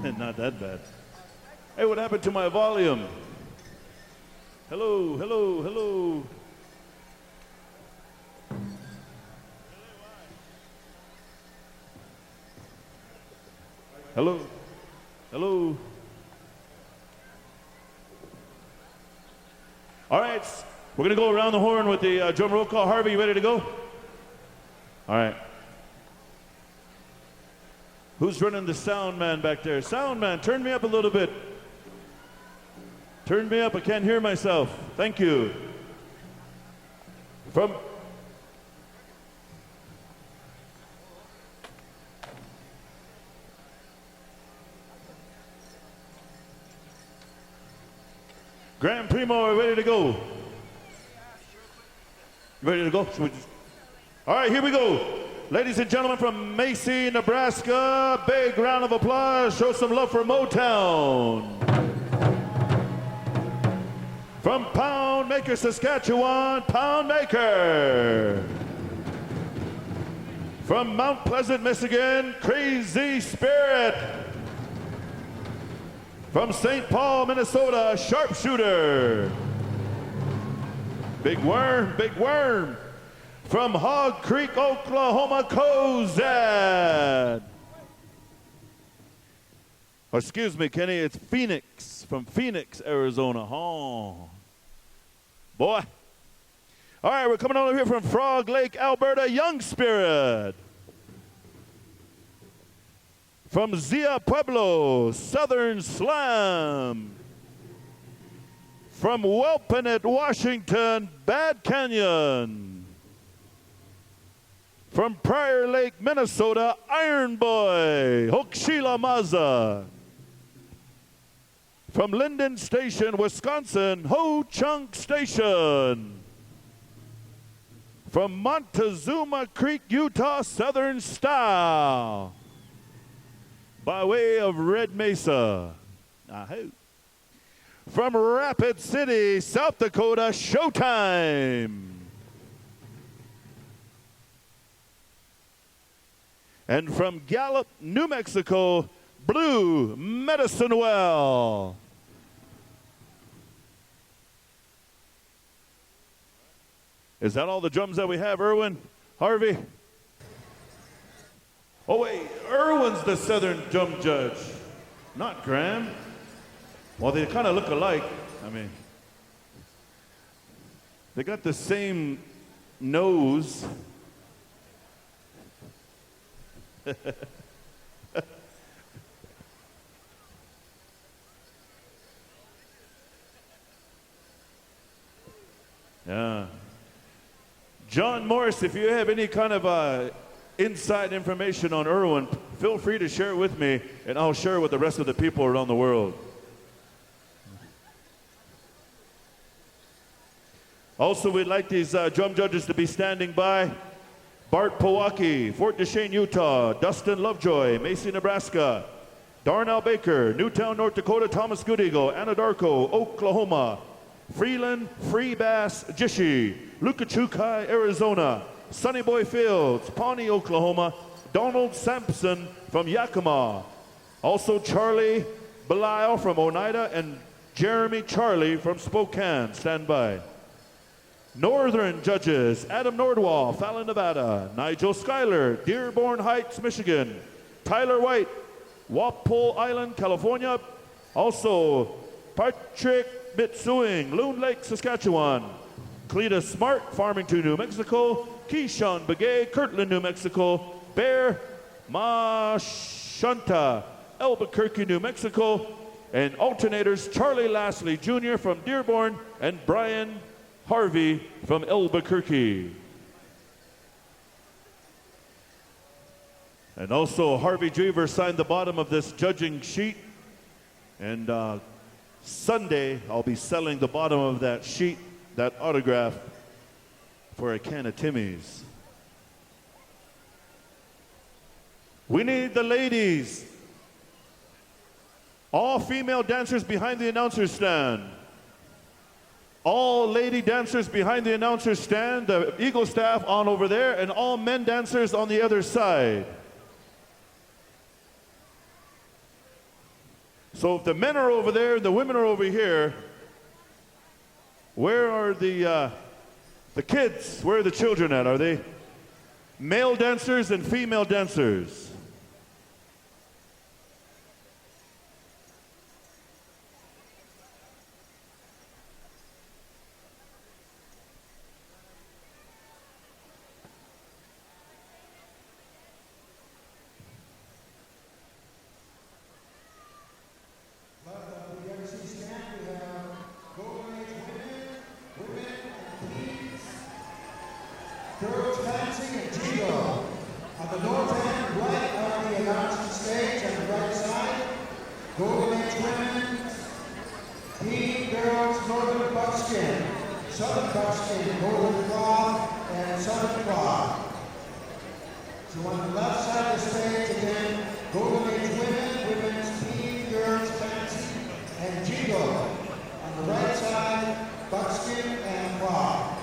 Not that bad. Hey, what happened to my volume? Hello, hello, hello. Hello, hello. All right, we're going to go around the horn with the drum roll call. Harvey, you ready to go? All right. Who's running the sound man back there? Sound man, turn me up a little bit. Turn me up, I can't hear myself. Thank you. From Grand Primo, are we ready to go? You ready to go? All right, here we go. Ladies and gentlemen from Macy, Nebraska, big round of applause. Show some love for Motown. From Pound Maker, Saskatchewan, Pound Maker. From Mount Pleasant, Michigan, Crazy Spirit. From St. Paul, Minnesota, Sharpshooter. Big Worm, Big Worm. From Hog Creek, Oklahoma, Cozad. Or excuse me, Kenny, it's Phoenix, from Phoenix, Arizona. Oh, boy. All right, we're coming over here from Frog Lake, Alberta, Young Spirit. From Zia Pueblo, Southern Slam. From Welpinett, Washington, Bad Canyon. From Prior Lake, Minnesota, Iron Boy, Hochshila Maza. From Linden Station, Wisconsin, Ho Chunk Station. From Montezuma Creek, Utah, Southern Style. By way of Red Mesa. Ahoo. From Rapid City, South Dakota, Showtime. And from Gallup, New Mexico, Blue Medicine Well. Is that all the drums that we have, Irwin? Harvey? Oh, wait, Irwin's the Southern drum judge, not Graham. Well, they kind of look alike. I mean, they got the same nose. Yeah. John Morris, if you have any kind of inside information on Irwin, feel free to share it with me, and I'll share it with the rest of the people around the world. Also, we'd like these drum judges to be standing by. Bart Powaki, Fort Duchesne, Utah. Dustin Lovejoy, Macy, Nebraska. Darnell Baker, Newtown, North Dakota. Thomas Goodeagle, Anadarko, Oklahoma. Freeland, Freebass, Jishi. Lukachukai, Arizona. Sunny Boy Fields, Pawnee, Oklahoma. Donald Sampson from Yakima. Also Charlie Belial from Oneida and Jeremy Charlie from Spokane. Stand by. Northern judges, Adam Nordwall, Fallon, Nevada. Nigel Schuyler, Dearborn Heights, Michigan. Tyler White, Walpole Island, California. Also, Patrick Mitsuing, Loon Lake, Saskatchewan. Cleta Smart, Farmington, New Mexico. Keyshawn Begay, Kirtland, New Mexico. Bear Mashanta, Albuquerque, New Mexico. And alternators, Charlie Lastly Jr. from Dearborn and Brian Harvey from Albuquerque. And also Harvey Drever signed the bottom of this judging sheet. And Sunday, I'll be selling the bottom of that sheet, that autograph, for a can of Timmy's. We need the ladies. All female dancers behind the announcer's stand. All lady dancers behind the announcer's stand, the Eagle staff on over there, and all men dancers on the other side. So if the men are over there and the women are over here, where are the kids? Where are the children at? Are they male dancers and female dancers? Girls dancing and jingle. On the north end, right of the announcing stage on the right side, Golden Age women, teen girls, northern buckskin, southern buckskin, golden cloth, and southern cloth. So on the left side of the stage again, Golden Age women, women's teen girls dancing and jingle. On the right side, buckskin and cloth.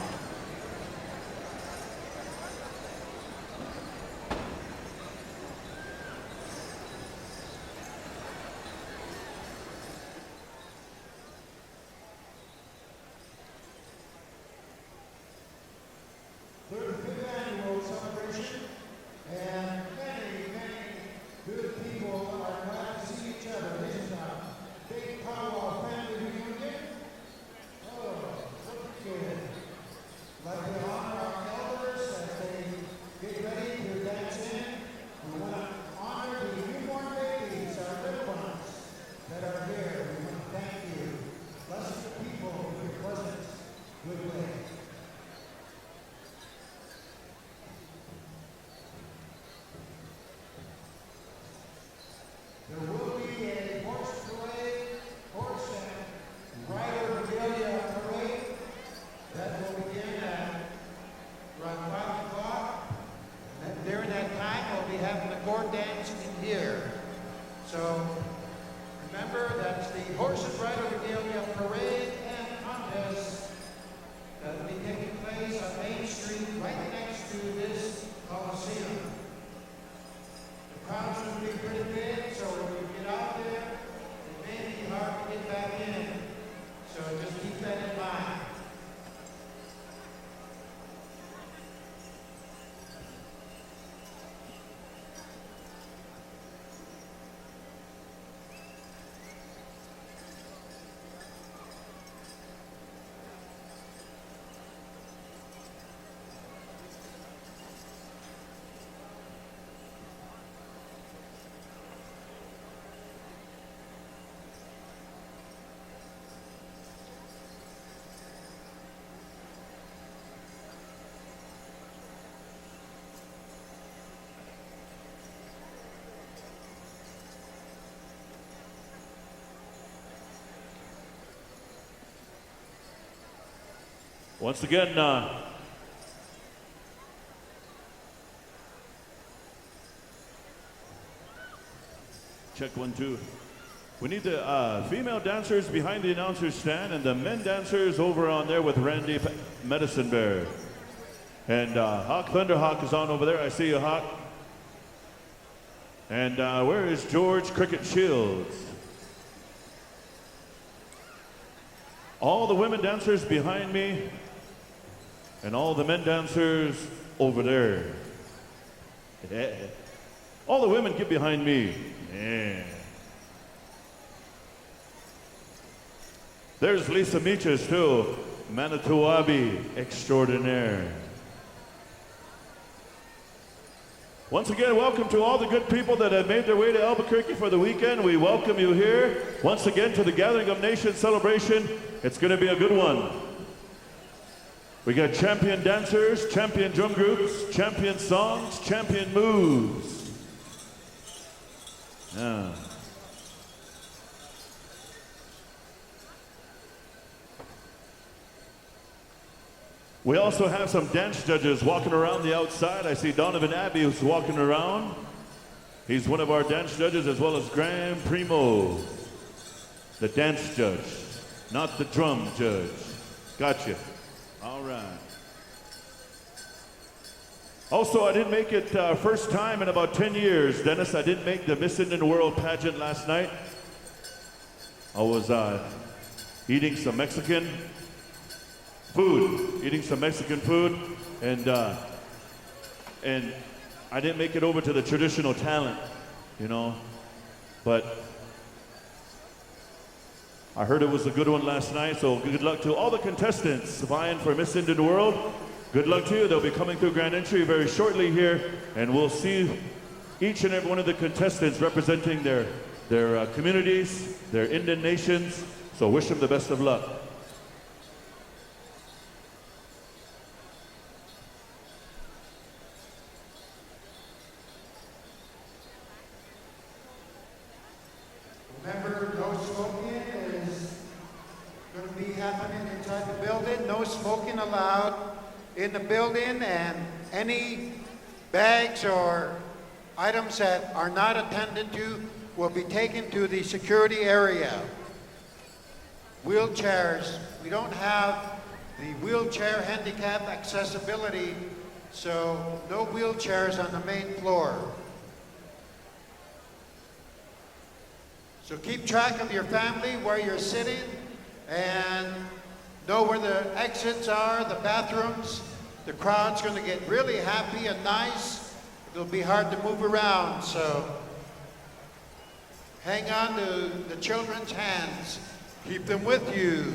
Once again, check 1, 2. We need the female dancers behind the announcer's stand and the men dancers over on there with Randy Medicine Bear. And Hawk Thunderhawk is on over there. I see you, Hawk. And where is George Cricket Shields? All the women dancers behind me and all the men dancers over there. Yeah. All the women get behind me. Yeah. There's Lisa Meaches too, Manitowabi extraordinaire. Once again, welcome to all the good people that have made their way to Albuquerque for the weekend. We welcome you here once again to the Gathering of Nations celebration. It's going to be a good one. We got champion dancers, champion drum groups, champion songs, champion moves. Yeah. We also have some dance judges walking around the outside. I see Donovan Abbey who's walking around. He's one of our dance judges, as well as Graham Primo, the dance judge, not the drum judge. Gotcha. All right. Also, I didn't make it first time in about 10 years, Dennis. I didn't make the Miss Indian World pageant last night. I was eating some Mexican food, and I didn't make it over to the traditional talent, you know, but I heard it was a good one last night, so good luck to all the contestants vying for Miss Indian World. Good luck to you. They'll be coming through Grand Entry very shortly here, and we'll see each and every one of the contestants representing their communities, their Indian nations, so wish them the best of luck. Remember, no smoking is going to be happening inside the building. No smoking allowed in the building, and any bags or items that are not attended to will be taken to the security area. Wheelchairs, we don't have the wheelchair handicap accessibility, so no wheelchairs on the main floor. So keep track of your family, where you're sitting, and know where the exits are, the bathrooms. The crowd's going to get really happy and nice. It'll be hard to move around, so hang on to the children's hands. Keep them with you.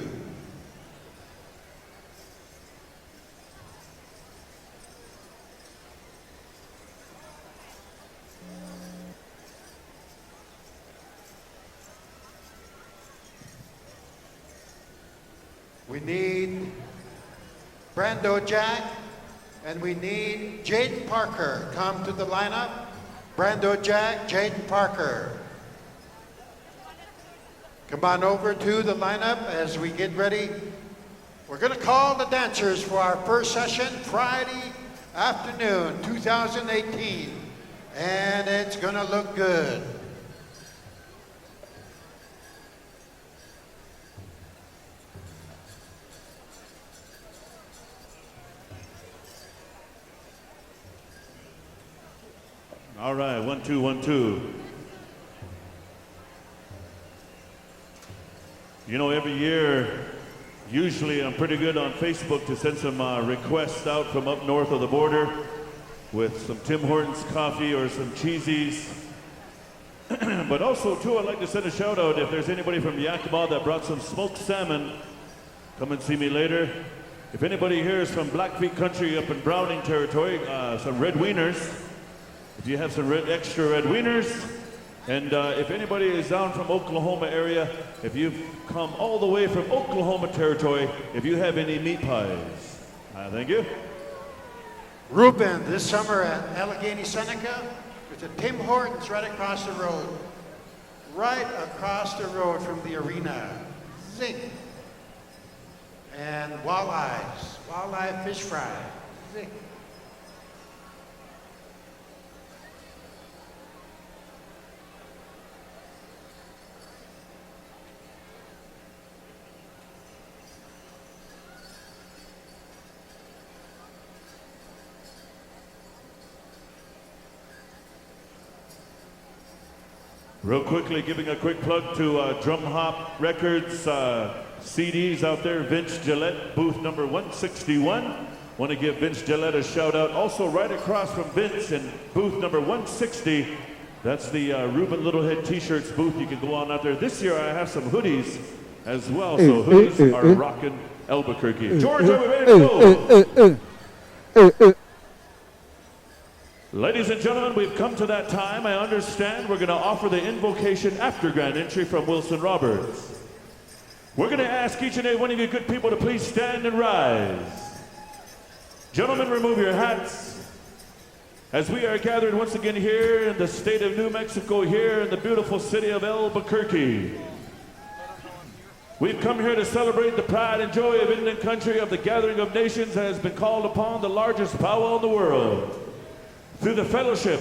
We need Brando Jack, and we need Jaden Parker. Come to the lineup. Brando Jack, Jaden Parker. Come on over to the lineup as we get ready. We're going to call the dancers for our first session Friday afternoon, 2018. And it's going to look good. All right, 1, 2, 1, 2. You know, every year, usually I'm pretty good on Facebook to send some requests out from up north of the border with some Tim Hortons coffee or some cheesies. But also, too, I'd like to send a shout out if there's anybody from Yakima that brought some smoked salmon, come and see me later. If anybody here is from Blackfeet country up in Browning territory, some red wieners. If you have some extra red wieners, and if anybody is down from Oklahoma area, if you've come all the way from Oklahoma territory, if you have any meat pies. Thank you. Ruben, this summer at Allegheny Seneca, there's a Tim Hortons right across the road. Right across the road from the arena. Zing. And walleyes, walleye fish fry. Zing. Real quickly, giving a quick plug to Drum Hop Records CDs out there, Vince Gillette, booth number 161. Want to give Vince Gillette a shout out. Also right across from Vince in booth number 160, that's the Ruben Littlehead t-shirts booth. You can go on out there. This year I have some hoodies as well, so hoodies are rocking Albuquerque. George, are we ready to go? Ladies and gentlemen, we've come to that time. I understand we're going to offer the invocation after Grand Entry from Wilson Roberts. We're going to ask each and every one of you good people to please stand and rise. Gentlemen, remove your hats. As we are gathered once again here in the state of New Mexico, here in the beautiful city of Albuquerque. We've come here to celebrate the pride and joy of Indian country, of the gathering of nations that has been called upon the largest powwow in the world. Through the fellowship,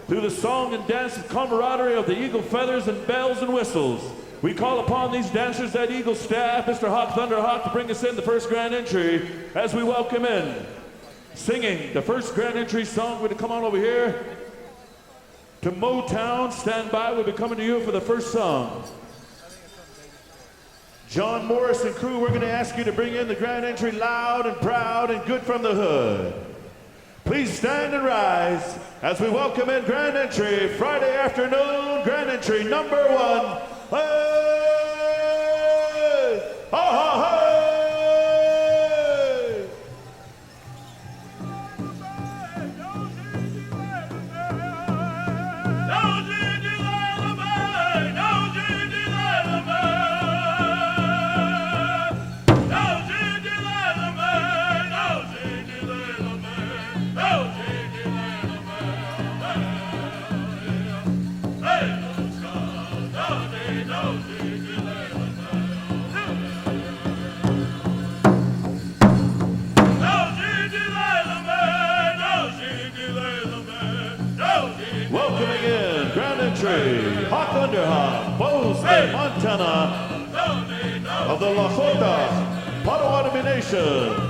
through the song and dance of camaraderie of the eagle feathers and bells and whistles, we call upon these dancers, that eagle staff, Mr. Hawk Thunderhawk, to bring us in the first Grand Entry as we welcome in. Singing the first Grand Entry song, we're going to come on over here to Motown. Stand by, we'll be coming to you for the first song. John Morris and crew, we're going to ask you to bring in the grand entry loud and proud and good from the hood. Please stand and rise as we welcome in grand entry, Friday afternoon, grand entry number 1. Hey! Ha ha ha! Welcoming in grand entry, Hawk Underhawk, Bozeman, Montana, of the Lakota Potawatomi Nation.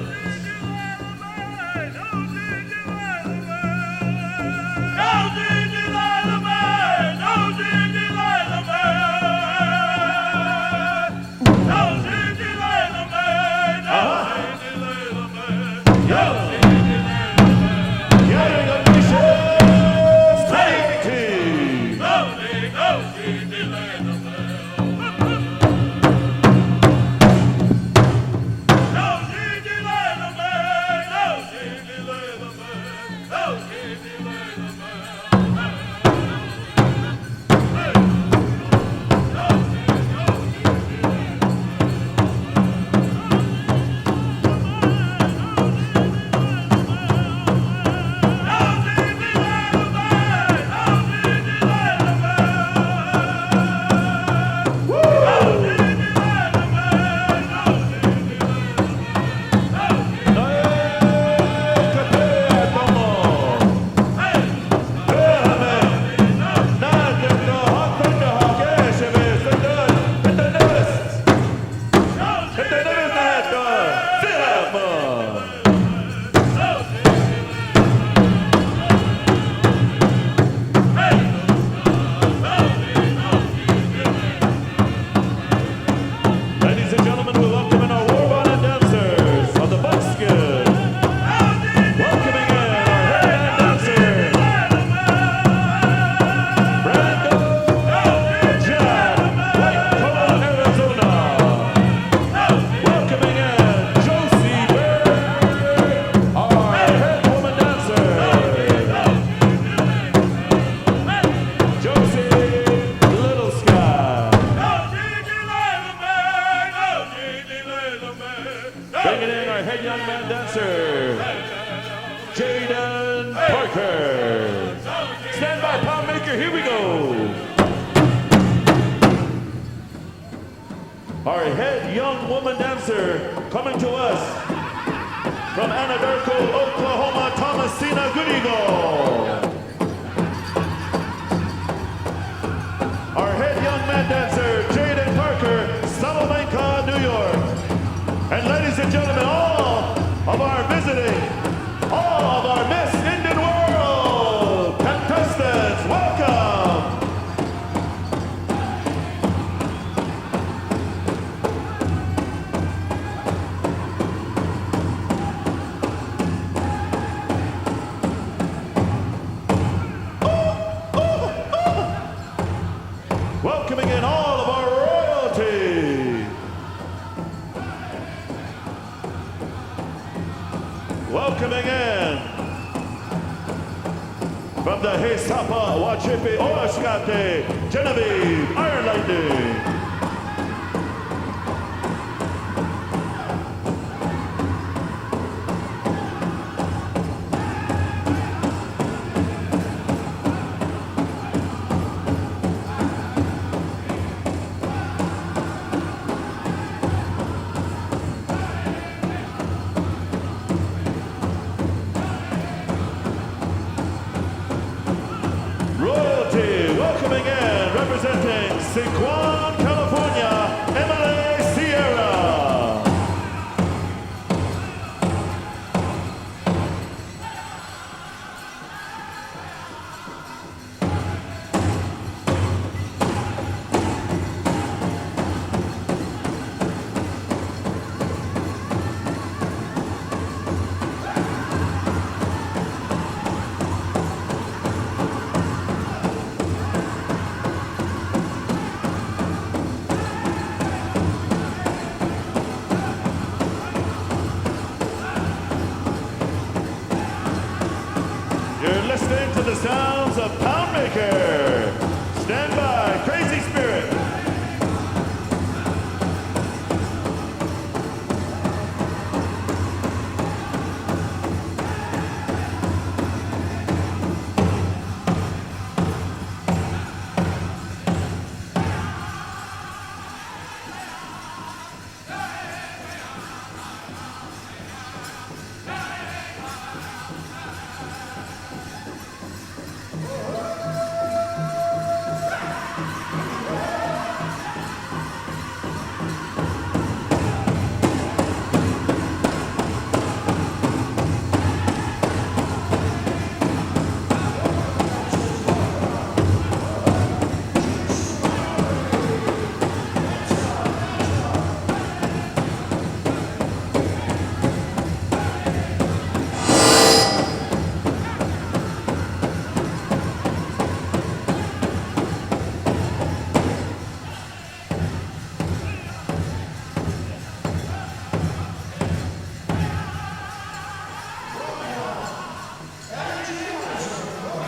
Bringing in our head young man dancer, Jaden Parker. Stand by, pound maker, here we go. Our head young woman dancer coming to us from Anadarko, Oklahoma, Thomasina Goodigo. Our head young man dancer, Jaden Parker, Salamanca, New York. And ladies and gentlemen, all of our visiting, all of our Miss Indian World contestants, welcome. Welcoming in all of our royalty. Welcoming in from the Hesapa, Wachipi, Oaskate, Genevieve, Iron Lightning. Welcoming in, representing Sequan, California, Emily Sierra. side, Crazy Spirit.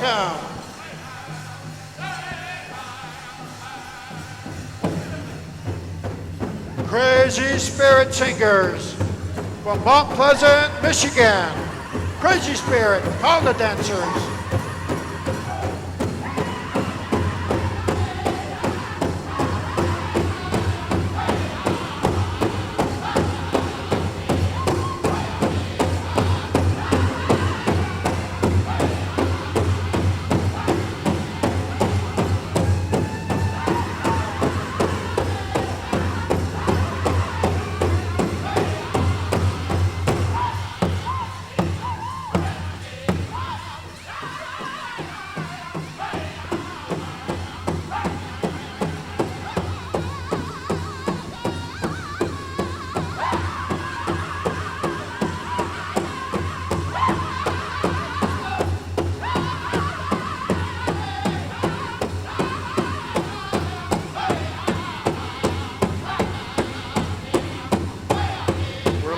Count. Crazy Spirit Singers from Mount Pleasant, Michigan. Crazy Spirit, call the dancers.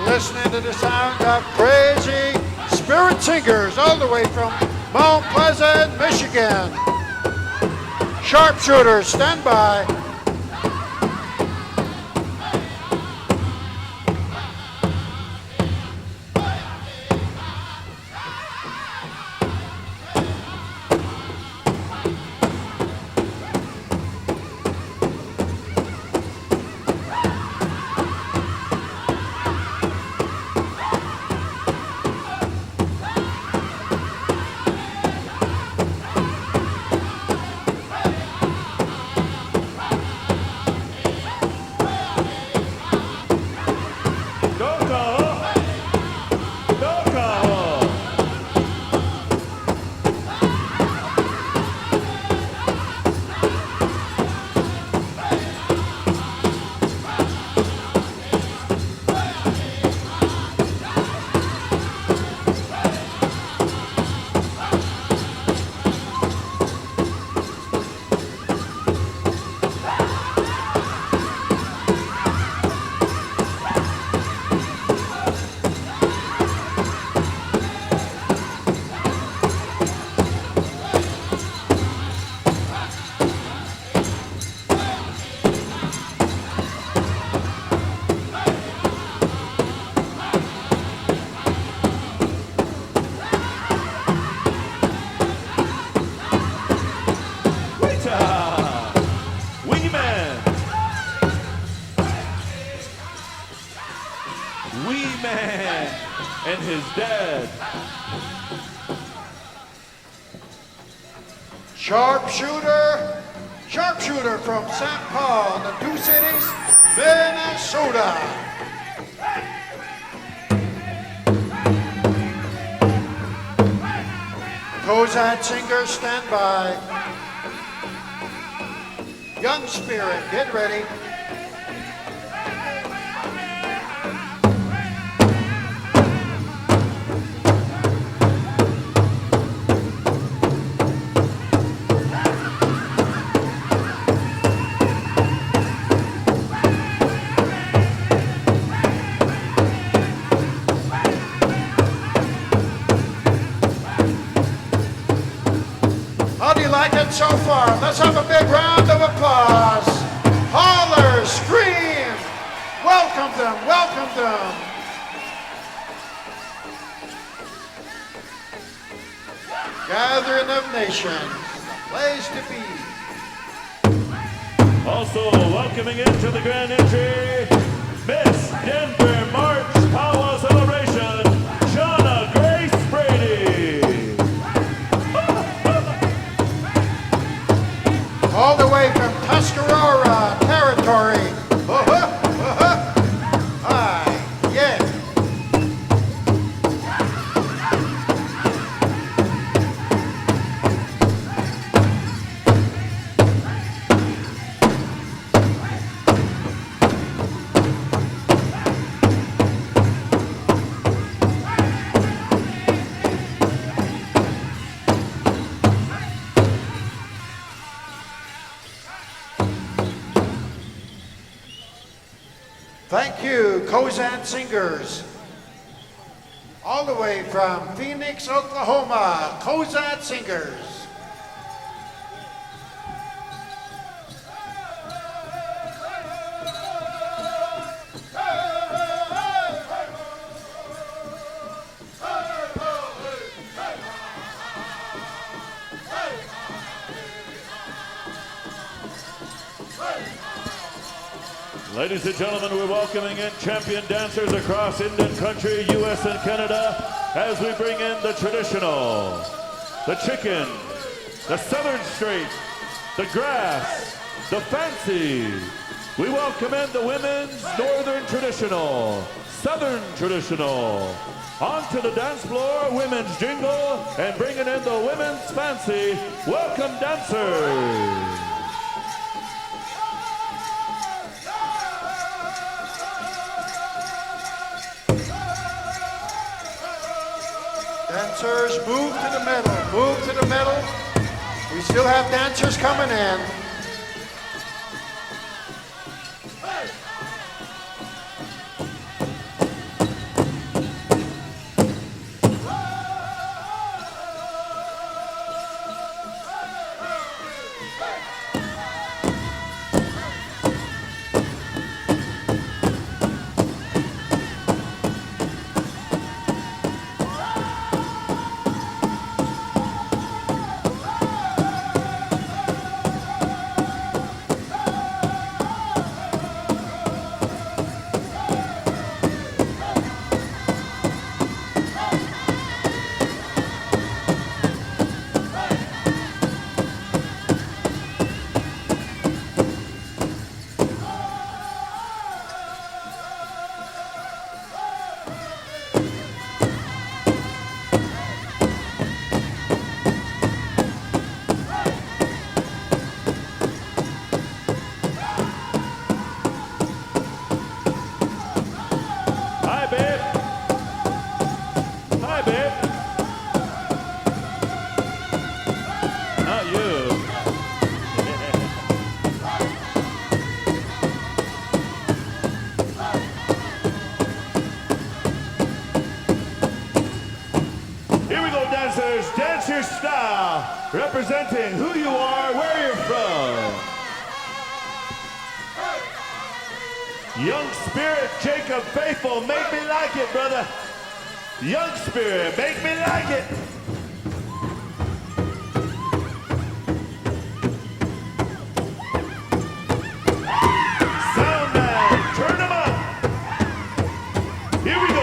Listening to the sound of Crazy Spirit Singers all the way from Mount Pleasant, Michigan. Sharpshooters, stand by. And his dad. Sharpshooter from St. Paul, the two cities, Minnesota. Cozad Singers, stand by. Young Spirit, get ready. So far, Let's have a big round of applause. Holler, scream. Welcome them, welcome them. Gathering of nations, place to be. Also welcoming into the grand entry, Miss Denver March Powwow Celebration, Shauna Grace Brady. All the way from Tuscarora territory. Hi, yeah. Thank you, Kozan Singers. All the way from Phoenix, Oklahoma, Kozan Singers. Ladies and gentlemen, we're welcoming in champion dancers across Indian country, U.S. and Canada, as we bring in the traditional, the chicken, the southern straight, the grass, the fancy. We welcome in the women's northern traditional, southern traditional. Onto the dance floor, women's jingle, and bringing in the women's fancy. Welcome dancers. Dancers, move to the middle, move to the middle. We still have dancers coming in. Dance your style, representing who you are, where you're from. Young Spirit, Jacob Faithful, make me like it, brother. Young Spirit, make me like it. Sound man, turn them up. Here we go.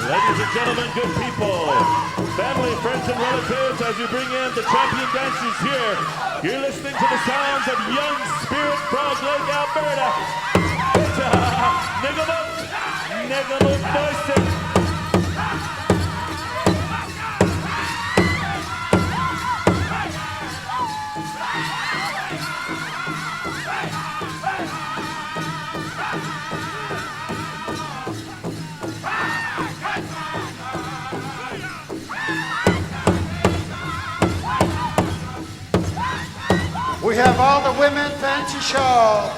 Ladies and gentlemen, good people, family, friends, and relatives, as you bring in the champion dancers here, you're listening to the sounds of Young Spirit, Frog Lake, Alberta. Niggamook, Niggamook voicing. We have all the women fancy shawl,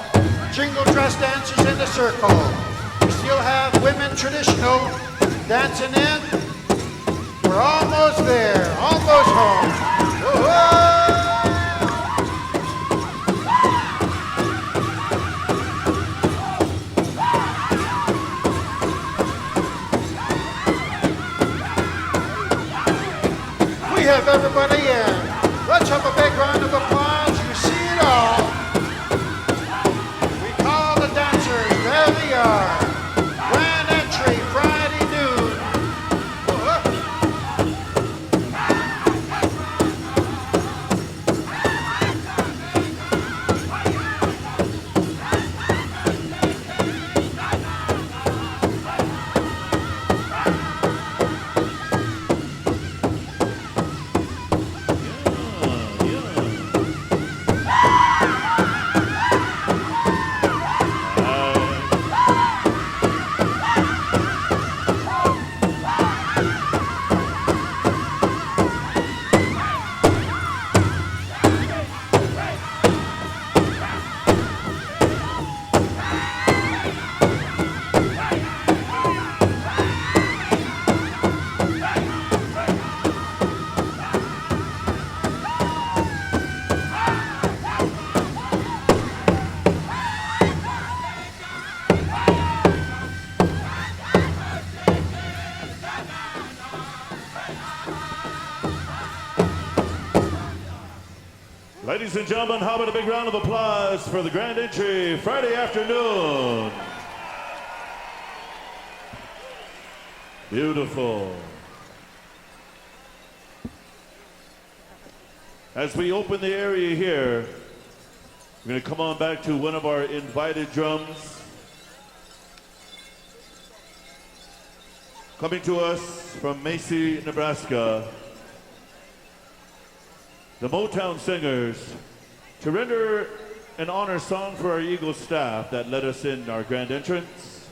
jingle dress dancers in the circle. We still have women traditional dancing in. We're almost there, almost home. Whoa-hoo! We have everybody in. Let's have a big round of applause. You see it all. We call the dancers. There they are. Grand entry Friday noon. Ladies and gentlemen, how about a big round of applause for the grand entry Friday afternoon? Beautiful. As we open the area here, we're going to come on back to one of our invited drums. Coming to us from Macy, Nebraska, the Motown Singers, to render an honor song for our Eagle staff that led us in our grand entrance.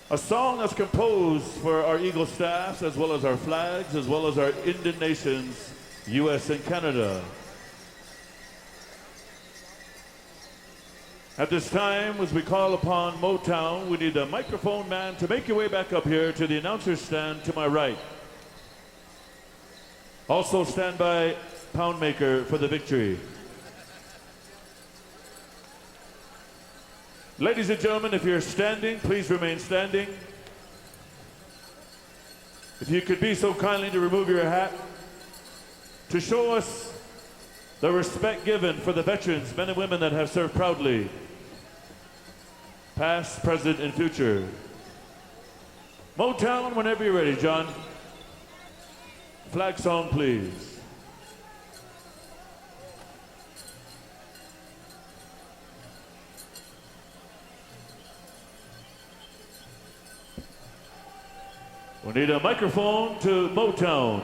A song that's composed for our Eagle staffs, as well as our flags, as well as our Indian nations, US and Canada. At this time, as we call upon Motown, we need a microphone man to make your way back up here to the announcer's stand to my right. Also stand by Pound Maker for the victory. Ladies and gentlemen, if you're standing, please remain standing. If you could be so kindly to remove your hat to show us the respect given for the veterans, men and women that have served proudly, past, present, and future. Motown, whenever you're ready, John. Flag song, please. We need a microphone to Motown.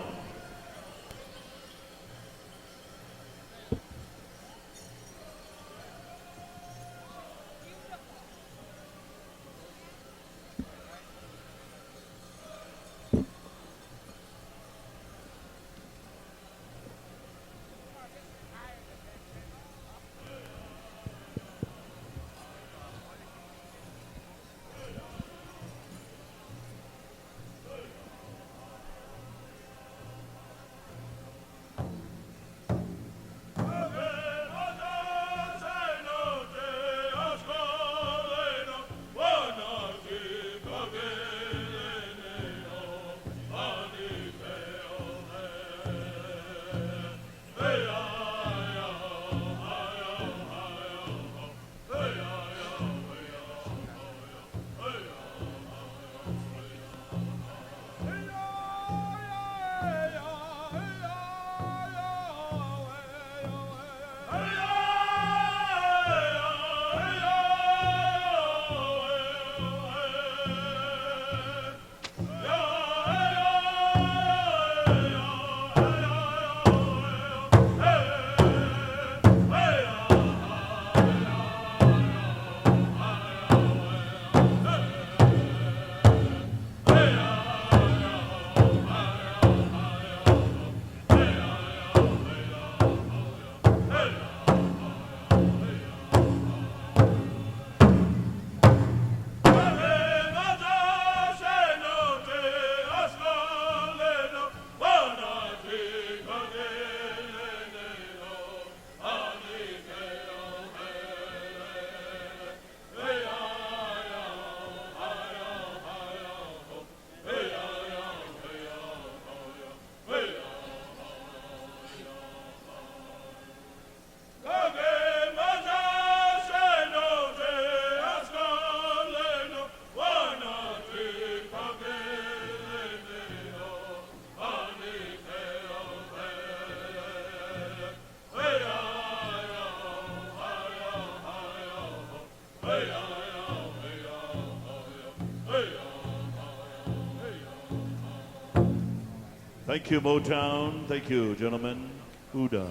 Thank you, Motown. Thank you, gentlemen. Huda.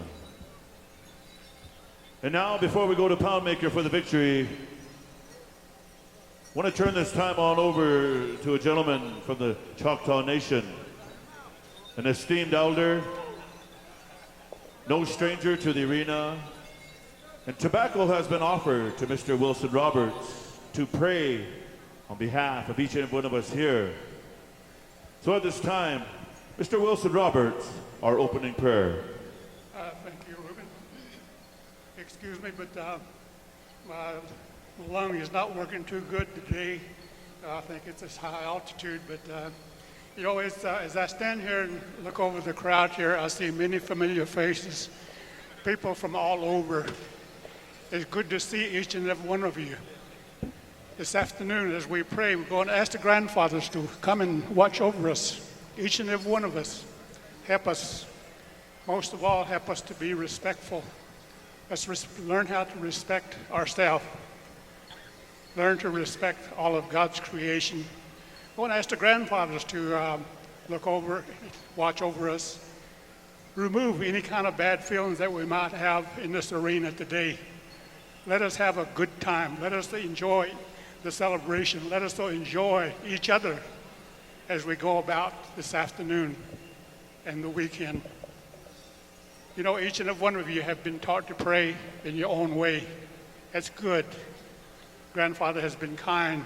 And now, before we go to Poundmaker for the victory, I want to turn this time on over to a gentleman from the Choctaw Nation, an esteemed elder, no stranger to the arena, and tobacco has been offered to Mr. Wilson Roberts to pray on behalf of each and every one of us here. So at this time, Mr. Wilson Roberts, our opening prayer. Thank you, Ruben. Excuse me, but my lung is not working too good today. I think it's this high altitude, but you know, as I stand here and look over the crowd here, I see many familiar faces, people from all over. It's good to see each and every one of you. This afternoon, as we pray, we're going to ask the grandfathers to come and watch over us, each and every one of us. Help us, most of all, help us to be respectful. Let's learn how to respect ourselves. Learn to respect all of God's creation. I want to ask the grandfathers to look over, watch over us, remove any kind of bad feelings that we might have in this arena today. Let us have a good time. Let us enjoy the celebration. Let us enjoy each other as we go about this afternoon and the weekend. You know, each and every one of you have been taught to pray in your own way. That's good. Grandfather has been kind.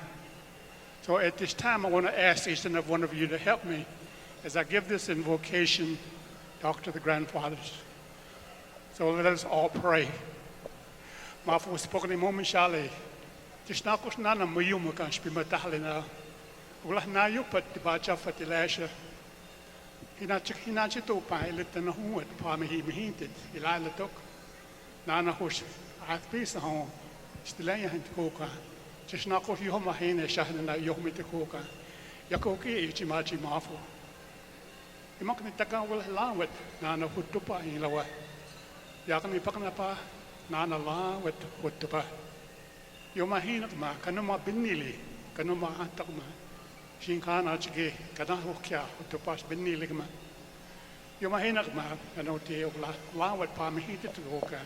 So at this time, I want to ask each and every one of you to help me as I give this invocation, talk to the grandfathers. So let us all pray. Mafu spokoni momentarily. Tisnakos nana muyum kan spimatalina. Ulah na yupat dibaca fatilasha. Hinachi to pilot and a hood, Pami hinted, Ilala took. Nana hush, I piece home, Stilaya and Coca. Tisnakos Yomahina Shahana Yomita Coca. Yakoki Ichimachi Mafu. Imaknitaka will allow it, Nana Hutupa in Lawa. Yakani Pakanapa, Nana la with Hutupa. Yomahinakma, Kanuma Binili, Kanuma Antakma. Shinkana Chigi, Kanahokia, Hutupas Beniligma. Yomahinakma, Anote Ogla, Lawat Pamihita to Oka.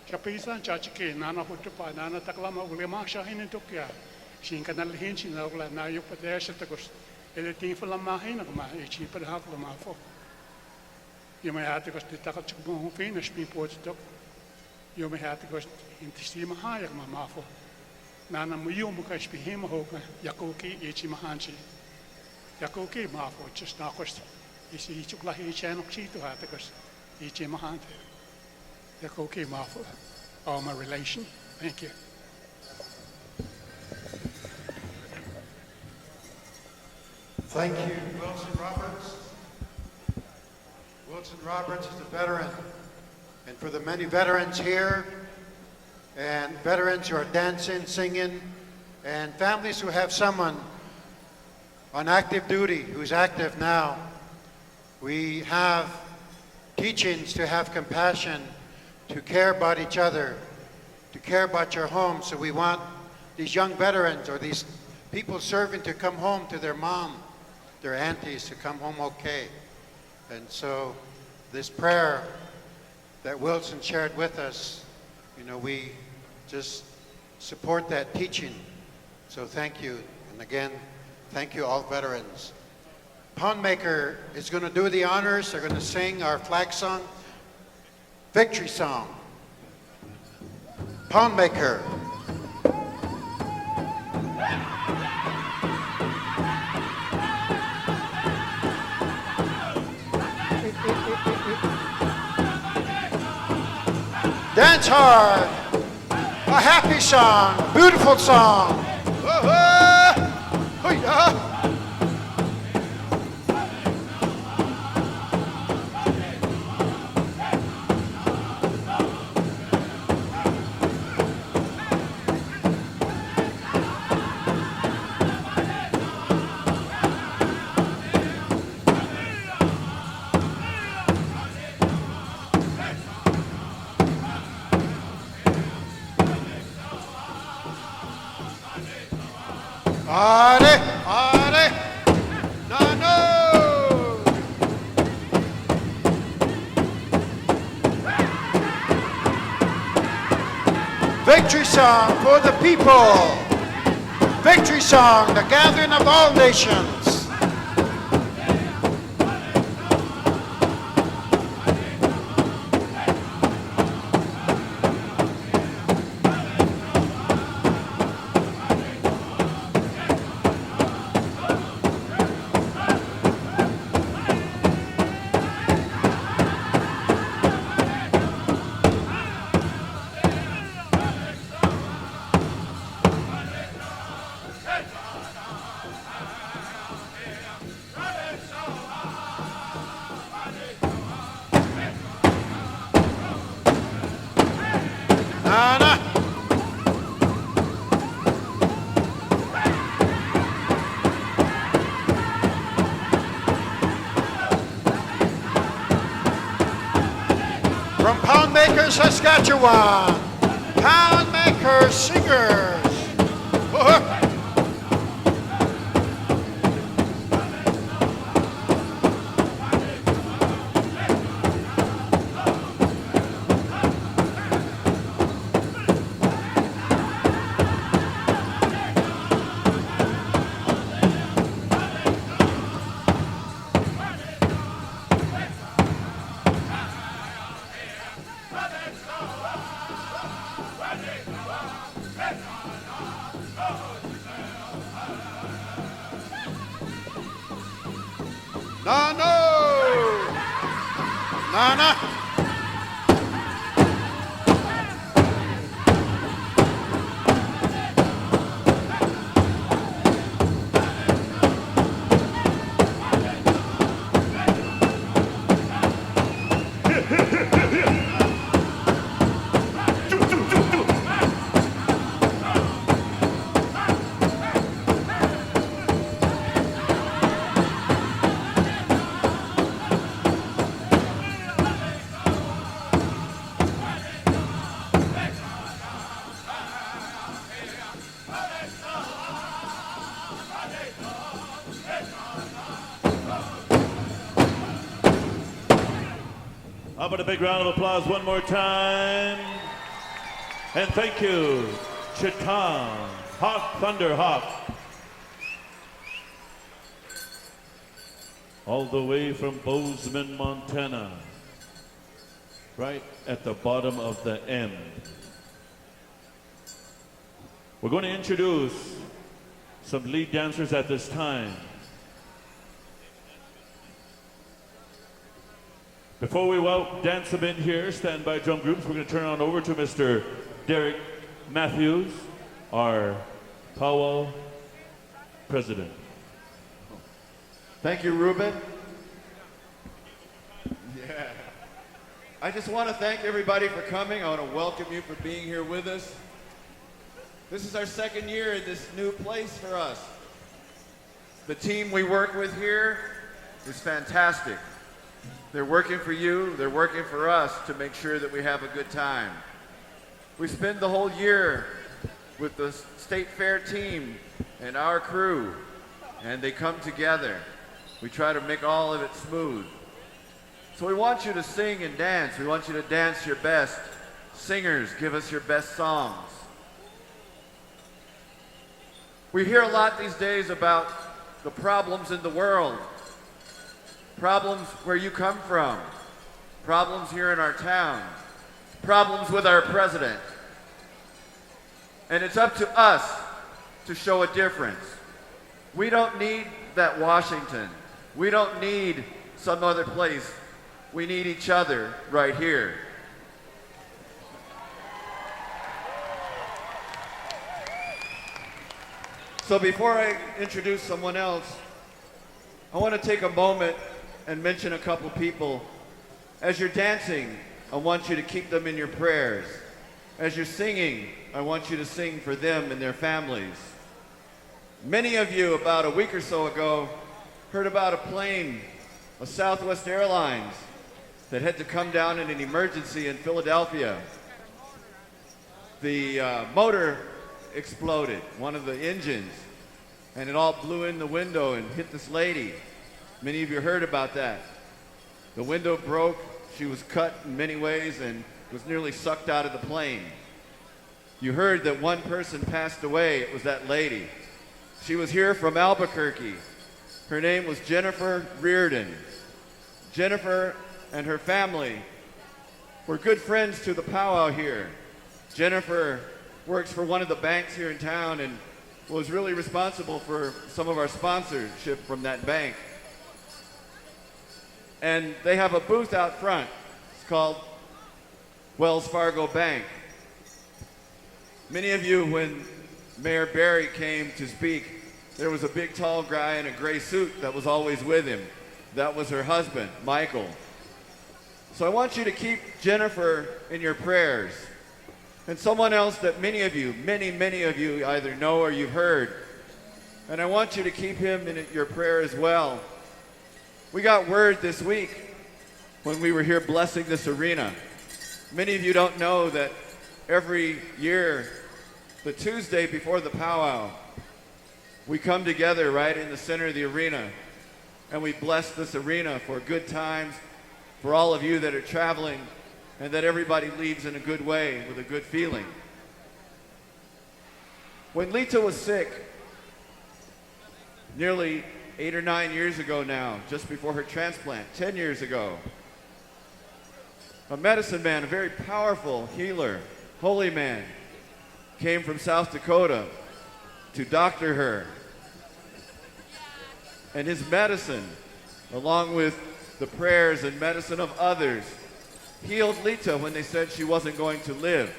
Chapisa Chachiki, Nana Hutupa, Nana Taklama, Ulemasha Hinitokia. Shinkanal Hinchin Ogla, now you put there Shatagos, anything for Lamahinakma, a cheaper Haklama. You may have to go to Takachuk finish people to you may have to go into Sima Hayak Mamafo. Nana Muyumukash Bihim Hoka, Yakoki, Ichimahanchi. Yakoki Mafo, just now question. You see, Chuklahi Channel Chito Hatakos, Ichimahante. Yakoki Mafo, all my relation. Thank you. Thank you, Wilson Roberts. Wilson Roberts is a veteran. And for the many veterans here, and veterans who are dancing, singing, and families who have someone on active duty who's active now, we have teachings to have compassion, to care about each other, to care about your home. So we want these young veterans or these people serving to come home to their mom, their aunties, to come home okay. And so this prayer that Wilson shared with us, you know, we just support that teaching. So thank you. And again, thank you all veterans. Poundmaker is going to do the honors. They're going to sing our flag song, Victory Song. Poundmaker. Dance hard. A happy song, beautiful song. Are, are, no, no. victory song for the people. Victory song, the gathering of all nations. From Pound Makers, Saskatchewan, Pound Makers Singers. Nana. How about a big round of applause one more time? And thank you, Chitan, Hawk Thunder Hawk. All the way from Bozeman, Montana. Right at the bottom of the M. We're going to introduce some lead dancers at this time. Before we dance them in here, standby drum groups, we're going to turn on over to Mr. Derek Matthews, our powwow president. Thank you, Ruben. Yeah. I just want to thank everybody for coming. I want to welcome you for being here with us. This is our second year in this new place for us. The team we work with here is fantastic. They're working for you, they're working for us to make sure that we have a good time. We spend the whole year with the State Fair team and our crew, and they come together. We try to make all of it smooth. So we want you to sing and dance. We want you to dance your best. Singers, give us your best songs. We hear a lot these days about the problems in the world. Problems where you come from, problems here in our town, problems with our president. And it's up to us to show a difference. We don't need that Washington. We don't need some other place. We need each other right here. So before I introduce someone else, I want to take a moment and mention a couple people. As you're dancing, I want you to keep them in your prayers. As you're singing, I want you to sing for them and their families. Many of you, about a week or so ago, heard about a plane, a Southwest Airlines, that had to come down in an emergency in Philadelphia. The motor exploded, one of the engines, and it all blew in the window and hit this lady. Many of you heard about that. The window broke, she was cut in many ways and was nearly sucked out of the plane. You heard that one person passed away. It was that lady. She was here from Albuquerque. Her name was Jennifer Reardon. Jennifer and her family were good friends to the powwow here. Jennifer works for one of the banks here in town and was really responsible for some of our sponsorship from that bank. And they have a booth out front. It's called Wells Fargo Bank. Many of you, when Mayor Barry came to speak, there was a big tall guy in a gray suit that was always with him. That was her husband, Michael. So I want you to keep Jennifer in your prayers. And someone else that many of you either know or you've heard. And I want you to keep him in your prayer as well. We got word this week when we were here blessing this arena. Many of you don't know that every year, the Tuesday before the powwow, we come together right in the center of the arena and we bless this arena for good times, for all of you that are traveling, and that everybody leaves in a good way with a good feeling. When Lita was sick, nearly 8 or 9 years ago now, just before her transplant, 10 years ago, a medicine man, a very powerful healer, holy man, came from South Dakota to doctor her. And his medicine, along with the prayers and medicine of others, healed Lita when they said she wasn't going to live.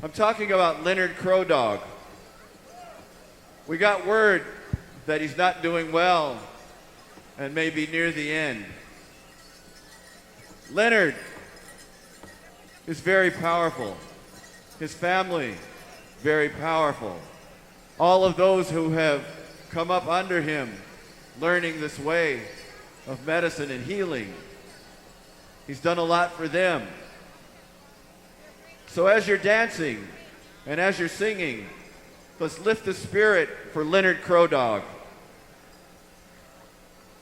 I'm talking about Leonard Crow Dog. We got word that he's not doing well and may be near the end. Leonard is very powerful. His family, very powerful. All of those who have come up under him, learning this way of medicine and healing, he's done a lot for them. So as you're dancing and as you're singing, let's lift the spirit for Leonard Crow Dog.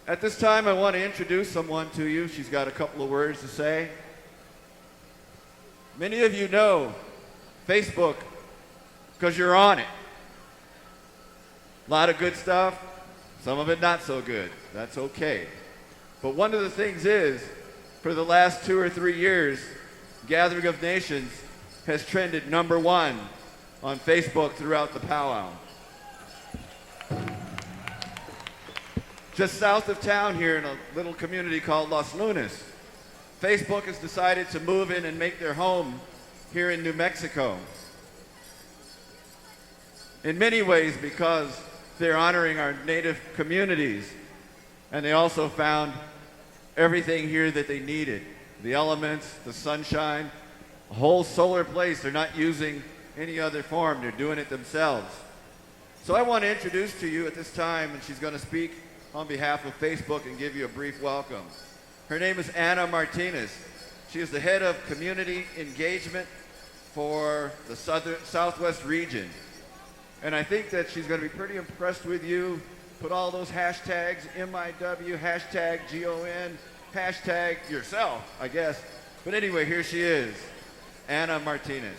At this time, I want to introduce someone to you. She's got a couple of words to say. Many of you know Facebook because you're on it. A lot of good stuff, some of it not so good. That's okay. But one of the things is, for the last 2 or 3 years, Gathering of Nations has trended #1 on Facebook throughout the powwow. Just south of town here in a little community called Los Lunas, Facebook has decided to move in and make their home here in New Mexico. In many ways because they're honoring our native communities, and they also found everything here that they needed. The elements, the sunshine, a whole solar place. They're not using any other form. They're doing it themselves. So I want to introduce to you at this time, and she's going to speak on behalf of Facebook and give you a brief welcome. Her name is Anna Martinez. She is the head of community engagement for the Southwest region. And I think that she's going to be pretty impressed with you. Put all those hashtags, MIW, hashtag GON, hashtag yourself, I guess. But anyway, here she is, Anna Martinez.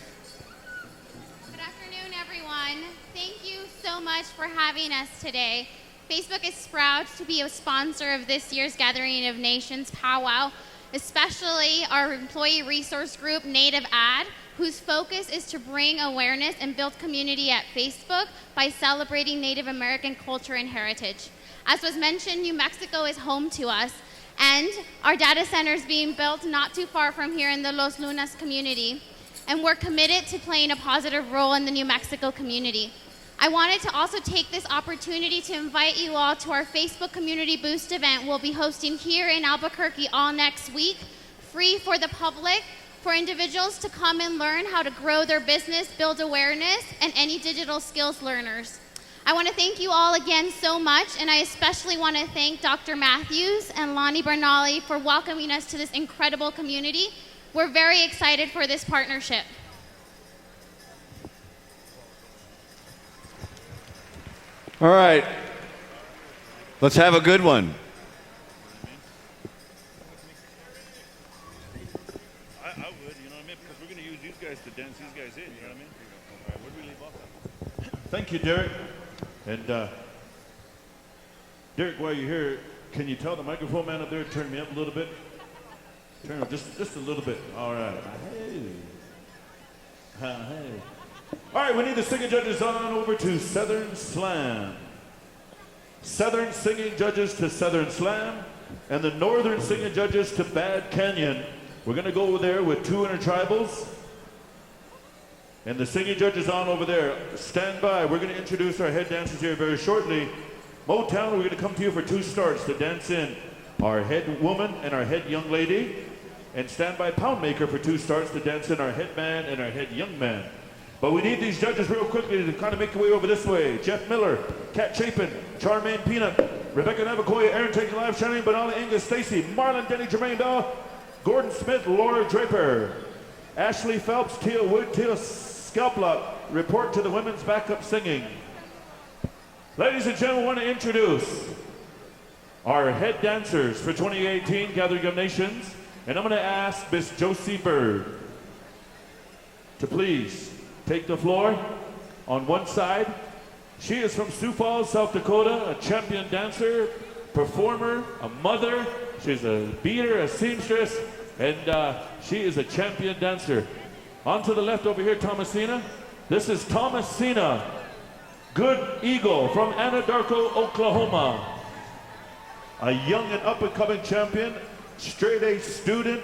Good afternoon, everyone. Thank you so much for having us today. Facebook is proud to be a sponsor of this year's Gathering of Nations powwow, especially our employee resource group, Native Ad, whose focus is to bring awareness and build community at Facebook by celebrating Native American culture and heritage. As was mentioned, New Mexico is home to us, and our data center is being built not too far from here in the Los Lunas community, and we're committed to playing a positive role in the New Mexico community. I wanted to also take this opportunity to invite you all to our Facebook Community Boost event we'll be hosting here in Albuquerque all next week, free for the public, for individuals to come and learn how to grow their business, build awareness, and any digital skills learners. I want to thank you all again so much, and I especially want to thank Dr. Matthews and Lonnie Bernali for welcoming us to this incredible community. We're very excited for this partnership. All right, let's have a good one. I would, you know what I mean? Because we're going to use these guys to dance these guys in. Thank you, Derek. And Derek, while you're here, can you tell the microphone man up there to turn me up a little bit? Turn up just a little bit. All right. Hey. Hey. All right, we need the singing judges on over to Southern Slam. Southern singing judges to Southern Slam, and the Northern singing judges to Bad Canyon. We're going to go over there with two intertribals. And the singing judges on over there. Stand by. We're going to introduce our head dancers here very shortly. Motown, we're going to come to you for two starts to dance in our head woman and our head young lady. And stand by Poundmaker for two starts to dance in our head man and our head young man. But we need these judges real quickly to kind of make your way over this way. Jeff Miller, Kat Chapin, Charmaine Peanut, Rebecca Navakoya, Aaron Taking Live, Shannon Benali, Angus Stacy, Marlon Denny, Jermaine Daw, Gordon Smith, Laura Draper, Ashley Phelps, Tia Wood, Tia Scalplock, report to the women's backup singing. Ladies and gentlemen, I want to introduce our head dancers for 2018 Gathering of Nations. And I'm going to ask Miss Josie Bird to please take the floor on one side. She is from Sioux Falls, South Dakota, a champion dancer, performer, a mother. She's a beater, a seamstress, and she is a champion dancer. On to the left over here, Thomasina. This is Thomasina Good Eagle from Anadarko, Oklahoma. A young and up-and-coming champion, straight-A student,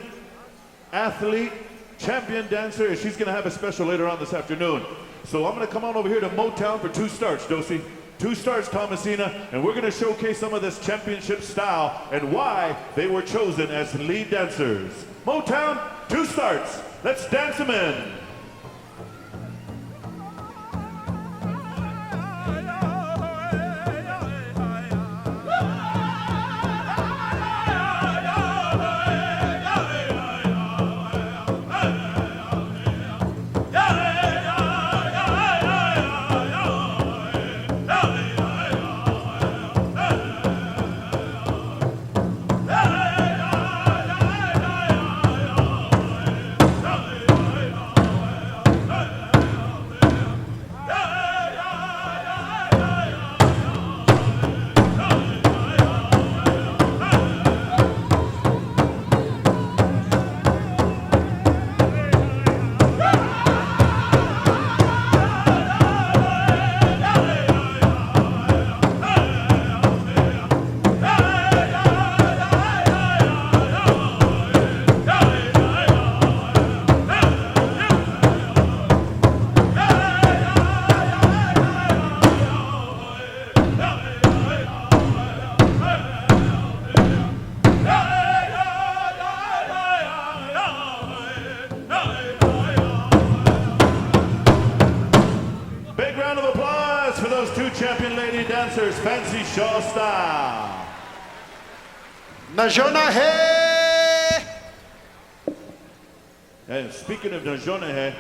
athlete, champion dancer, and she's going to have a special later on this afternoon. So I'm going to come on over here to Motown for two starts, Dosey. Two starts, Thomasina, and we're going to showcase some of this championship style and why they were chosen as lead dancers. Motown, two starts. Let's dance them in. Fancy Shaw style. Najonahe! And speaking of Najonahe,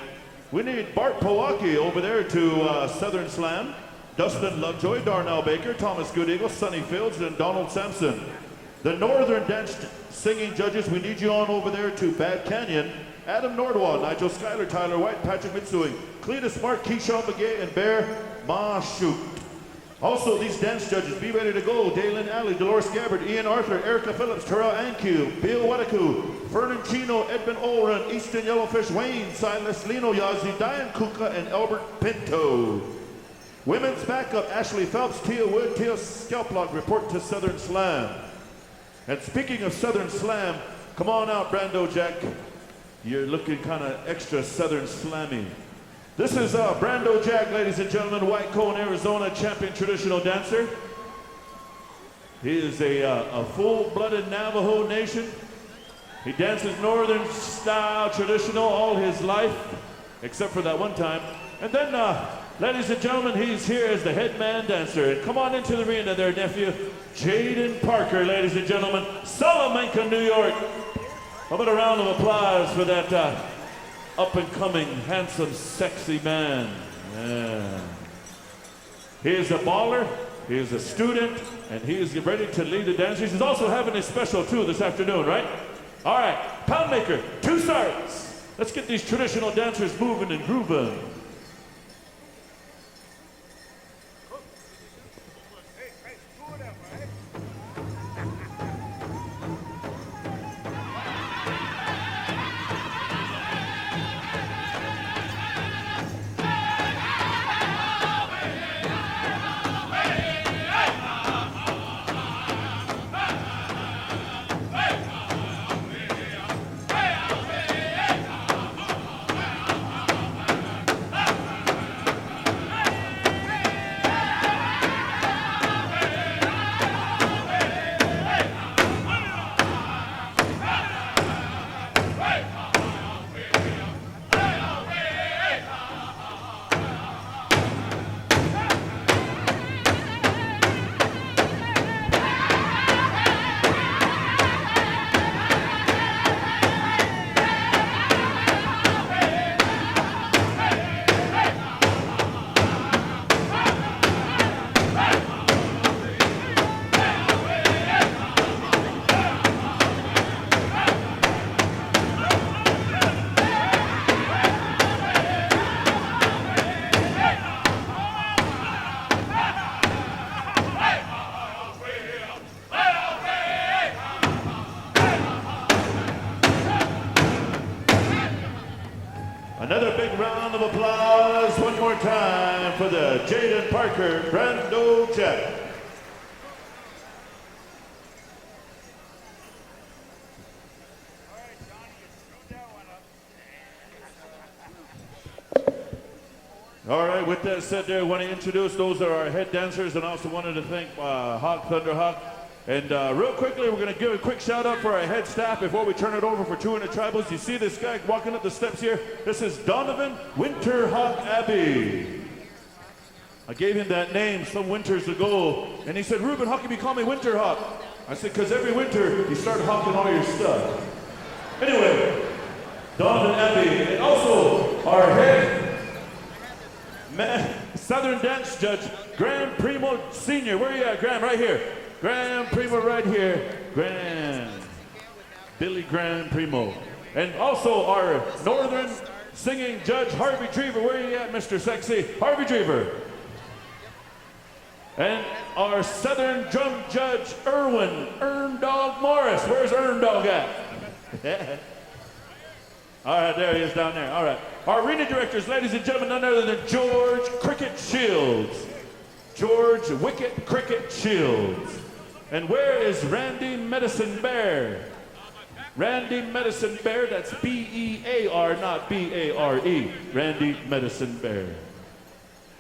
we need Bart Powaki over there to Southern Slam, Dustin Lovejoy, Darnell Baker, Thomas Goodeagle, Sonny Fields, and Donald Sampson. The Northern dance singing judges, we need you on over there to Bad Canyon, Adam Nordwall, Nigel Schuyler, Tyler White, Patrick Mitsui, Cletus Mark, Keyshawn McGay, and Bear Mashuk. Also, these dance judges, be ready to go. Dalen Alley, Dolores Gabbard, Ian Arthur, Erica Phillips, Terrell Ankew, Bill Wadaku, Vernon Chino, Edmund Olren, Easton Yellowfish, Wayne, Silas Lino Yazzie, Diane Kuka, and Albert Pinto. Women's backup, Ashley Phelps, Tia Wood, Tia Scalplock, report to Southern Slam. And speaking of Southern Slam, come on out, Brando Jack. You're looking kind of extra Southern Slammy. This is Brando Jack, ladies and gentlemen, White Cone, Arizona, champion traditional dancer. He is a full-blooded Navajo Nation. He dances Northern style traditional all his life, except for that one time. And then, ladies and gentlemen, he's here as the head man dancer. And come on into the arena there, nephew. Jaden Parker, ladies and gentlemen, Salamanca, New York. How about a round of applause for that up-and-coming, handsome, sexy man. Yeah. He is a baller, he is a student, and he is ready to lead the dancers. He's also having a special, too, this afternoon, right? All right, Poundmaker, two starts. Let's get these traditional dancers moving and grooving. applause one more time for the Jaden Parker Brando Jack. All right, with that said there, I want to introduce, those are our head dancers, and also wanted to thank Hawk, Thunder Hawk. And real quickly, we're going to give a quick shout out for our head staff before we turn it over for 200 Tribals. You see this guy walking up the steps here? This is Donovan Winterhawk Abbey. I gave him that name some winters ago, and he said, Ruben, how come you call me Winterhawk? I said, because every winter you start hawking all your stuff. Anyway, Donovan Abbey, and also our head Southern Dance Judge, Graham Primo Sr. Where are you at, Graham? Right here. Graham Primo right here. Graham. Billy Graham Primo. And also our Northern Singing Judge, Harvey Drever. Where are you at, Mr. Sexy? Harvey Drever. And our Southern Drum Judge, Ern Dog Morris. Where's Ern Dog at? All right, there he is down there. All right. Our arena directors, ladies and gentlemen, none other than George Cricket Shields. George Wicket Cricket Shields. And where is Randy Medicine Bear? Randy Medicine Bear, that's B-E-A-R, not B-A-R-E. Randy Medicine Bear.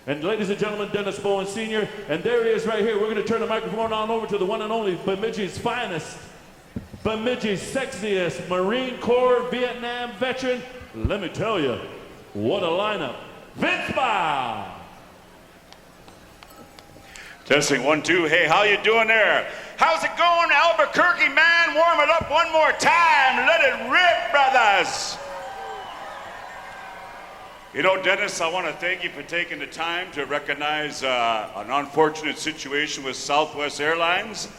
And ladies and gentlemen, Dennis Bowen Sr., and there he is right here. We're going to turn the microphone on over to the one and only Bemidji's finest, Bemidji's sexiest Marine Corps Vietnam veteran. Let me tell you, what a lineup. Vince Bow. Testing 1, 2. Hey, how you doing there? How's it going, Albuquerque, man? Warm it up one more time. Let it rip, brothers. You know, Dennis, I want to thank you for taking the time to recognize an unfortunate situation with Southwest Airlines.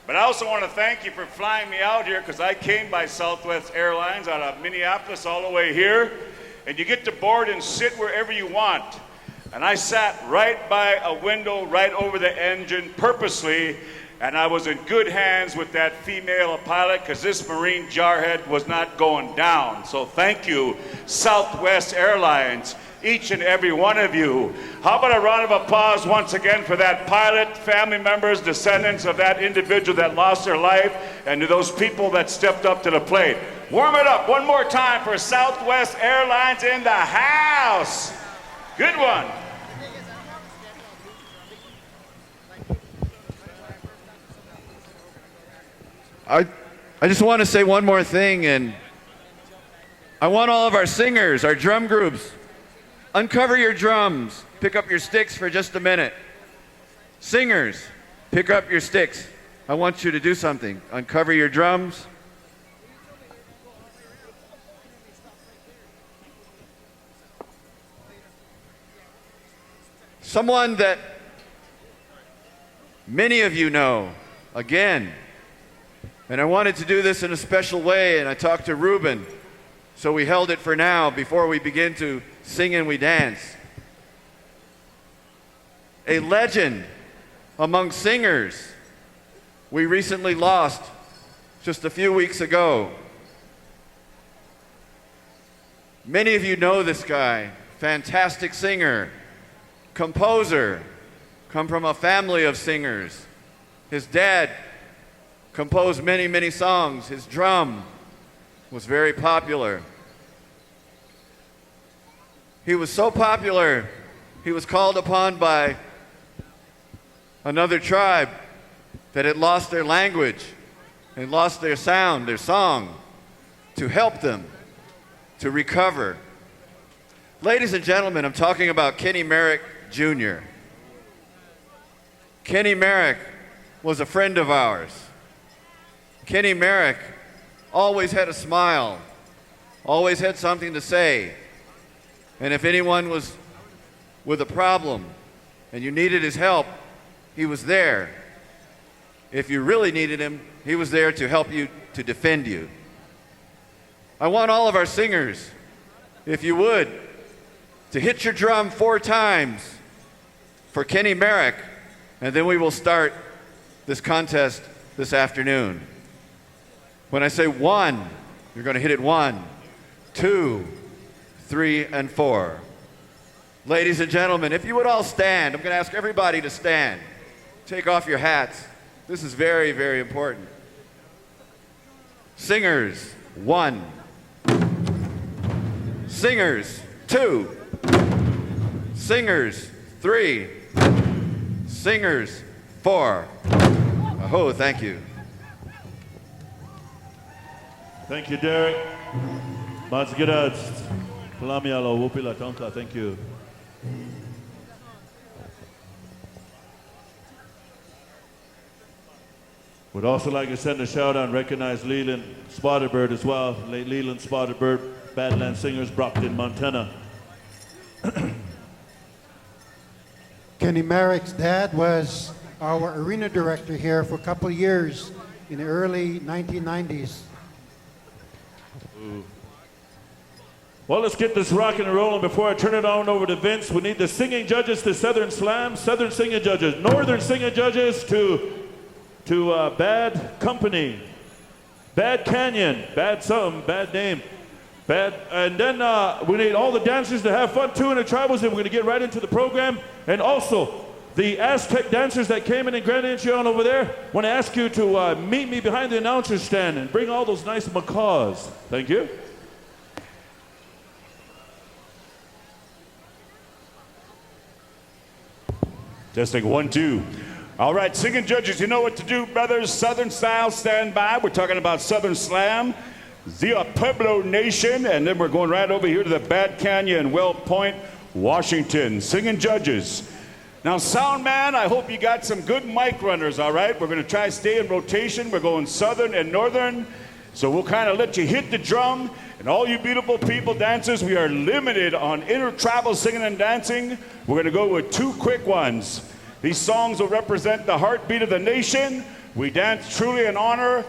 But I also want to thank you for flying me out here, because I came by Southwest Airlines out of Minneapolis all the way here. And you get to board and sit wherever you want. And I sat right by a window right over the engine purposely, and I was in good hands with that female pilot, because this Marine jarhead was not going down. So thank you, Southwest Airlines, each and every one of you. How about a round of applause once again for that pilot, family members, descendants of that individual that lost their life, and to those people that stepped up to the plate. Warm it up one more time for Southwest Airlines in the house. Good one. I just want to say one more thing, and I want all of our singers, our drum groups, uncover your drums, pick up your sticks for just a minute. Singers, pick up your sticks. I want you to do something. Uncover your drums. Someone that many of you know, again, and I wanted to do this in a special way, and I talked to Ruben, so we held it for now before we begin to sing and we dance. A legend among singers we recently lost just a few weeks ago. Many of you know this guy, fantastic singer, composer, come from a family of singers. His dad composed many, many songs. His drum was very popular. He was so popular, he was called upon by another tribe that had lost their language and lost their sound, their song, to help them to recover. Ladies and gentlemen, I'm talking about Kenny Merrick Jr. Kenny Merrick was a friend of ours. Kenny Merrick always had a smile, always had something to say. And if anyone was with a problem and you needed his help, he was there. If you really needed him, he was there to help you, to defend you. I want all of our singers, if you would, to hit your drum 4 times for Kenny Merrick, and then we will start this contest this afternoon. When I say 1, you're going to hit it 1, 2, 3, and 4. Ladies and gentlemen, if you would all stand, I'm going to ask everybody to stand. Take off your hats. This is very, very important. Singers, 1. Singers, 2. Singers, 3. Singers, 4. Oh, thank you. Thank you, Derek. Mazgirad, Palamialo, Wupila Tonka, thank you. Would also like to send a shout out and recognize Leland Spotted Bird as well. Leland Spotted Bird, Badlands Singers, Brockton, Montana. Kenny Merrick's dad was our arena director here for a couple of years in the early 1990s. Well, let's get this rocking and rolling. Before I turn it on over to Vince, we need the singing judges to Southern Slam, Southern singing judges, Northern singing judges to Bad Company, Bad Canyon, Bad something, bad name, bad. And then we need all the dancers to have fun too in the tribals, and we're going to get right into the program. And also, the Aztec dancers that came in Grand Incheon over there, want to ask you to meet me behind the announcer's stand and bring all those nice macaws. Thank you. Testing 1, 2. All right, singing judges, you know what to do, brothers. Southern style, stand by. We're talking about Southern Slam, the Pueblo Nation, and then we're going right over here to the Bad Canyon, Well Point, Washington. Singing judges. Now, sound man, I hope you got some good mic runners, all right? We're going to try to stay in rotation. We're going Southern and Northern, so we'll kind of let you hit the drum. And all you beautiful people, dancers, we are limited on inter-tribal singing and dancing. We're going to go with 2 quick ones. These songs will represent the heartbeat of the nation. We dance truly in honor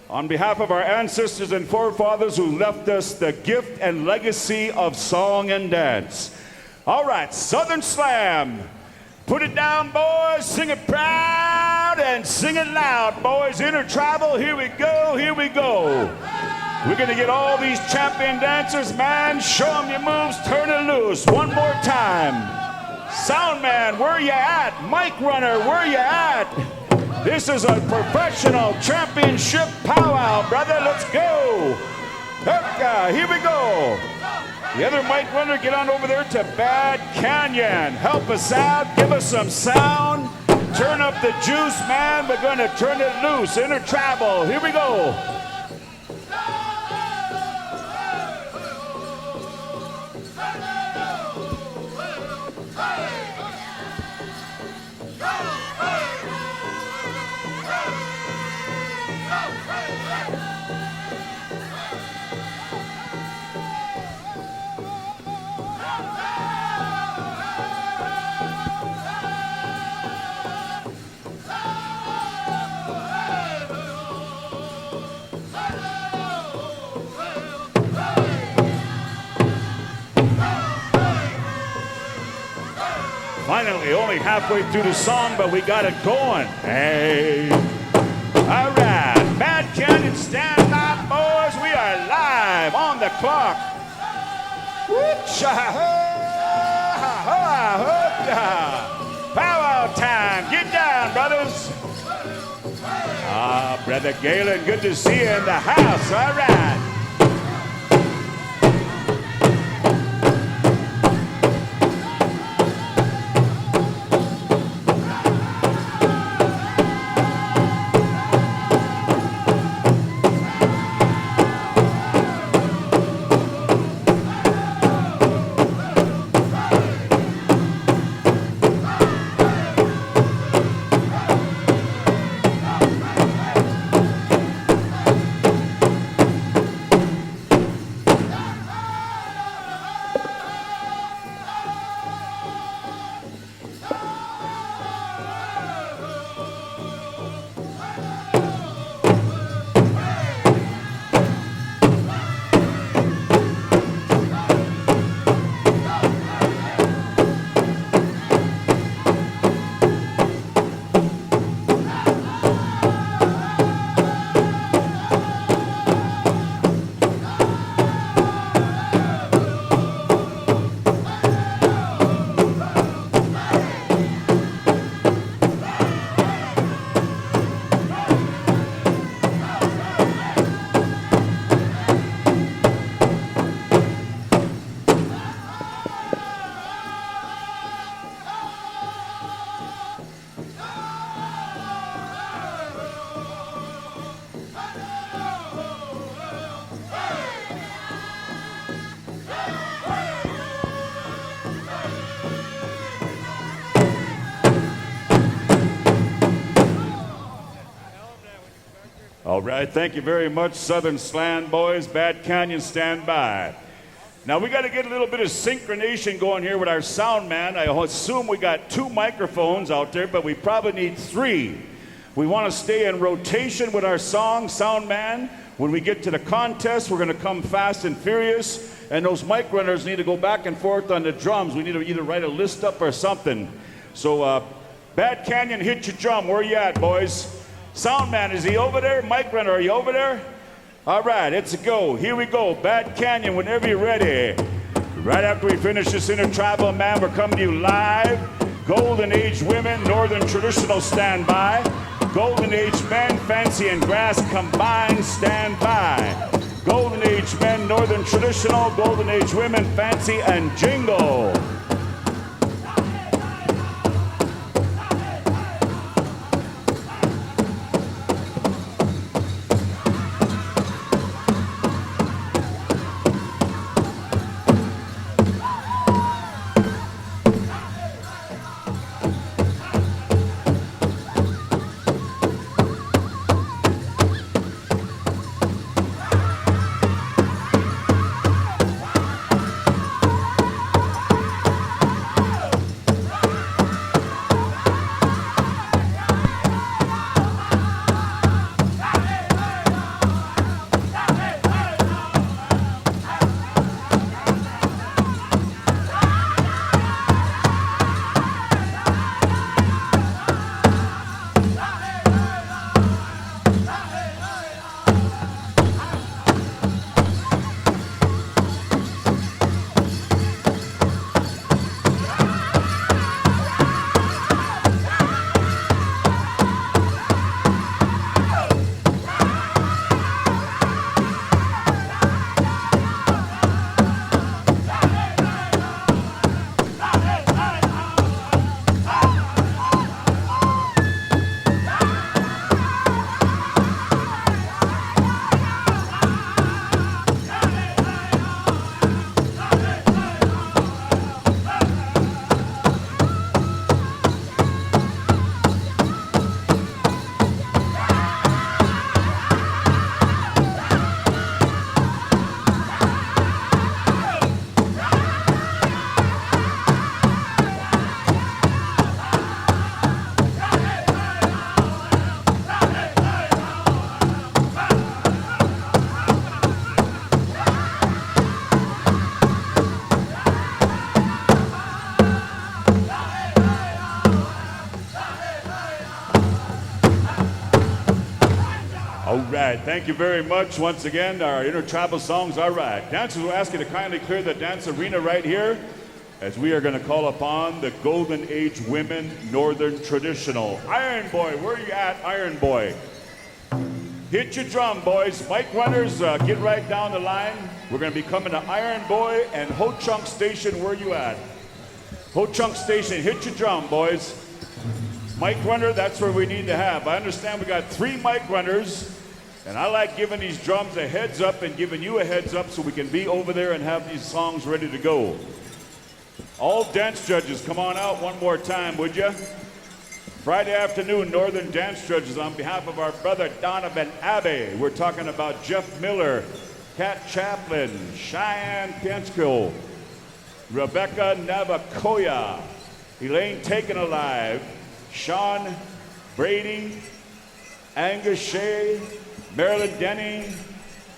on behalf of our ancestors and forefathers who left us the gift and legacy of song and dance. All right, Southern Slam. Put it down, boys. Sing it proud and sing it loud, boys. Inter-tribal, here we go, here we go. We're going to get all these champion dancers, man. Show them your moves, turn it loose. One more time. Sound man, where you at? Mic runner, where you at? This is a professional championship powwow, brother. Let's go. Here we go. The other mic runner, get on over there to Bad Canyon. Help us out. Give us some sound. Turn up the juice, man. We're going to turn it loose. Inter-tribal. Here we go. Finally, only halfway through the song, but we got it going. Hey. All right. Bad Canyon, stand by, boys. We are live on the clock. Powwow time. Get down, brothers. Brother Galen, good to see you in the house. All right. All right, thank you very much, Southern Slant boys. Bad Canyon, stand by. Now we got to get a little bit of synchronization going here with our sound man. I assume we got 2 microphones out there, but we probably need 3. We want to stay in rotation with our song, sound man. When we get to the contest, we're going to come fast and furious, and those mic runners need to go back and forth on the drums. We need to either write a list up or something. So, Bad Canyon, hit your drum. Where you at, boys? Sound man, is he over there? Mic runner, are you over there? All right, it's a go. Here we go. Bad Canyon, whenever you're ready. Right after we finish this Intertribal Man, we're coming to you live. Golden Age women, Northern traditional, stand by. Golden Age men, fancy and grass combined, stand by. Golden Age men, Northern traditional. Golden Age women, fancy and jingle. All right, thank you very much. Once again, our Intertribal songs. All right, dancers will ask you to kindly clear the dance arena right here, as we are going to call upon the Golden Age Women Northern Traditional. Iron Boy, where are you at, Iron Boy? Hit your drum, boys. Mic runners, get right down the line. We're going to be coming to Iron Boy and Ho Chunk Station. Where you at? Ho Chunk Station, hit your drum, boys. Mic runner, that's where we need to have. I understand we got 3 mic runners, and I like giving these drums a heads up and giving you a heads up so we can be over there and have these songs ready to go. All dance judges, come on out one more time, would you? Friday afternoon, Northern Dance Judges, on behalf of our brother Donovan Abbey. We're talking about Jeff Miller, Kat Chaplin, Cheyenne Piensko, Rebecca Navakoya, Elaine Taken Alive, Sean Brady, Angus Shea, Marilyn Denny,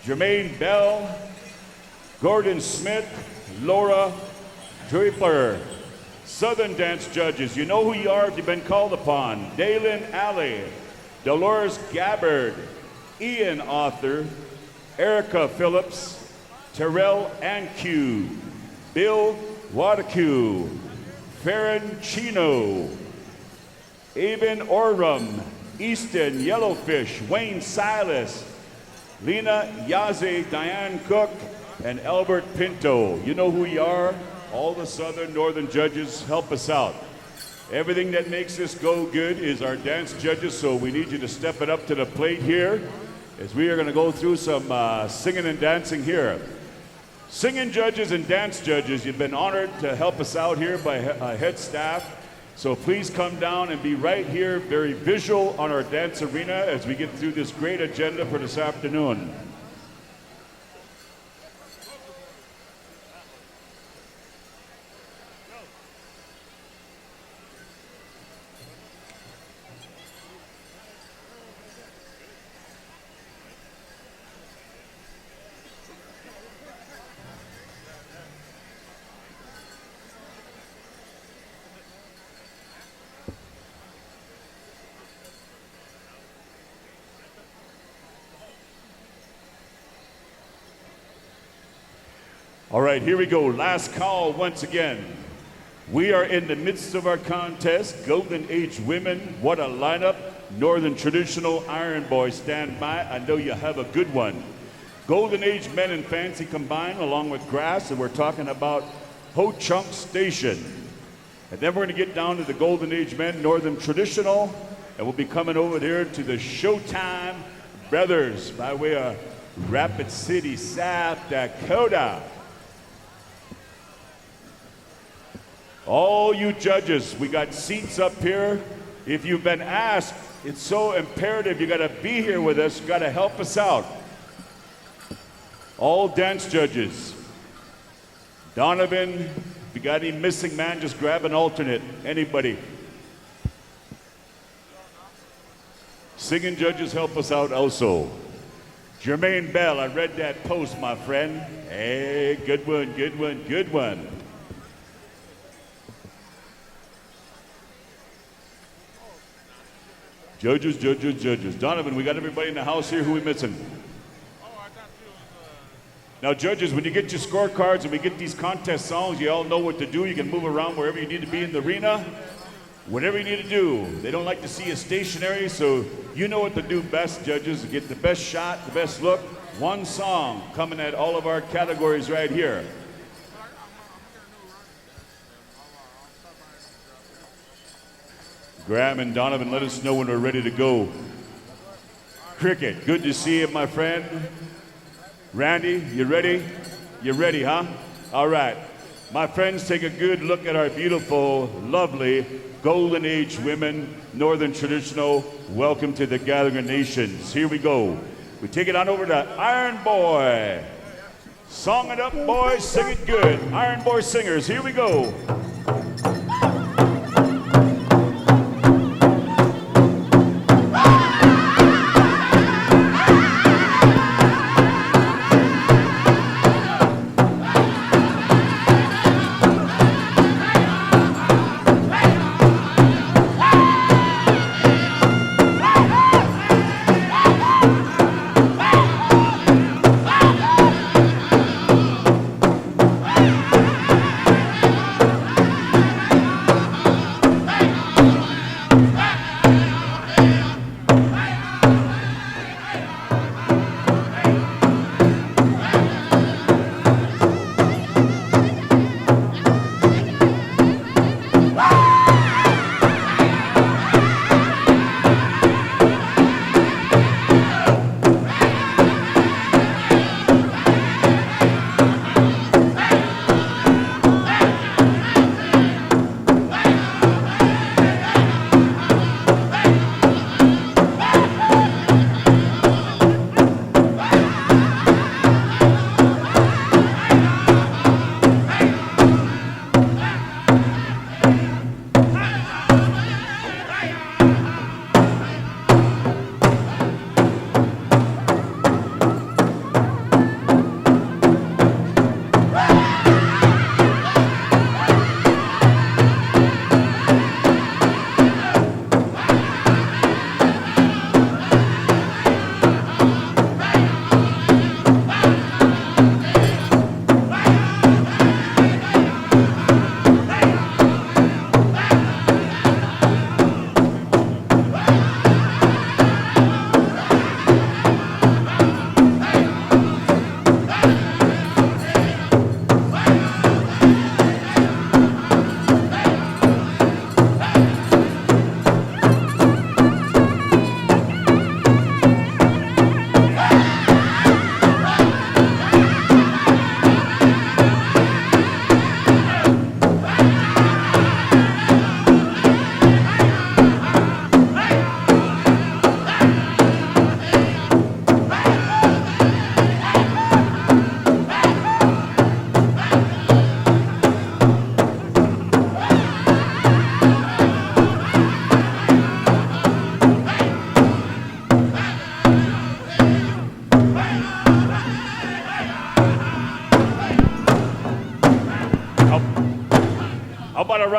Jermaine Bell, Gordon Smith, Laura Draper. Southern Dance Judges, you know who you are if you've been called upon. Dalen Alley, Dolores Gabbard, Ian Author, Erica Phillips, Terrell Anque, Bill Wadaku, Farron Chino, Aben Oram, Easton Yellowfish, Wayne Silas, Lena Yaze, Diane Cook, and Albert Pinto. You know who you are. All the Southern Northern judges, help us out. Everything that makes this go good is our dance judges, so we need you to step it up to the plate here as we are going to go through some singing and dancing here. Singing judges and dance judges, you've been honored to help us out here by head staff. So please come down and be right here, very visual on our dance arena as we get through this great agenda for this afternoon. All right, here we go. Last call once again. We are in the midst of our contest. Golden Age women, what a lineup. Northern traditional Iron Boy, stand by. I know you have a good one. Golden Age men and fancy combined along with grass, and we're talking about Ho Chunk Station. And then we're going to get down to the Golden Age men, Northern traditional, and we'll be coming over there to the Showtime Brothers by way of Rapid City, South Dakota. All you judges, we got seats up here. If you've been asked, it's so imperative you got to be here with us. You got to help us out. All dance judges. Donovan, if you got any missing man, just grab an alternate. Anybody. Singing judges, help us out also. Jermaine Bell, I read that post, my friend. Hey, good one, good one, good one. Judges, judges, judges. Donovan, we got everybody in the house here. Who are we missing? Now, judges, when you get your scorecards and we get these contest songs, you all know what to do. You can move around wherever you need to be in the arena. Whatever you need to do. They don't like to see you stationary, so you know what to do best, judges. Get the best shot, the best look. One song coming at all of our categories right here. Graham and Donovan, let us know when we're ready to go. Cricket, good to see you, my friend. Randy, you ready? You ready, huh? All right. My friends, take a good look at our beautiful, lovely Golden Age women, Northern traditional. Welcome to the Gathering of Nations. Here we go. We take it on over to Iron Boy. Song it up, boys. Sing it good. Iron Boy singers, here we go.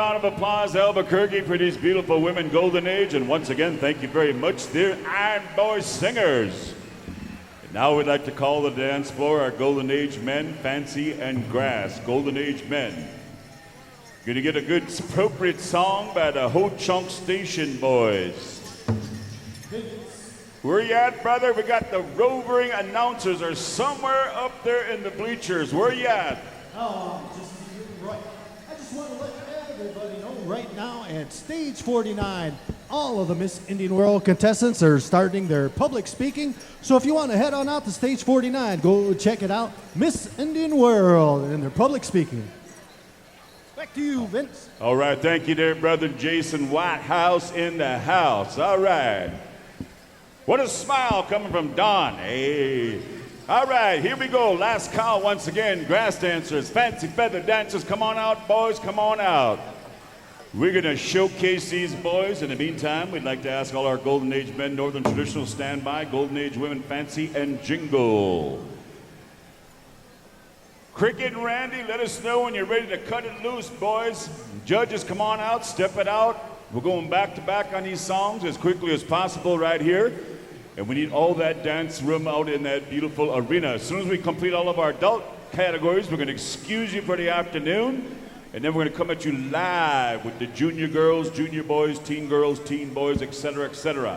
round of applause, Albuquerque, for these beautiful women, Golden Age. And once again, thank you very much, dear Iron Boy singers. And now we'd like to call the dance floor our Golden Age men, Fancy and Grass. Golden Age men. Gonna get a good appropriate song by the Ho Chunk Station Boys. Where you at, brother? We got the roving announcers are somewhere up there in the bleachers. Where you at? Oh, right. I just want to let everybody know right now at stage 49, all of the Miss Indian World contestants are starting their public speaking. So if you want to head on out to stage 49, go check it out. Miss Indian World and their public speaking. Back to you, Vince. All right, thank you there, brother Jason Whitehouse in the house. All right. What a smile coming from Don. Hey. All right, here we go. Last call once again. Grass dancers, fancy feather dancers, come on out, boys, come on out. We're going to showcase these boys. In the meantime, we'd like to ask all our Golden Age men, Northern Traditional, stand by. Golden Age women, Fancy and Jingle. Cricket and Randy, let us know when you're ready to cut it loose, boys. Judges, come on out, step it out. We're going back to back on these songs as quickly as possible right here. And we need all that dance room out in that beautiful arena. As soon as we complete all of our adult categories, we're going to excuse you for the afternoon. And then we're going to come at you live with the junior girls, junior boys, teen boys, etc., etc.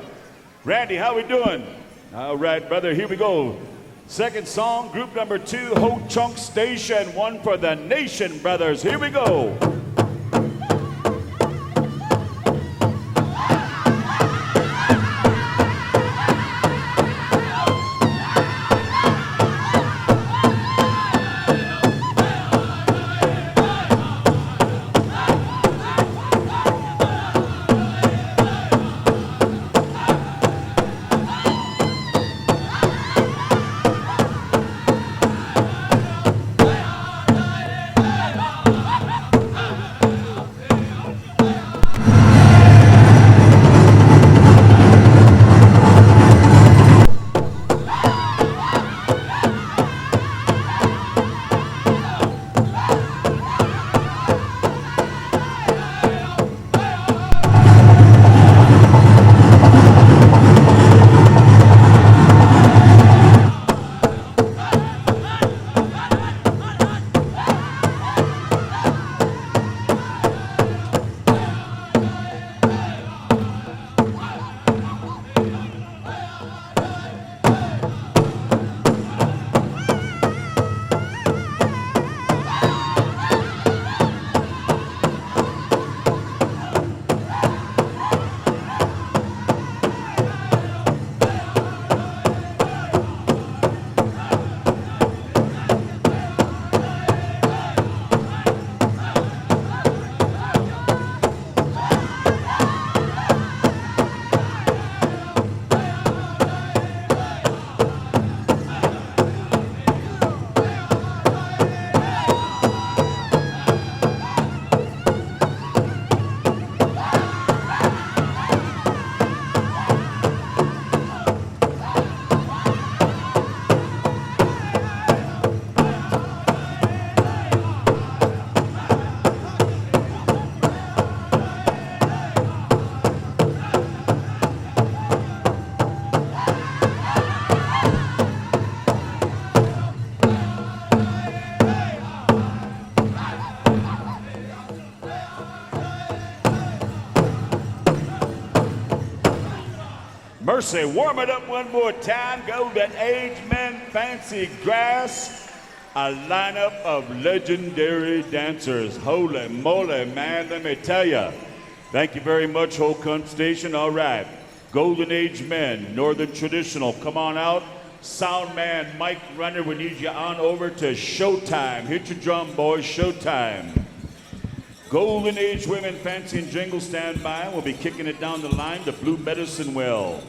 Randy, how we doing? All right, brother, here we go. Second song, group number 2, Ho Chunk Station, one for the nation, brothers. Here we go. Mercy, warm it up one more time. Golden Age men, Fancy Grass. A lineup of legendary dancers. Holy moly, man, let me tell you. Thank you very much, Ho Chunk Station. All right. Golden Age men, Northern Traditional, come on out. Sound man, Mike Runner, we need you on over to Showtime. Hit your drum, boys, Showtime. Golden Age women, Fancy and Jingle, stand by. We'll be kicking it down the line to Blue Medicine Well.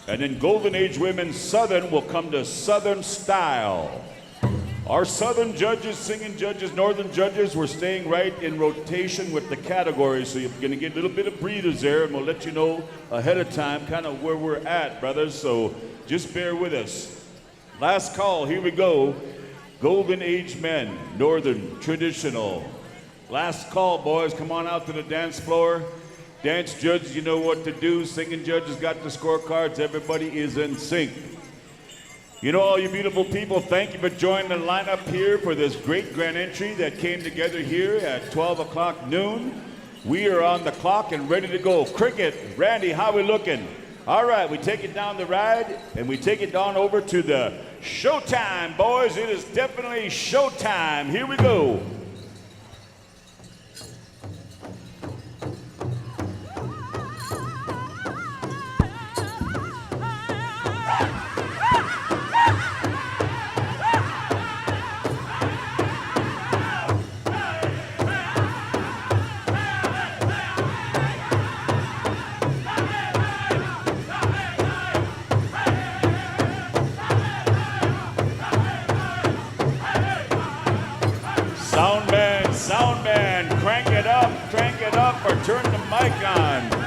And then Golden Age women, Southern, will come to Southern Style. Our Southern judges, singing judges, Northern judges, we're staying right in rotation with the categories, so you're going to get a little bit of breathers there, and we'll let you know ahead of time kind of where we're at, brothers, so just bear with us. Last call, here we go. Golden Age men, Northern Traditional. Last call, boys. Come on out to the dance floor. Dance judges, you know what to do. Singing judges got the scorecards. Everybody is in sync. You know, all you beautiful people, thank you for joining the lineup here for this great grand entry that came together here at 12 o'clock noon. We are on the clock and ready to go. Cricket, Randy, how we looking? All right, we take it down the ride and we take it down over to the showtime, boys. It is definitely showtime. Here we go. Sound man, crank it up, or turn the mic on.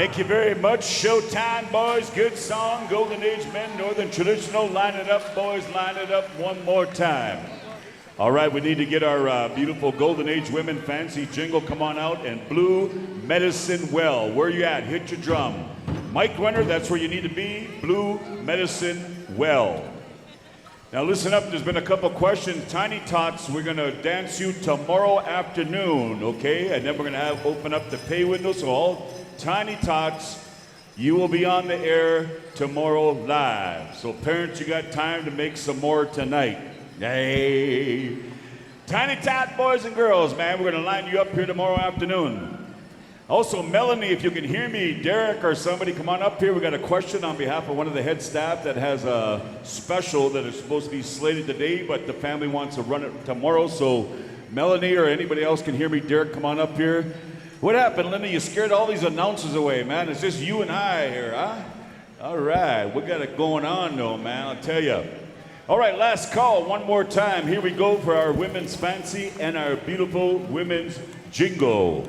Thank you very much. Showtime, boys. Good song. Golden Age men, Northern Traditional. Line it up, boys. Line it up one more time. All right, we need to get our beautiful Golden Age women fancy jingle. Come on out. And Blue Medicine Well. Where you at? Hit your drum. Mike Runner, that's where you need to be. Blue Medicine Well. Now listen up, there's been a couple questions. Tiny Tots, we're gonna dance you tomorrow afternoon, okay? And then we're gonna open up the pay window, so all Tiny Tots, you will be on the air tomorrow live. So parents, you got time to make some more tonight. Hey. Tiny Tot boys and girls, man, we're gonna line you up here tomorrow afternoon. Also, Melanie, if you can hear me, Derek or somebody, come on up here. We got a question on behalf of one of the head staff that has a special that is supposed to be slated today, but the family wants to run it tomorrow. So Melanie or anybody else can hear me. Derek, come on up here. What happened, Linda? You scared all these announcers away, man. It's just you and I here, huh? All right, we got it going on, though, man, I'll tell you. All right, last call one more time. Here we go for our women's fancy and our beautiful women's jingle.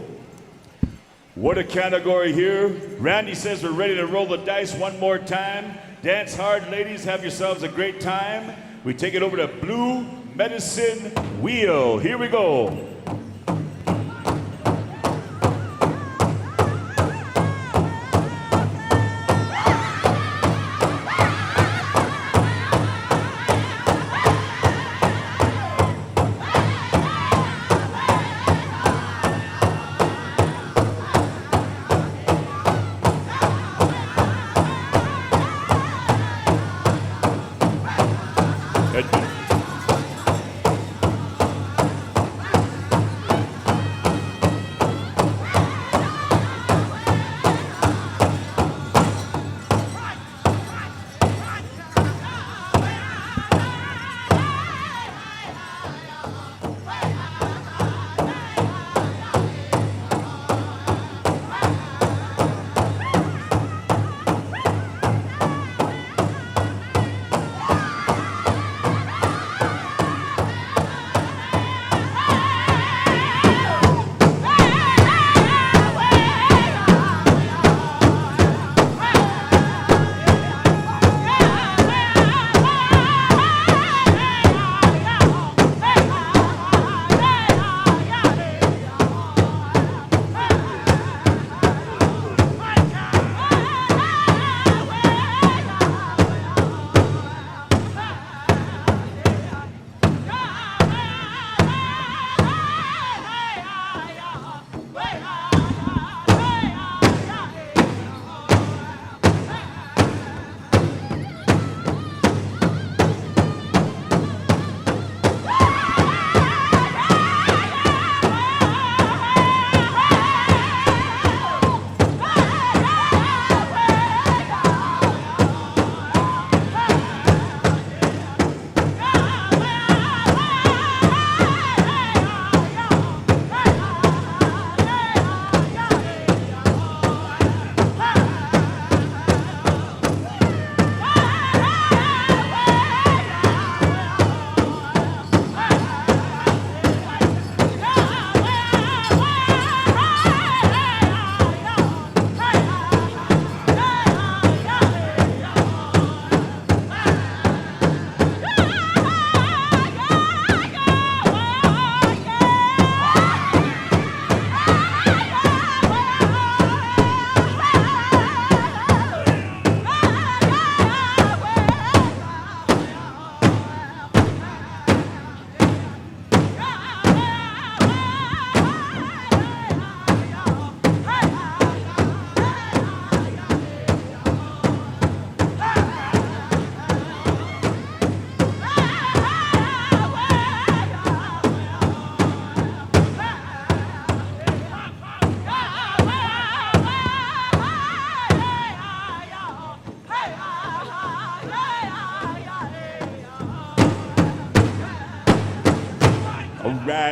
What a category here. Randy says we're ready to roll the dice one more time. Dance hard, ladies. Have yourselves a great time. We take it over to Blue Medicine Wheel. Here we go.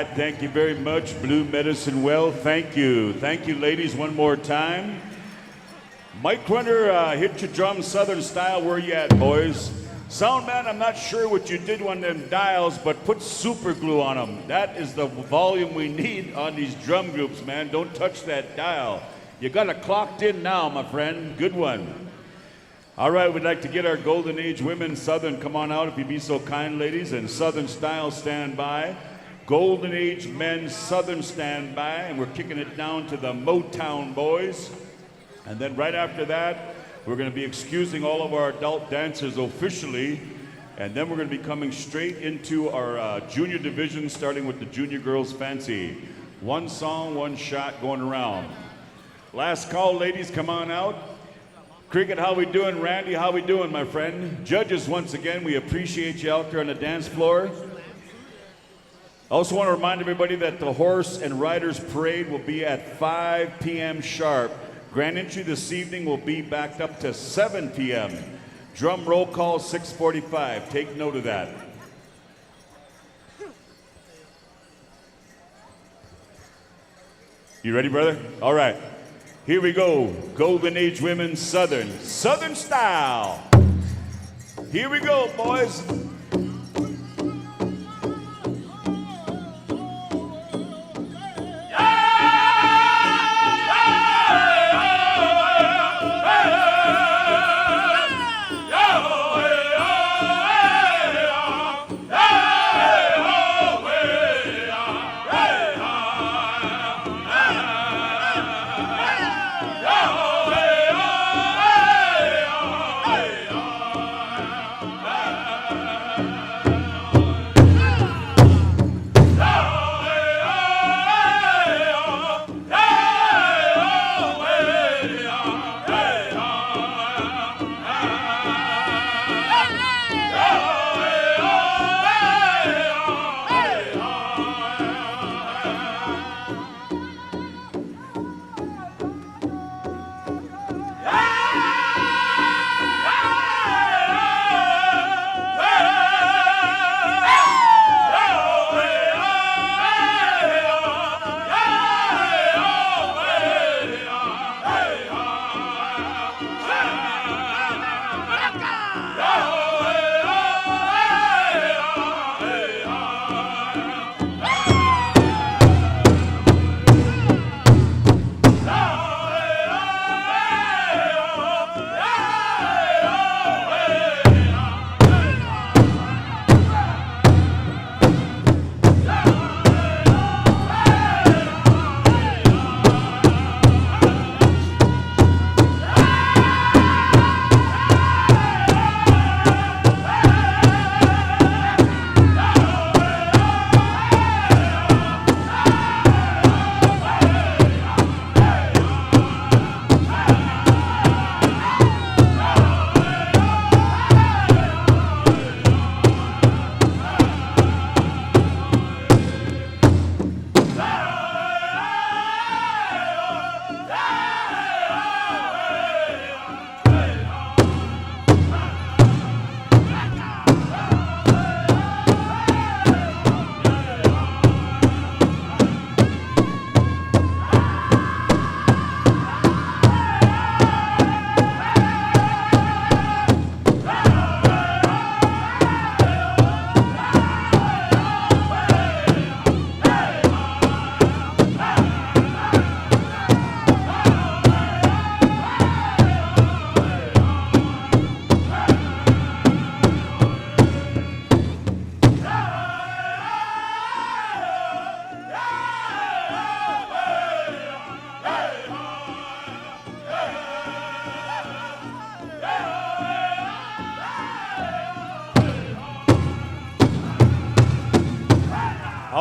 right, thank you very much, Blue Medicine Well. Thank you. Thank you, ladies, one more time. Mike Runner, hit your drums Southern style. Where you at, boys? Sound man, I'm not sure what you did on them dials, but put super glue on them. That is the volume we need on these drum groups, man. Don't touch that dial. You got it clocked in now, my friend. Good one. All right, we'd like to get our Golden Age women, Southern, come on out if you be so kind, ladies, and Southern style stand by. Golden Age men, Southern stand by, and we're kicking it down to the Motown boys. And then right after that, we're going to be excusing all of our adult dancers officially, and then we're going to be coming straight into our junior division, starting with the Junior Girls Fancy. One song, one shot going around. Last call, ladies, come on out. Cricket, how we doing? Randy, how we doing, my friend? Judges, once again, we appreciate you out there on the dance floor. I also want to remind everybody that the Horse and Riders Parade will be at 5 p.m. sharp. Grand entry this evening will be backed up to 7 p.m. Drum roll call 6:45. Take note of that. You ready, brother? All right. Here we go. Golden Age women, Southern. Southern style. Here we go, boys.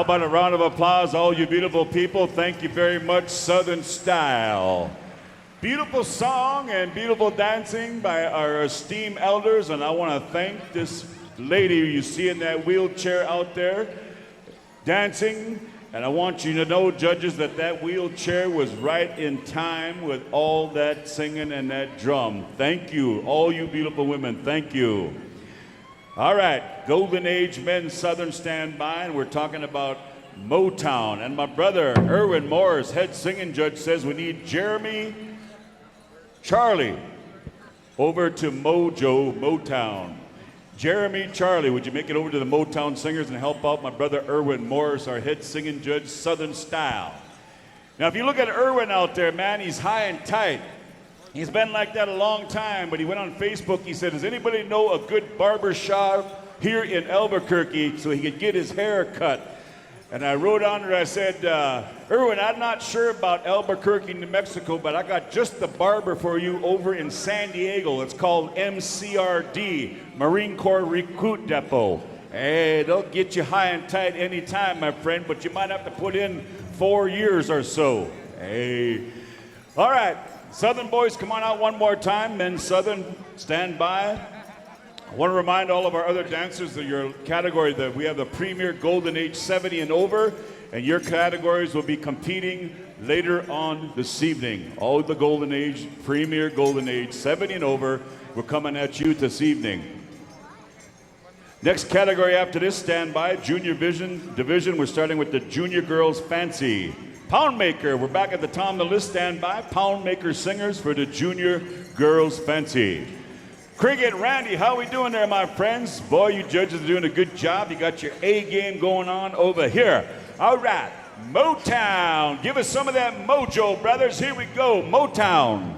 How about a round of applause, all you beautiful people? Thank you very much, Southern Style. Beautiful song and beautiful dancing by our esteemed elders, and I want to thank this lady you see in that wheelchair out there dancing. And I want you to know, judges, that that wheelchair was right in time with all that singing and that drum. Thank you, all you beautiful women. Thank you. All right, Golden Age men, Southern standby, and we're talking about Motown. And my brother, Erwin Morris, head singing judge, says we need Jeremy Charlie over to Motown. Jeremy Charlie, would you make it over to the Motown Singers and help out my brother Erwin Morris, our head singing judge, Southern Style. Now, if you look at Erwin out there, man, he's high and tight. He's been like that a long time, but he went on Facebook. He said, does anybody know a good barber shop here in Albuquerque so he could get his hair cut? And I wrote on there, I said, Erwin, I'm not sure about Albuquerque, New Mexico, but I got just the barber for you over in San Diego. It's called MCRD, Marine Corps Recruit Depot. Hey, they'll get you high and tight anytime, my friend, but you might have to put in 4 years or so. Hey. All right, Southern boys, come on out one more time. Men Southern, stand by. I want to remind all of our other dancers that your category, that we have the Premier Golden Age 70 and over, and your categories will be competing later on this evening. All the Golden Age, Premier Golden Age 70 and over, we're coming at you this evening. Next category after this, stand by, Junior Division. We're starting with the Junior Girls Fancy. Pound Maker, we're back at the top of the list, stand by. Pound Maker singers for the Junior Girls Fancy. Cricket, Randy, how we doing there, my friends? Boy, you judges are doing a good job. You got your A game going on over here. All right, Motown. Give us some of that mojo, brothers. Here we go, Motown.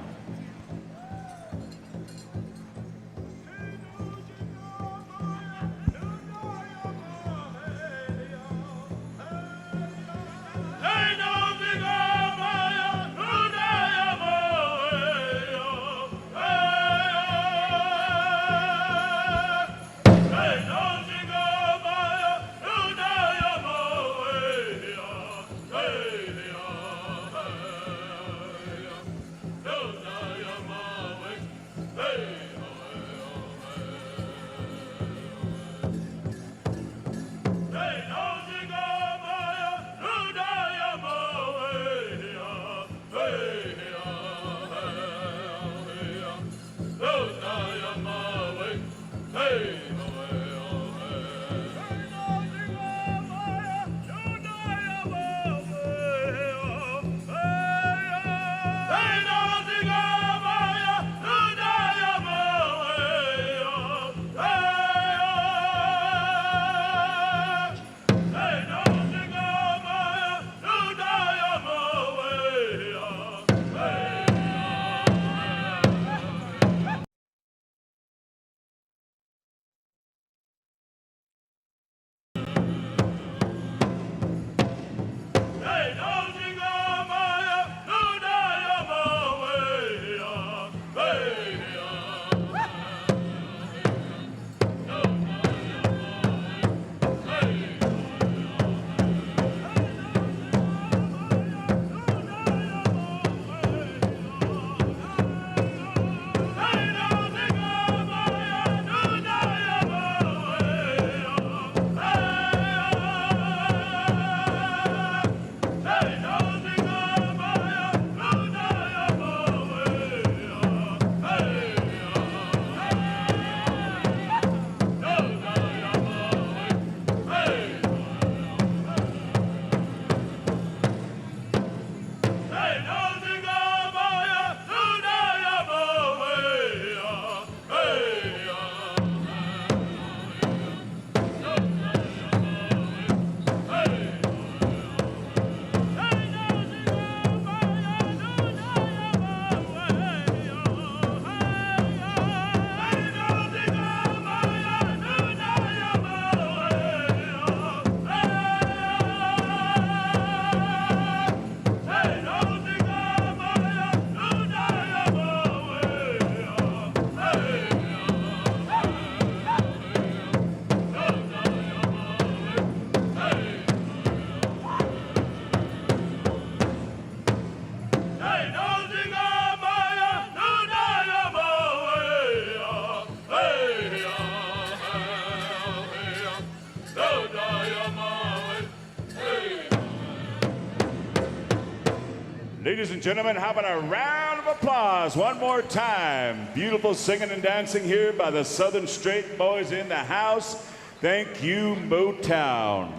Ladies and gentlemen, how about a round of applause one more time? Beautiful singing and dancing here by the Southern Straight Boys in the house. Thank you, Motown.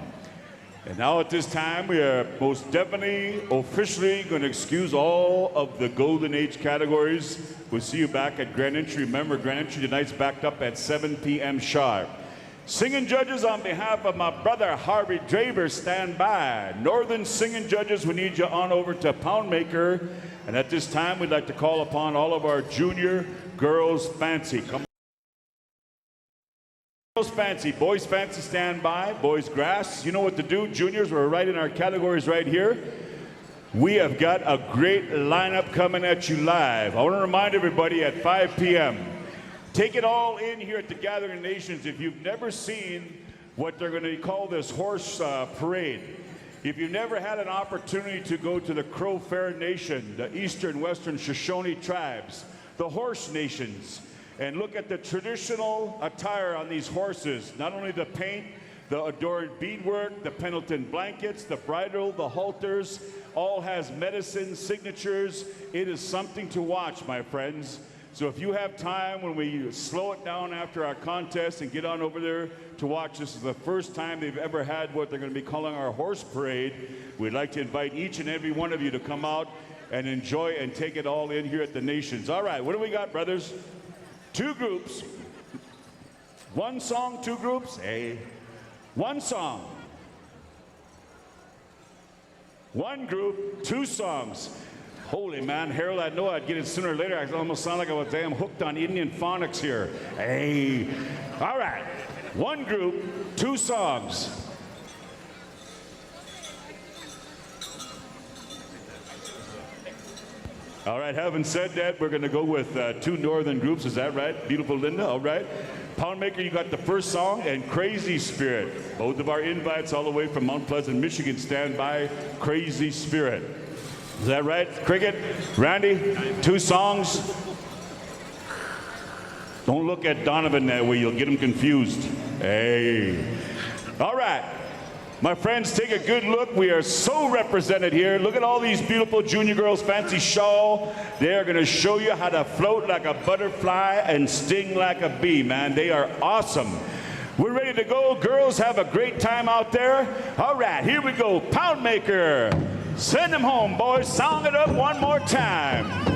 And now at this time, we are most definitely officially going to excuse all of the Golden Age categories. We'll see you back at Grand Entry. Remember, Grand Entry tonight's backed up at 7 p.m. sharp. Singing judges, on behalf of my brother Harvey Draver, stand by. Northern singing judges, we need you on over to Poundmaker. And at this time, we'd like to call upon all of our junior girls fancy. Come on. Girls fancy, boys fancy, stand by. Boys grass, you know what to do. Juniors, we're right in our categories right here. We have got a great lineup coming at you live. I want to remind everybody at 5 p.m. Take it all in here at the Gathering Nations. If you've never seen what they're going to call this horse parade, if you've never had an opportunity to go to the Crow Fair Nation, the Eastern Western Shoshone tribes, the horse nations, and look at the traditional attire on these horses, not only the paint, the adorned beadwork, the Pendleton blankets, the bridle, the halters, all has medicine signatures. It is something to watch, my friends. So if you have time when we slow it down after our contest and get on over there to watch, this is the first time they've ever had what they're going to be calling our horse parade. We'd like to invite each and every one of you to come out and enjoy and take it all in here at the Nations. All right, what do we got, brothers? 2 groups. 1 song, 2 groups. Hey. 1 song. 1 group, 2 songs. Holy man, Harold, I know I'd get it sooner or later. I almost sound like I was damn hooked on Indian phonics here. Hey. All right. 1 group, 2 songs. All right, having said that, we're going to go with 2 northern groups. Is that right? Beautiful Linda, all right. Poundmaker, you got the first song, and Crazy Spirit. Both of our invites all the way from Mount Pleasant, Michigan, stand by. Crazy Spirit. Is that right? Cricket? Randy? 2 songs? Don't look at Donovan that way. You'll get him confused. Hey. All right. My friends, take a good look. We are so represented here. Look at all these beautiful junior girls, fancy shawl. They are going to show you how to float like a butterfly and sting like a bee, man. They are awesome. We're ready to go. Girls, have a great time out there. All right, here we go. Poundmaker. Send them home, boys. Sound it up one more time.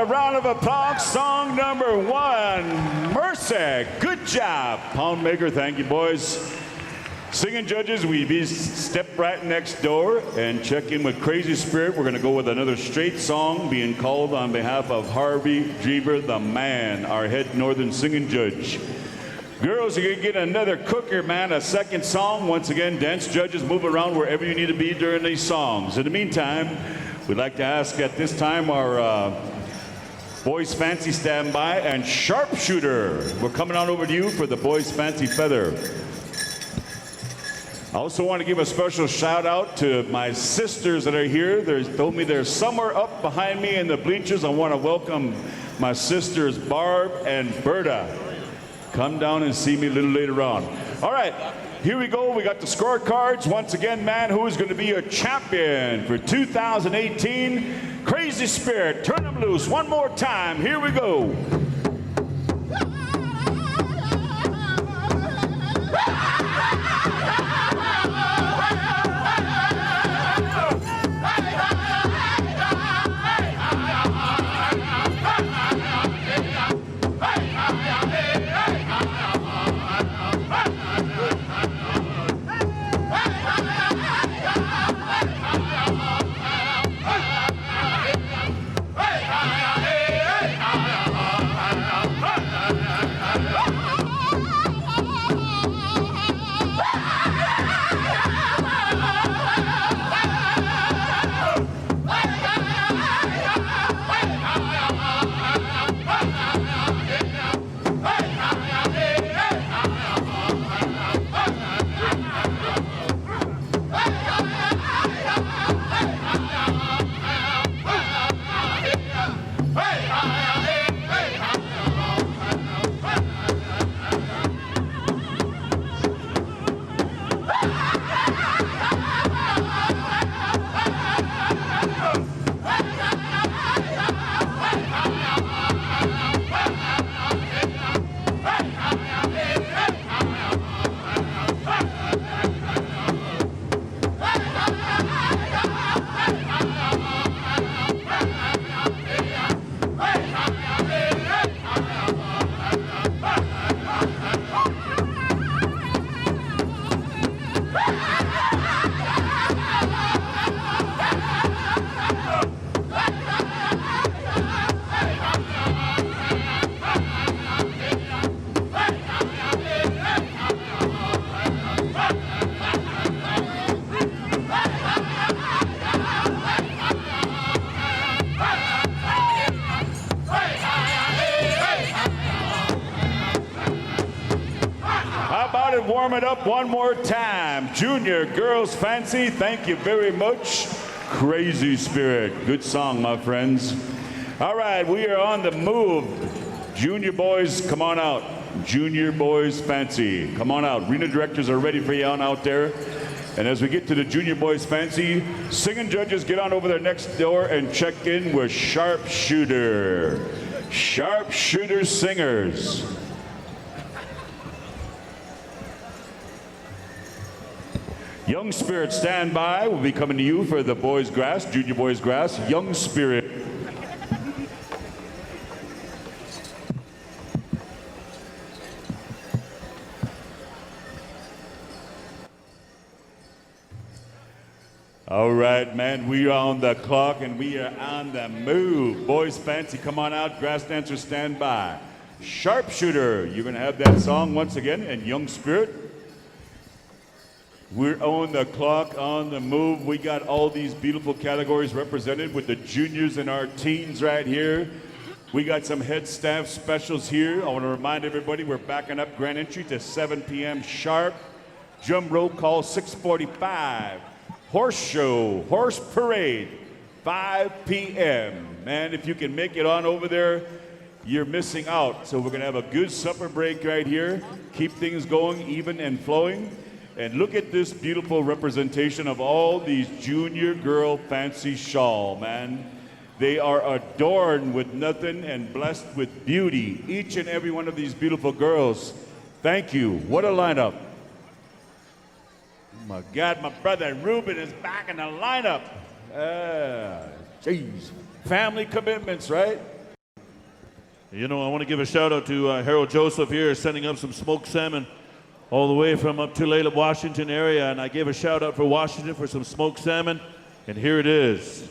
Round of applause. Song number 1, Mercy. Good job, Poundmaker. Thank you, boys. Singing judges, we be step right next door and check in with Crazy Spirit. We're going to go with another straight song being called on behalf of Harvey Drever, the man, our head northern singing judge. Girls, you're going to get another cooker, man, a second song. Once again, dance judges, move around wherever you need to be during these songs. In the meantime, we'd like to ask at this time our Boys Fancy Standby, and Sharpshooter. We're coming on over to you for the Boys Fancy Feather. I also want to give a special shout out to my sisters that are here. They told me they're somewhere up behind me in the bleachers. I want to welcome my sisters Barb and Berta. Come down and see me a little later on. All right, here we go. We got the scorecards. Once again, man, who is going to be your champion for 2018? Crazy Spirit, turn them loose one more time. Here we go. Warm it up one more time. Junior Girls Fancy, thank you very much. Crazy Spirit, good song, my friends. All right, we are on the move. Junior boys, come on out. Junior Boys Fancy, come on out. Arena directors are ready for you on out there. And as we get to the Junior Boys Fancy, singing judges, get on over there next door and check in with Sharpshooter. Sharpshooter singers. Young Spirit, stand by. We'll be coming to you for the Boys Grass, Junior Boys Grass, Young Spirit. All right, man, we are on the clock and we are on the move. Boys Fancy, come on out. Grass dancers, stand by. Sharpshooter, you're going to have that song once again, and Young Spirit. We're on the clock, on the move. We got all these beautiful categories represented with the juniors and our teens right here. We got some head staff specials here. I want to remind everybody we're backing up grand entry to 7 p.m. sharp. Drum roll call 6:45. Horse show, horse parade, 5 p.m. Man, if you can make it on over there, you're missing out. So we're going to have a good supper break right here. Keep things going, even and flowing. And look at this beautiful representation of all these junior girl fancy shawl, man. They are adorned with nothing and blessed with beauty. Each and every one of these beautiful girls. Thank you. What a lineup. Oh my God, my brother Ruben is back in the lineup. Jeez. Family commitments, right? You know, I want to give a shout out to Harold Joseph here, sending up some smoked salmon all the way from up Tulalip, Washington area, and I gave a shout out for Washington for some smoked salmon, and here it is.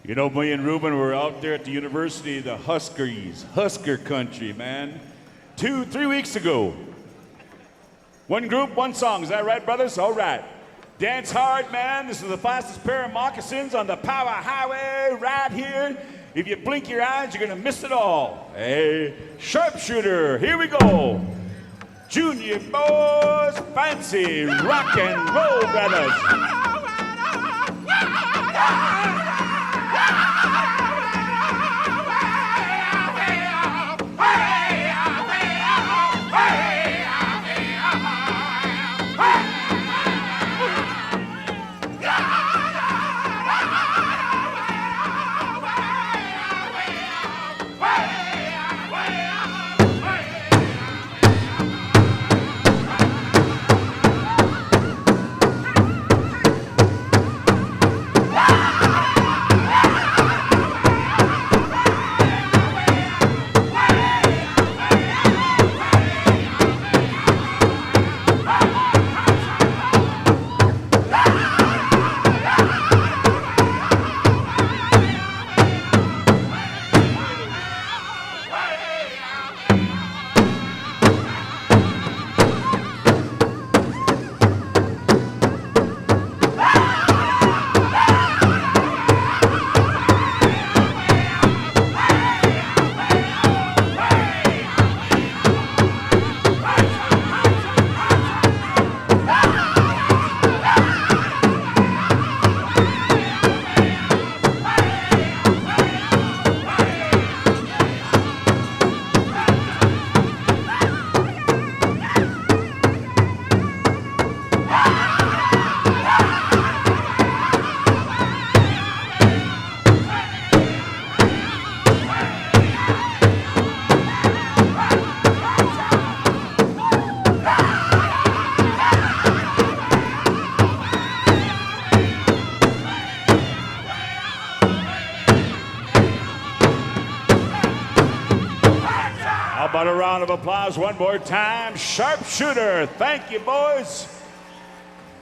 You know, me and Ruben were out there at the university, the Husker country, man. 2-3 weeks ago. One group, one song. Is that right, brothers? All right. Dance hard, man. This is the fastest pair of moccasins on the Power Highway right here. If you blink your eyes, you're going to miss it all. Hey, sharpshooter, here we go. Junior Boys Fancy Rock and Roll Brothers. How about a round of applause one more time? Sharpshooter. Thank you, boys.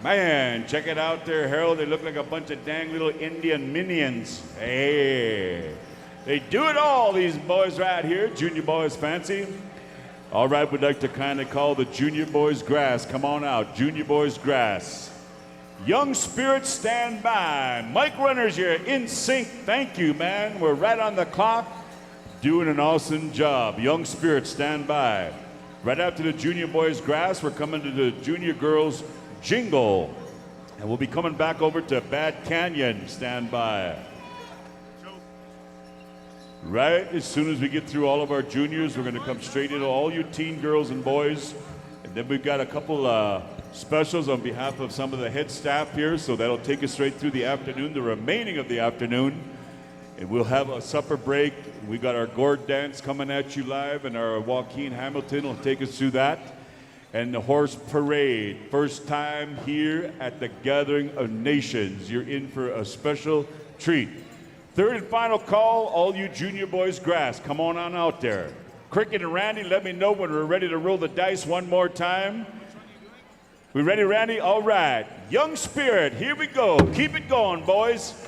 Man, check it out there, Harold. They look like a bunch of dang little Indian minions. Hey, they do it all, these boys right here. Junior Boys Fancy. All right, we'd like to kind of call the Junior Boys Grass. Come on out, Junior Boys Grass. Young Spirits, stand by. Mike Runners, you're in sync. Thank you, man. We're right on the clock. Doing an awesome job. Young Spirits, stand by. Right after the Junior Boys Grass, we're coming to the Junior Girls Jingle. And we'll be coming back over to Bad Canyon. Stand by. Right as soon as we get through all of our juniors, we're going to come straight into all you teen girls and boys. And then we've got a couple specials on behalf of some of the head staff here. So that'll take us straight through the afternoon, the remaining of the afternoon. And we'll have a supper break. We got our gourd dance coming at you live, and our Joaquin Hamilton will take us through that. And the horse parade, first time here at the Gathering of Nations. You're in for a special treat. Third and final call, all you Junior Boys Grass, come on out there. Cricket and Randy, let me know when we're ready to roll the dice one more time. We ready, Randy? All right. Young Spirit, here we go. Keep it going, boys.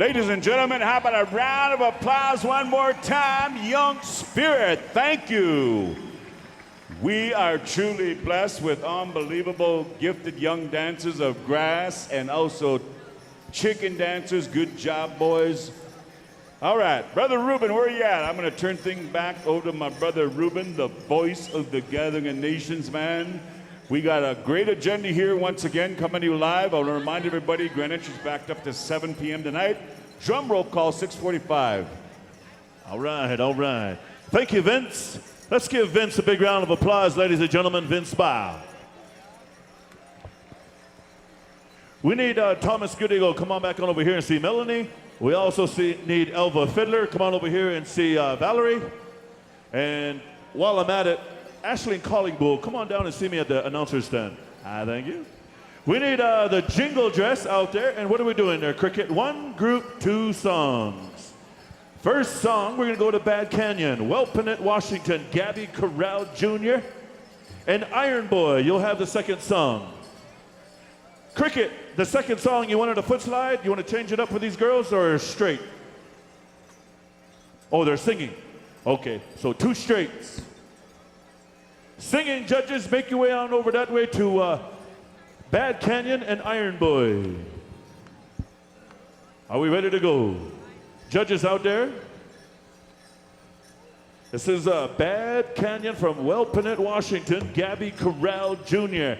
Ladies and gentlemen, how about a round of applause one more time? Young Spirit, thank you. We are truly blessed with unbelievable, gifted young dancers of grass and also chicken dancers. Good job, boys. All right, Brother Ruben, where are you at? I'm going to turn things back over to my brother Ruben, the voice of the Gathering of Nations, man. We got a great agenda here once again coming to you live. I want to remind everybody, Greenwich is backed up to 7 p.m. tonight. Drum roll call 6:45. All right, all right. Thank you, Vince. Let's give Vince a big round of applause, ladies and gentlemen. Vince Bow. We need Thomas Goodigo. Come on back on over here and see Melanie. We also need Elva Fiddler. Come on over here and see Valerie. And while I'm at it, Ashley and Collingbull, come on down and see me at the announcer's stand. Thank you. We need the jingle dress out there. And what are we doing there, Cricket? 1 group, 2 songs. First song, we're going to go to Bad Canyon, Welpinett, Washington, Gabby Corral Jr. And Iron Boy, you'll have the second song. Cricket, the second song, you wanted a foot slide? You want to change it up for these girls or straight? Oh, they're singing. Okay, so 2 straights. Singing judges, make your way on over that way to Bad Canyon and Iron Boy. Are we ready to go? Judges out there? This is Bad Canyon from Welpinett, Washington, Gabby Corral Jr.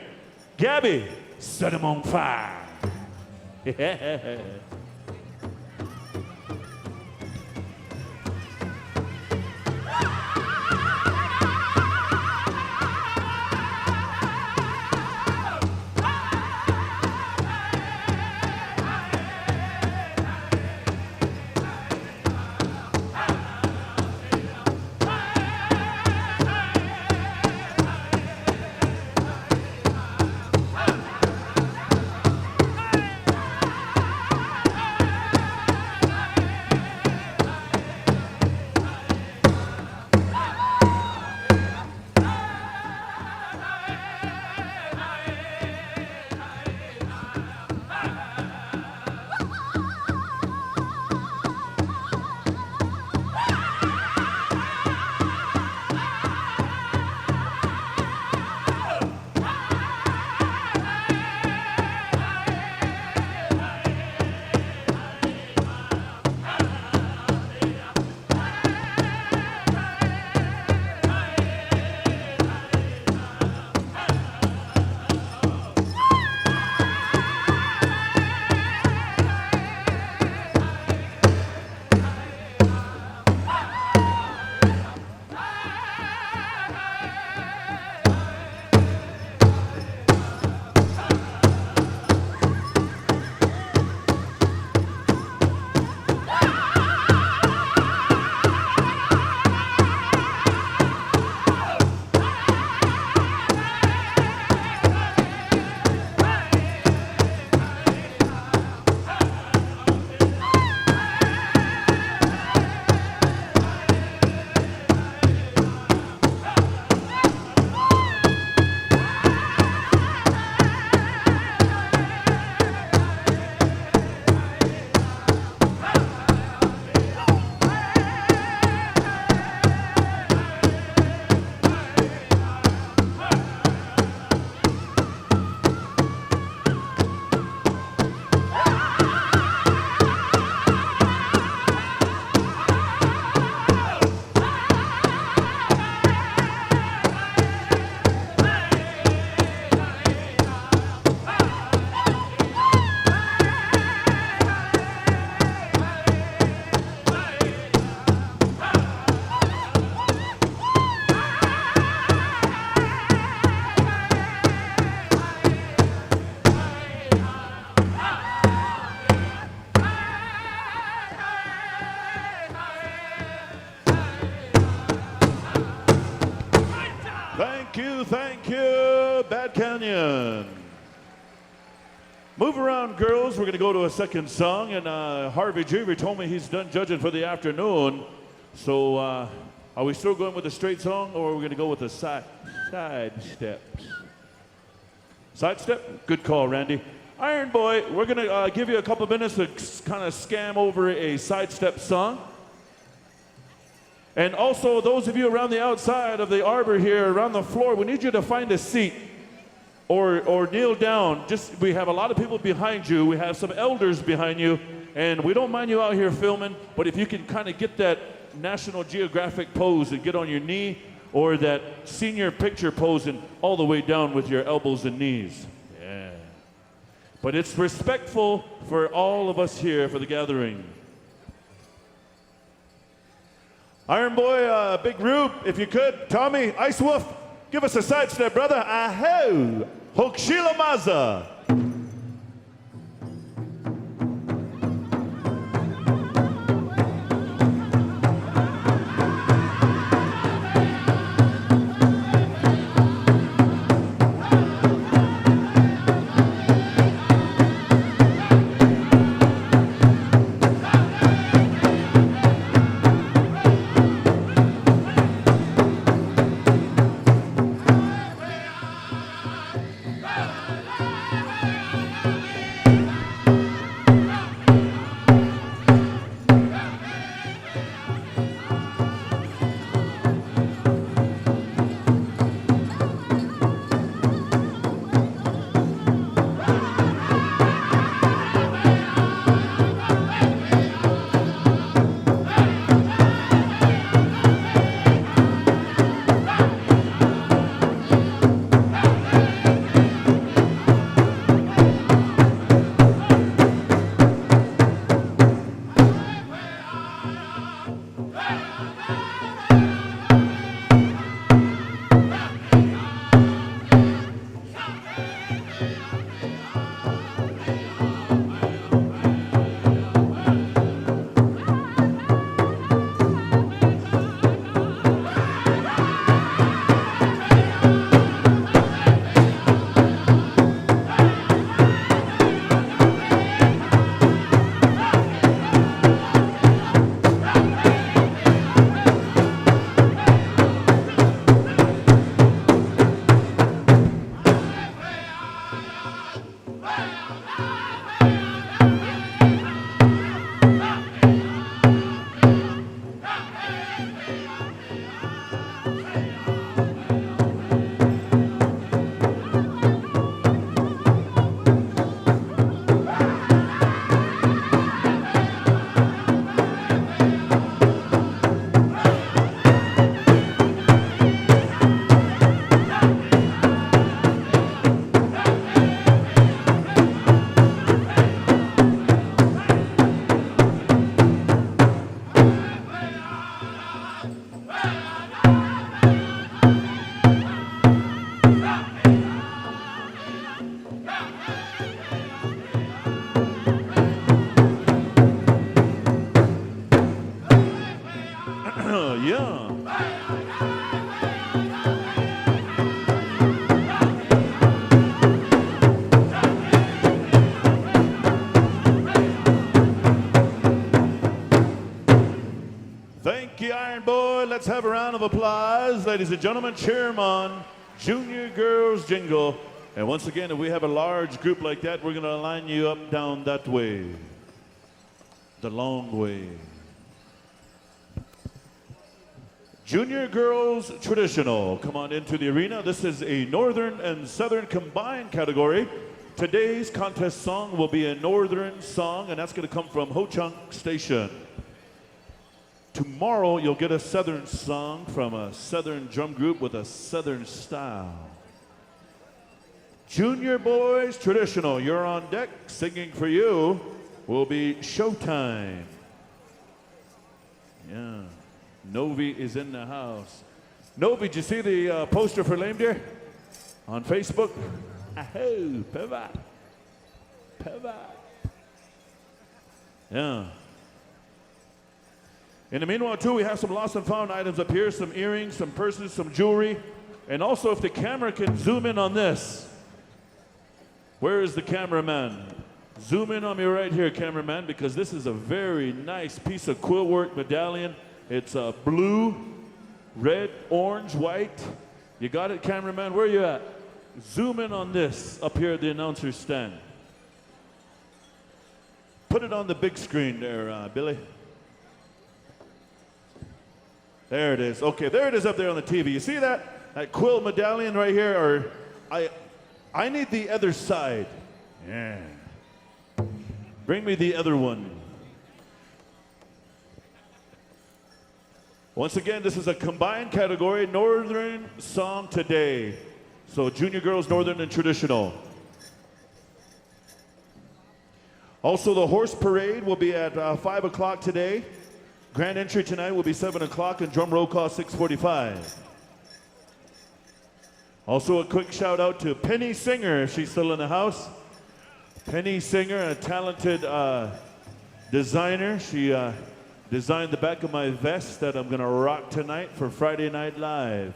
Gabby, set him on fire. Yeah. Thank you, Bad Canyon. Move around, girls. We're going to go to a second song, and Harvey Jeever told me he's done judging for the afternoon. So are we still going with a straight song, or are we going to go with a side step? Side step? Good call, Randy. Iron Boy, we're going to give you a couple minutes to kind of scam over a sidestep song. And also, those of you around the outside of the arbor here, around the floor, we need you to find a seat or kneel down. We have a lot of people behind you. We have some elders behind you. And we don't mind you out here filming, but if you can kind of get that National Geographic pose and get on your knee, or that senior picture pose and all the way down with your elbows and knees. Yeah. But it's respectful for all of us here for the gathering. Iron Boy, Big Rube, if you could. Tommy, Ice Wolf, give us a sidestep, brother. Aho! Hokshila Maza. Let's have a round of applause, ladies and gentlemen. Chairman, Junior Girls Jingle. And once again, if we have a large group like that, we're going to line you up down that way, the long way. Junior Girls Traditional, come on into the arena. This is a Northern and Southern combined category. Today's contest song will be a Northern song, and that's going to come from Ho Chunk Station. Tomorrow, you'll get a Southern song from a Southern drum group with a Southern style. Junior Boys Traditional, you're on deck. Singing for you will be Showtime. Yeah. Novi is in the house. Novi, did you see the poster for Lame Deer on Facebook? Aho, pivot. Pivot. Yeah. In the meanwhile, too, we have some lost and found items up here, some earrings, some purses, some jewelry. And also, if the camera can zoom in on this. Where is the cameraman? Zoom in on me right here, cameraman, because this is a very nice piece of quill work medallion. It's blue, red, orange, white. You got it, cameraman? Where are you at? Zoom in on this up here at the announcer's stand. Put it on the big screen there, Billy. There it is. Okay, there it is up there on the TV. You see that? That quill medallion right here? Or I need the other side. Yeah. Bring me the other one. Once again, this is a combined category, Northern Song Today. So junior girls, Northern and traditional. Also, the horse parade will be at 5 o'clock today. Grand entry tonight will be 7 o'clock and drum roll call 6:45. Also, a quick shout out to Penny Singer, if she's still in the house. Penny Singer, a talented designer. She designed the back of my vest that I'm gonna rock tonight for Friday Night Live.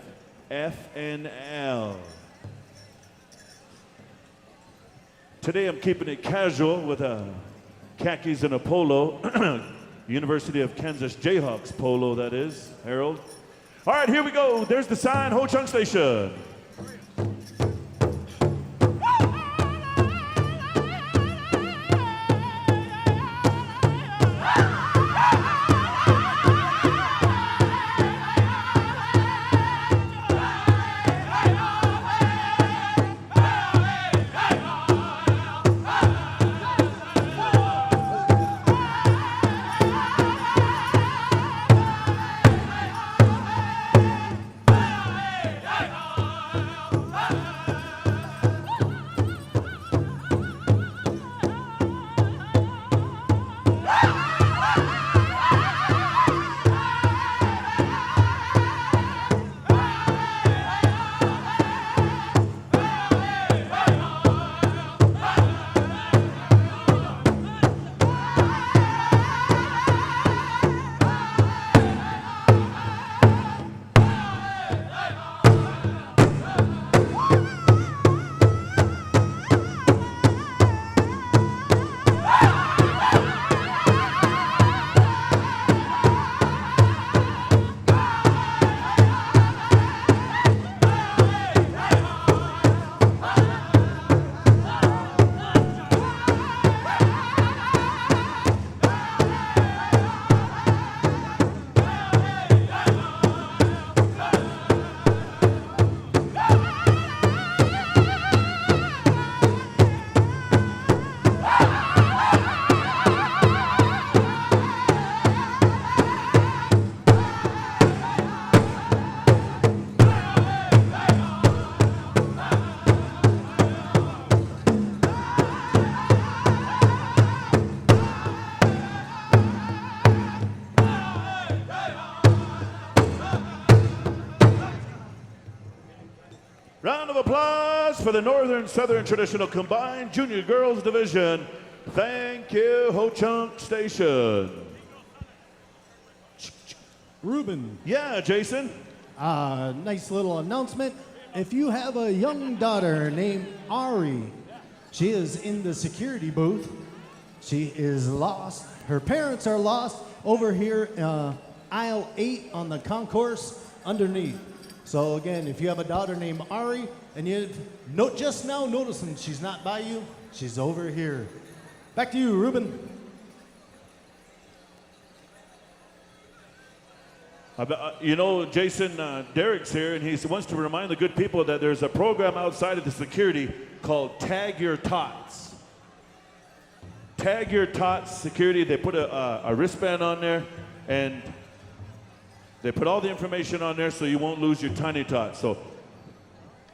FNL. Today I'm keeping it casual with khakis and a polo. University of Kansas Jayhawks polo, that is, Harold. All right, here we go. There's the sign, Ho Chunk Station. Round of applause for the Northern Southern Traditional Combined Junior Girls Division. Thank you, Ho Chunk Station. Ruben, Yeah, Jason. nice little announcement. If you have a young daughter named Ari, she is in the security booth. She is lost. Her parents are lost over here, aisle 8 on the concourse underneath. So again, if you have a daughter named Ari and you just now noticing she's not by you, she's over here. Back to you, Ruben. You know, Jason, Derek's here, and he wants to remind the good people that there's a program outside of the security called Tag Your Tots. Tag Your Tots Security. They put a wristband on there, and they put all the information on there so you won't lose your tiny tots. So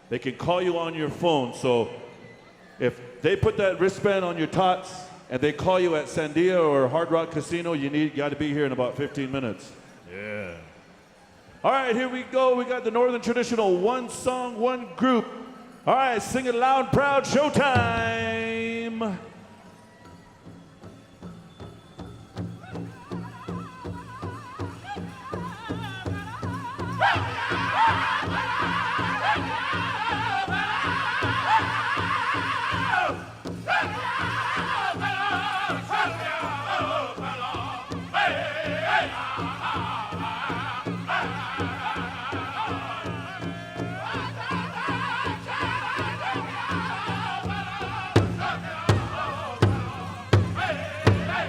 they can call you on your phone. So if they put that wristband on your tots and they call you at Sandia or Hard Rock Casino, you got to be here in about 15 minutes. Yeah. All right, here we go. We got the Northern Traditional, one song, one group. All right, sing it loud and proud. Showtime. Hey!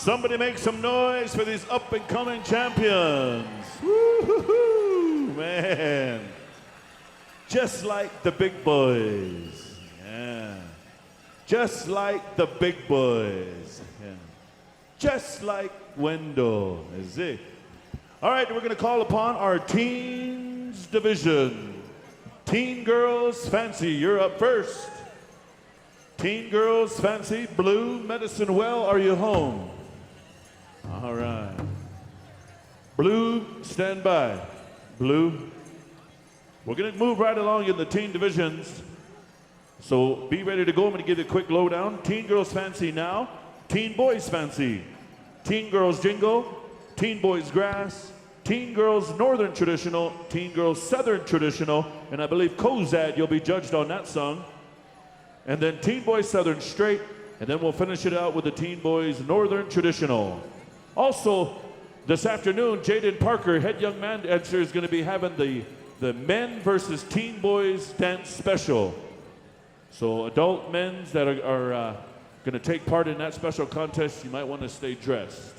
Somebody make some noise for these up-and-coming champions. Woo-hoo-hoo, man. Just like the big boys. Yeah. Just like the big boys. Yeah. Just like Wendell. Is it? All right, we're going to call upon our teens division. Teen Girls Fancy, you're up first. Teen Girls Fancy, Blue, Medicine Well, are you home? All right. Blue, stand by. Blue. We're going to move right along in the teen divisions. So be ready to go. I'm going to give you a quick lowdown. Teen Girls Fancy now. Teen Boys Fancy. Teen Girls Jingle. Teen Boys Grass. Teen Girls Northern Traditional. Teen Girls Southern Traditional. And I believe Kozad, you'll be judged on that song. And then Teen Boys Southern Straight. And then we'll finish it out with the Teen Boys Northern Traditional. Also, this afternoon, Jaden Parker, head young man dancer, is going to be having the men versus teen boys dance special. So adult men's that are going to take part in that special contest, you might want to stay dressed.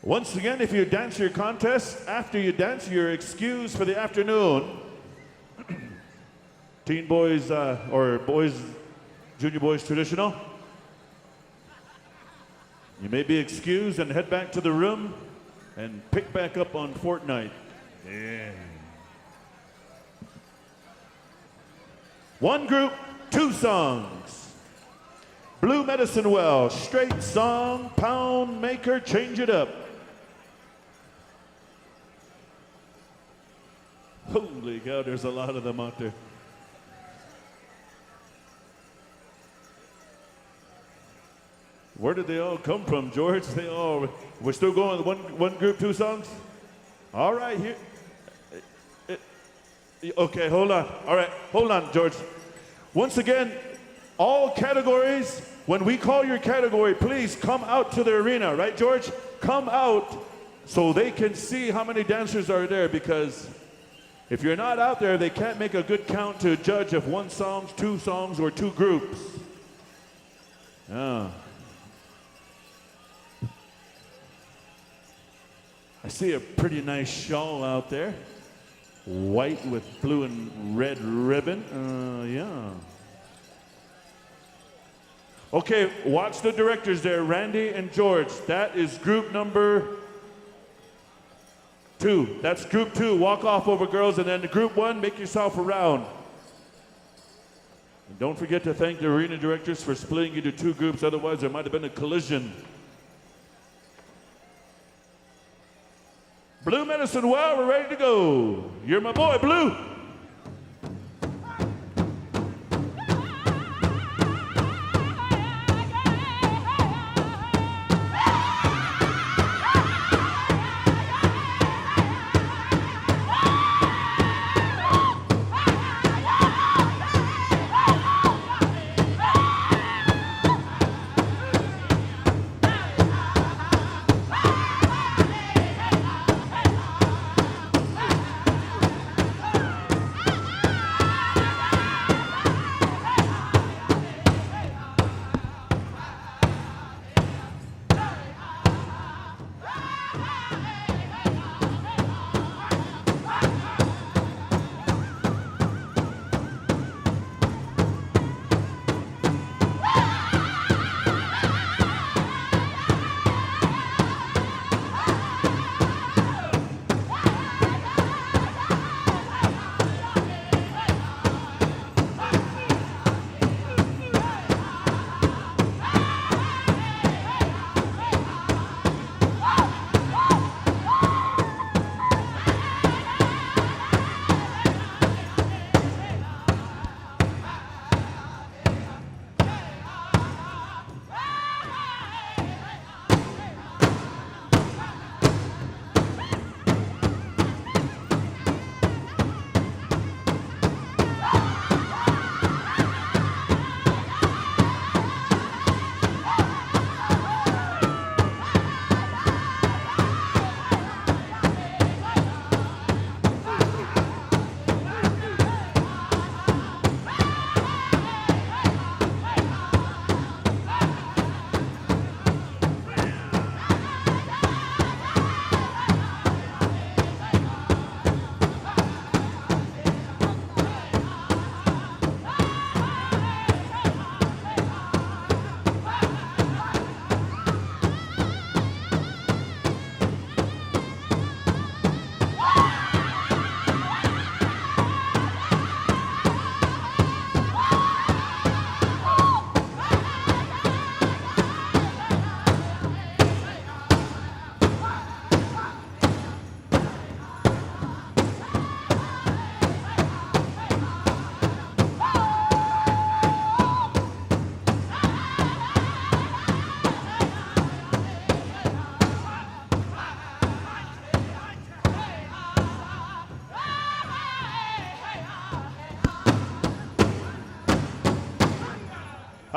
Once again, if you dance your contest, after you dance, you're excused for the afternoon. Teen boys or boys, junior boys traditional. You may be excused and head back to the room and pick back up on Fortnite. Yeah. One group, two songs. Blue Medicine Well, straight song, pound maker, change it up. Holy cow, there's a lot of them out there. Where did they all come from, George? We're still going one group, two songs? All right, here. Okay, hold on. All right, hold on, George. Once again, all categories, when we call your category, please come out to the arena, right, George? Come out so they can see how many dancers are there, because if you're not out there, they can't make a good count to judge if one song, two songs, or two groups. Yeah. I see a pretty nice shawl out there. White with blue and red ribbon. Yeah. Okay, watch the directors there, Randy and George. That is group number 2. That's group 2. Walk off over, girls. And then the group 1, make yourself around. And don't forget to thank the arena directors for splitting into 2 groups. Otherwise, there might have been a collision. Blue Medicine Well, we're ready to go. You're my boy, Blue.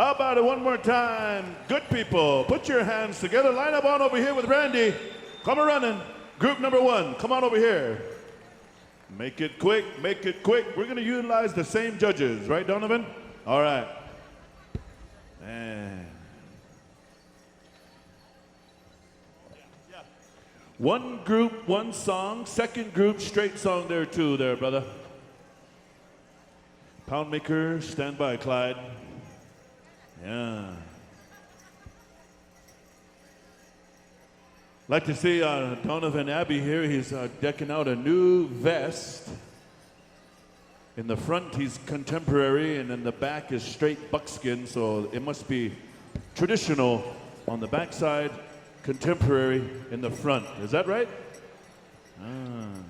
How about it one more time? Good people, put your hands together. Line up on over here with Randy. Come a running. Group number 1, come on over here. Make it quick, make it quick. We're going to utilize the same judges, right, Donovan? All right. Man. One group, one song. Second group, straight song there too, there, brother. Pound maker, stand by, Clyde. Yeah. Like to see Donovan Abbey here. He's decking out a new vest. In the front, he's contemporary, and in the back is straight buckskin, so it must be traditional on the backside, contemporary in the front. Is that right?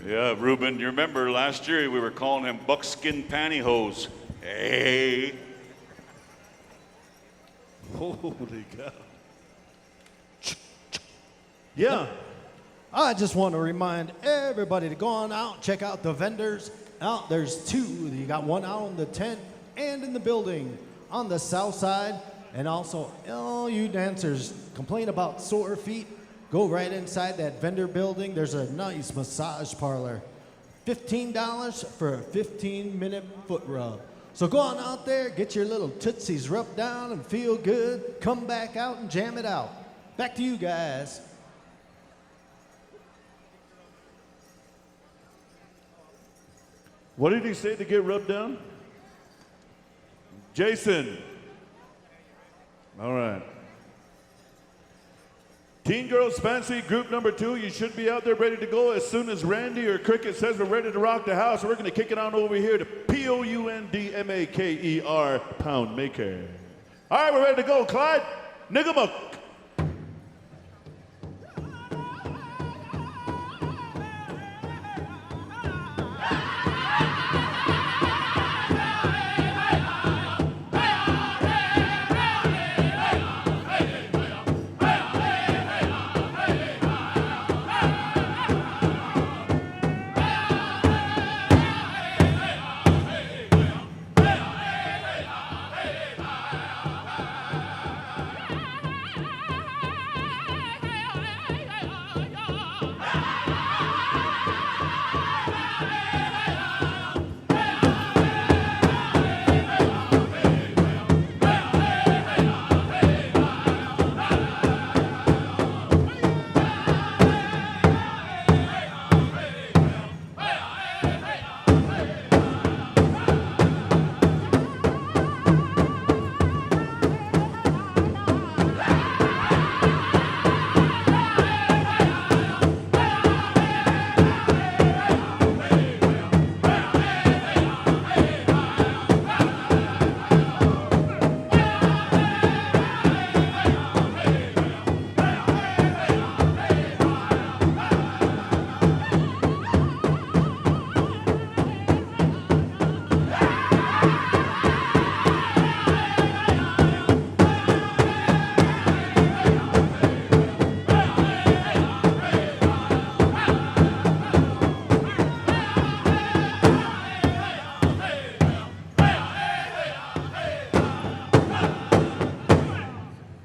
Yeah, Ruben, you remember last year we were calling him buckskin pantyhose. Hey. Holy cow. Yeah. I just want to remind everybody to go on out, check out the vendors. Out there's 2. You got one out in the tent and in the building on the south side. And also, all you dancers complain about sore feet, go right inside that vendor building. There's a nice massage parlor. $15 for a 15-minute foot rub. So go on out there, get your little tootsies rubbed down and feel good. Come back out and jam it out. Back to you guys. What did he say to get rubbed down? Jason. All right. Teen Girls Fancy, group number 2. You should be out there ready to go as soon as Randy or Cricket says we're ready to rock the house. We're going to kick it on over here to POUNDMAKER, Pound Maker. All right, we're ready to go. Clyde, Niggamuck.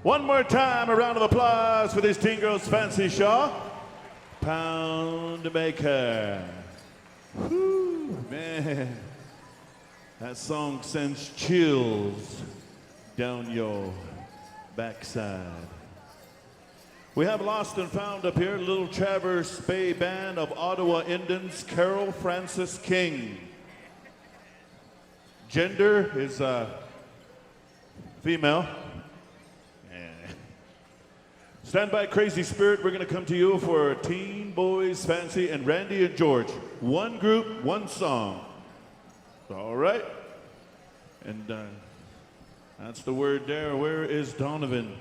One more time, a round of applause for this Teen Girls Fancy Show. Pound Maker. Whew, man. That song sends chills down your backside. We have Lost and Found up here, Little Traverse Bay Band of Ottawa Indians, Carol Francis King. Gender is female. Stand by, Crazy Spirit. We're going to come to you for Teen Boys Fancy and Randy and George. One group, one song. All right. And that's the word there. Where is Donovan?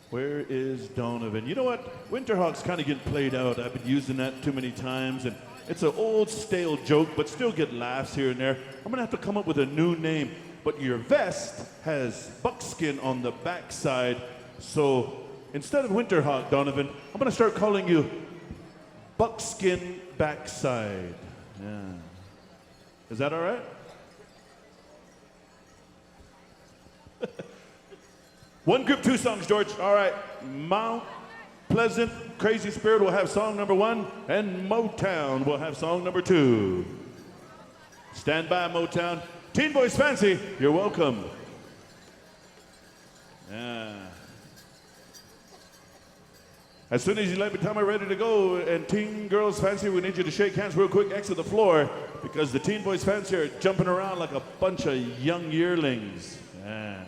Where is Donovan? You know what? Winterhawk's kind of getting played out. I've been using that too many times, and it's an old stale joke, but still get laughs here and there. I'm going to have to come up with a new name. But your vest has buckskin on the backside. So instead of Winterhawk, Donovan, I'm going to start calling you Buckskin Backside. Yeah. Is that all right? One group, two songs, George. All right. Mount Pleasant, Crazy Spirit will have song number 1, and Motown will have song number 2. Stand by, Motown. Teen Boys Fancy, you're welcome. Yeah. As soon as you let me tell me ready to go, and Teen Girls Fancy, we need you to shake hands real quick, exit the floor, because the Teen Boys Fancy are jumping around like a bunch of young yearlings. Yeah.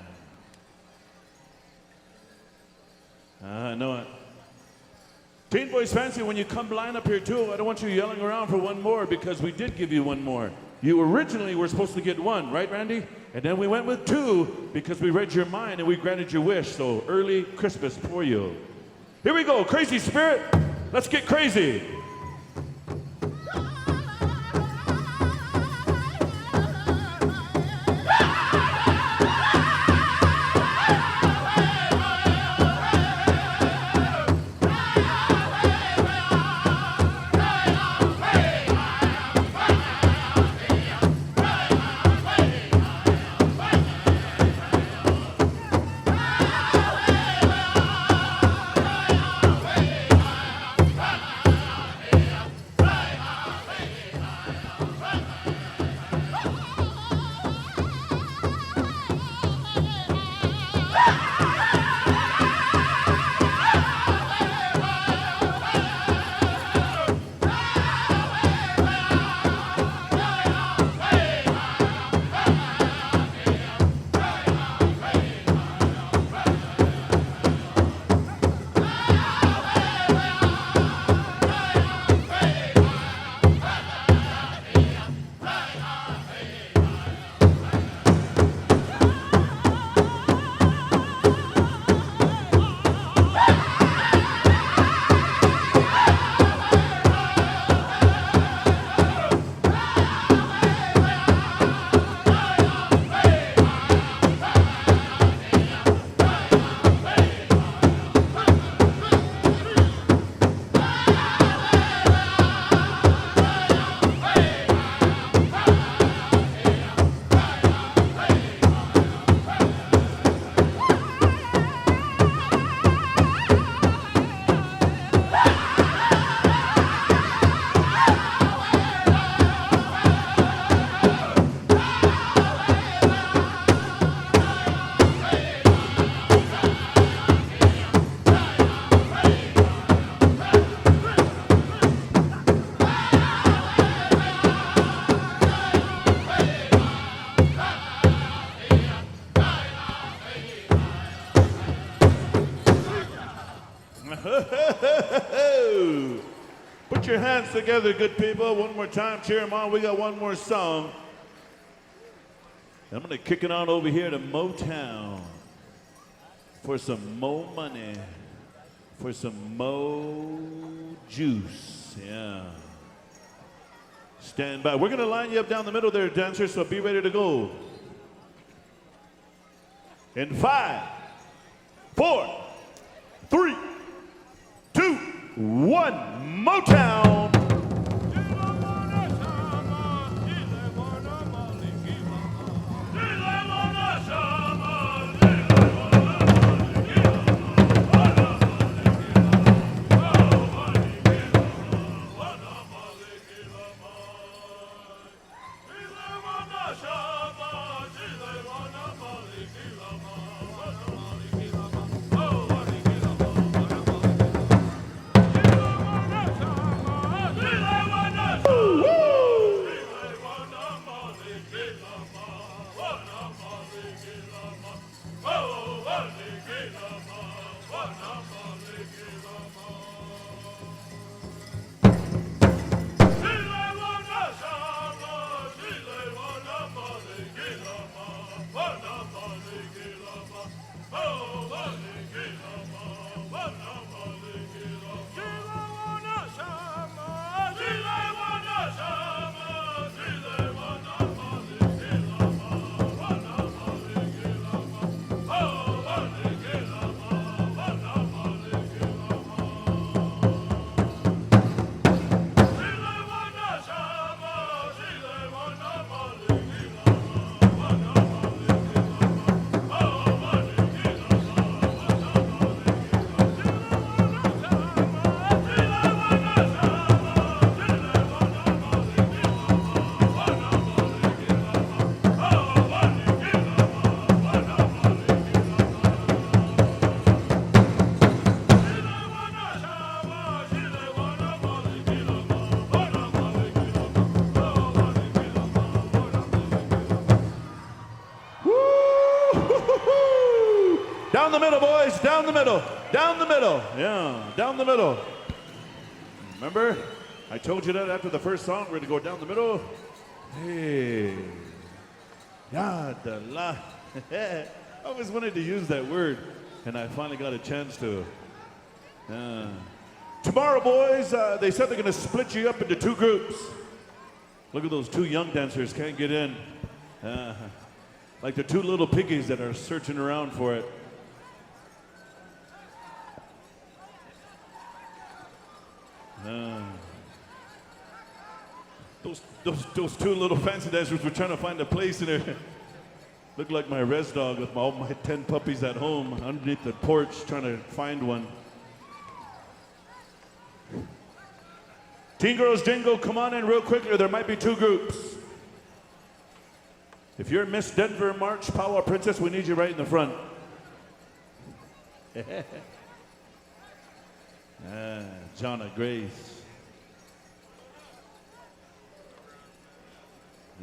I know it. Teen Boys Fancy, when you come line up here too, I don't want you yelling around for one more, because we did give you one more. You originally were supposed to get 1, right, Randy? And then we went with 2 because we read your mind and we granted your wish. So early Christmas for you. Here we go, Crazy Spirit. Let's get crazy. Put your hands together, good people. One more time, cheer them on. We got one more song. I'm going to kick it on over here to Motown for some mo money, for some mo juice. Yeah. Stand by. We're going to line you up down the middle there, dancers, so be ready to go. In 5, 4, 3, 2, 1, Motown. Down the middle, boys. Down the middle. Down the middle. Yeah, down the middle. Remember? I told you that after the first song, we're going to go down the middle. Hey. Ya da la. I always wanted to use that word, and I finally got a chance to. Tomorrow, boys, they said they're going to split you up into two groups. Look at those two young dancers, can't get in. Like the two little piggies that are searching around for it. Those two little fancy dancers were trying to find a place in there. Look like my res dog with all my 10 puppies at home underneath the porch trying to find one. Teen Girls Jingle, come on in real quickly. There might be two groups. If you're Miss Denver March Powwow Princess, we need you right in the front. Jonna Grace.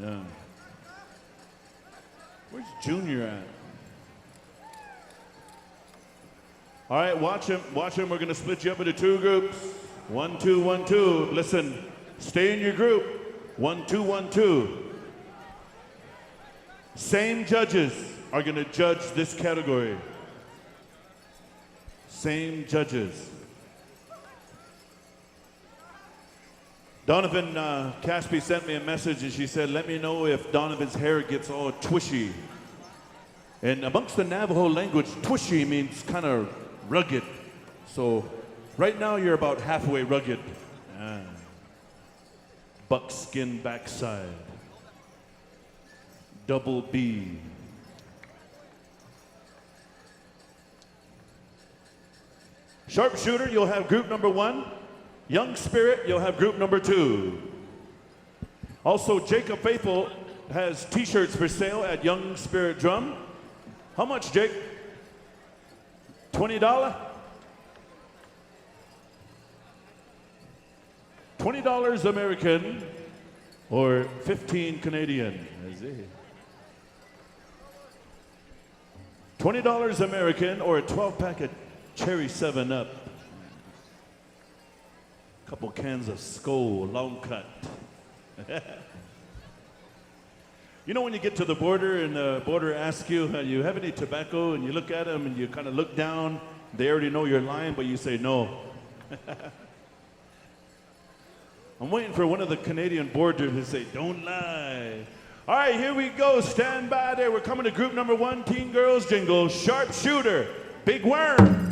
Yeah. Where's Junior at? All right, watch him. Watch him. We're going to split you up into two groups. 1, 2, 1, 2. Listen, stay in your group. 1, 2, 1, 2. Same judges are going to judge this category. Same judges. Donovan Caspi sent me a message and she said, let me know if Donovan's hair gets all twishy. And amongst the Navajo language, twishy means kind of rugged. So right now you're about halfway rugged. Buckskin backside. Double B. Sharpshooter, you'll have group number 1. Young Spirit, you'll have group number 2. Also, Jacob Faithful has t-shirts for sale at Young Spirit Drum. How much, Jake? $20? $20 American or 15 Canadian. $20 American or a 12-pack of Cherry 7-Up. Couple cans of Skull, long cut. You know when you get to the border and the border asks you, you have any tobacco? And you look at them and you kind of look down. They already know you're lying, but you say no. I'm waiting for one of the Canadian borders to say, don't lie. All right, here we go. Stand by there. We're coming to group number 1, Teen Girls Jingle, Sharpshooter, Big Worm.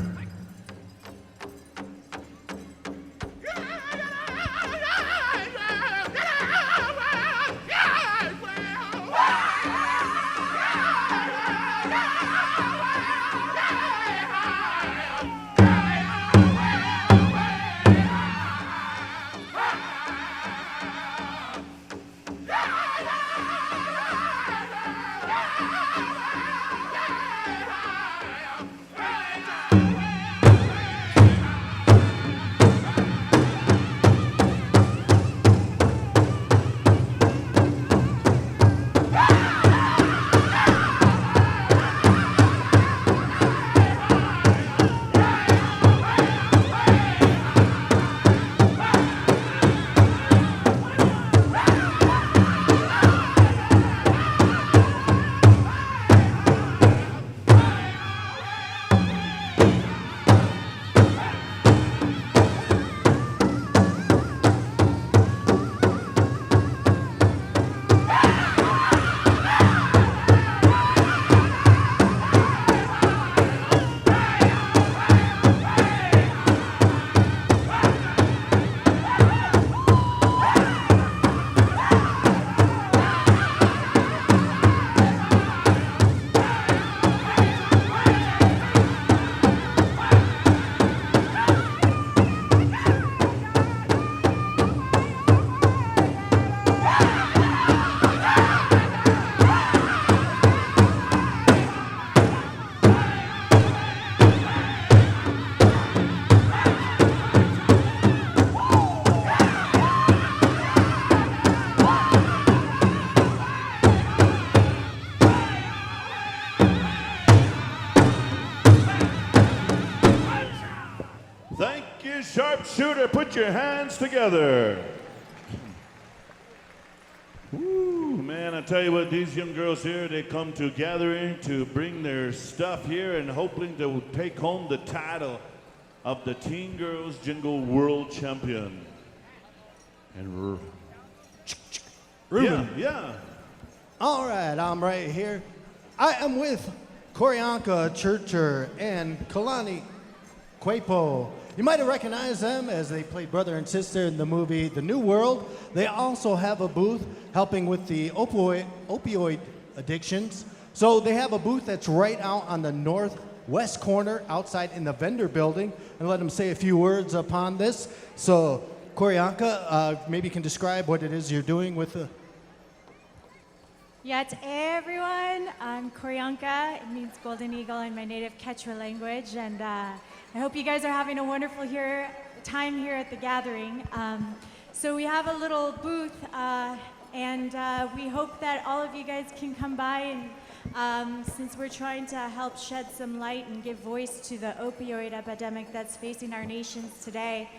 sharpshooter, put your hands together. Woo, man, I tell you what, these young girls here, they come to gathering to bring their stuff here and hoping to take home the title of the Teen Girls Jingle World Champion. And Ruben. Yeah. All right, I'm right here. I am with Corianca Churcher and Kalani Quapo. You might have recognized them as they played brother and sister in the movie The New World. They also have a booth helping with the opioid addictions. So they have a booth that's right out on the northwest corner outside in the vendor building. And let them say a few words upon this. So Corianca, maybe you can describe what it is you're doing with the... Yeah, to everyone, I'm Corianca. It means golden eagle in my native Quechua language, and I hope you guys are having a wonderful time here at the gathering. So we have a little booth, and we hope that all of you guys can come by, and since we're trying to help shed some light and give voice to the opioid epidemic that's facing our nations today,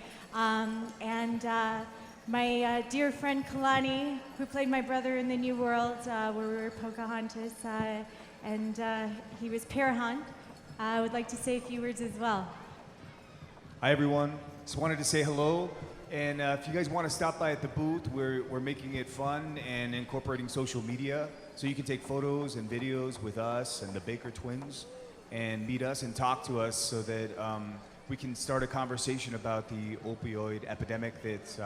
my dear friend Kalani, who played my brother in The New World, where we were Pocahontas, and he was Pirahant, would like to say a few words as well. Hi everyone, just wanted to say hello, and if you guys want to stop by at the booth, we're making it fun and incorporating social media, so you can take photos and videos with us and the Baker twins, and meet us and talk to us so that we can start a conversation about the opioid epidemic that's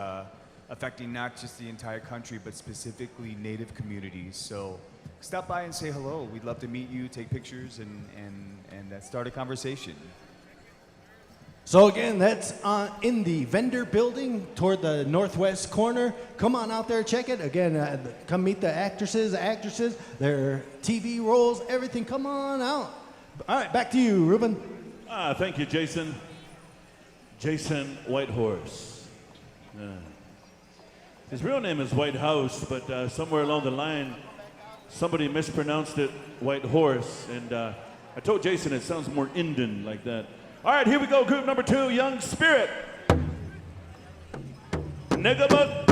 affecting not just the entire country, but specifically Native communities. So stop by and say hello. We'd love to meet you, take pictures, and start a conversation. So again, that's in the vendor building toward the northwest corner. Come on out there, check it. Again, come meet the actresses, their TV roles, everything. Come on out. All right, back to you, Ruben. Thank you, Jason. Jason Whitehorse. His real name is Whitehouse, but somewhere along the line, somebody mispronounced it White Horse, and I told Jason it sounds more Indian like that. All right, here we go, group number 2, Young Spirit. Negabuk.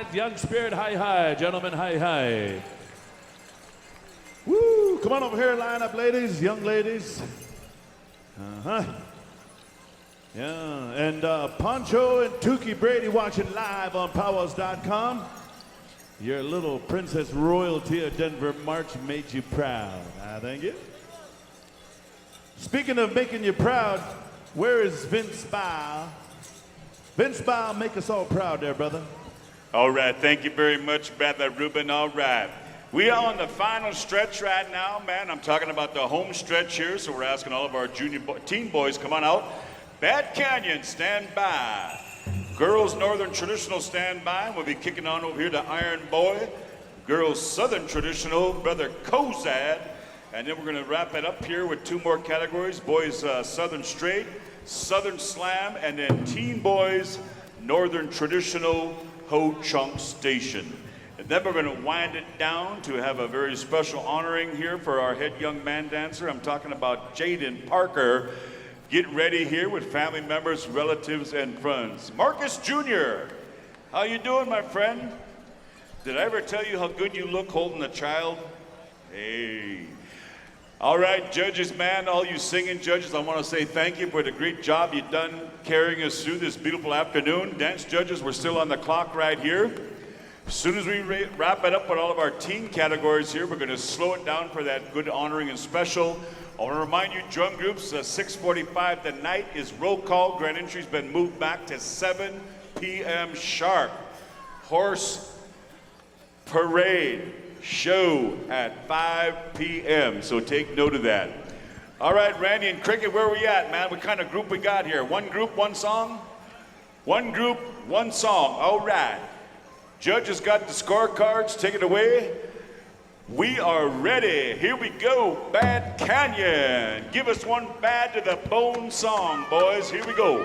life. Young spirit, hi, hi. Gentlemen, hi, hi. Woo! Come on over here, line up, ladies, young ladies. Uh-huh. Yeah, and Poncho and Tukey Brady watching live on PowWows.com. Your little Princess Royalty of Denver March made you proud. Thank you. Speaking of making you proud, where is Vince Bile? Vince Bile, make us all proud there, brother. All right, thank you very much, Brother Ruben. All right. We are on the final stretch right now, man. I'm talking about the home stretch here, so we're asking all of our teen boys, come on out. Bad Canyon, stand by. Girls Northern Traditional, stand by. We'll be kicking on over here to Iron Boy. Girls Southern Traditional, Brother Kozad. And then we're going to wrap it up here with two more categories. Boys Southern Straight, Southern Slam, and then Teen Boys Northern Traditional Ho Chunk Station. And then we're going to wind it down to have a very special honoring here for our head young man dancer. I'm talking about Jaden Parker. Get ready here with family members, relatives, and friends. Marcus Jr., how you doing, my friend? Did I ever tell you how good you look holding a child? Hey. All right, judges, man, all you singing judges, I want to say thank you for the great job you've done carrying us through this beautiful afternoon. Dance judges, we're still on the clock right here. As soon as we wrap it up with all of our teen categories here, we're going to slow it down for that good honoring and special. I want to remind you, drum groups, 6:45 tonight is roll call. Grand entry's been moved back to 7 p.m. sharp. Horse parade show at 5 p.m. So take note of that. All right, Randy and Cricket, where are we at, man? What kind of group we got here? One group, one song? One group, one song. All right. Judges got the scorecards. Take it away. We are ready. Here we go. Bad Canyon. Give us one bad to the bone song, boys. Here we go.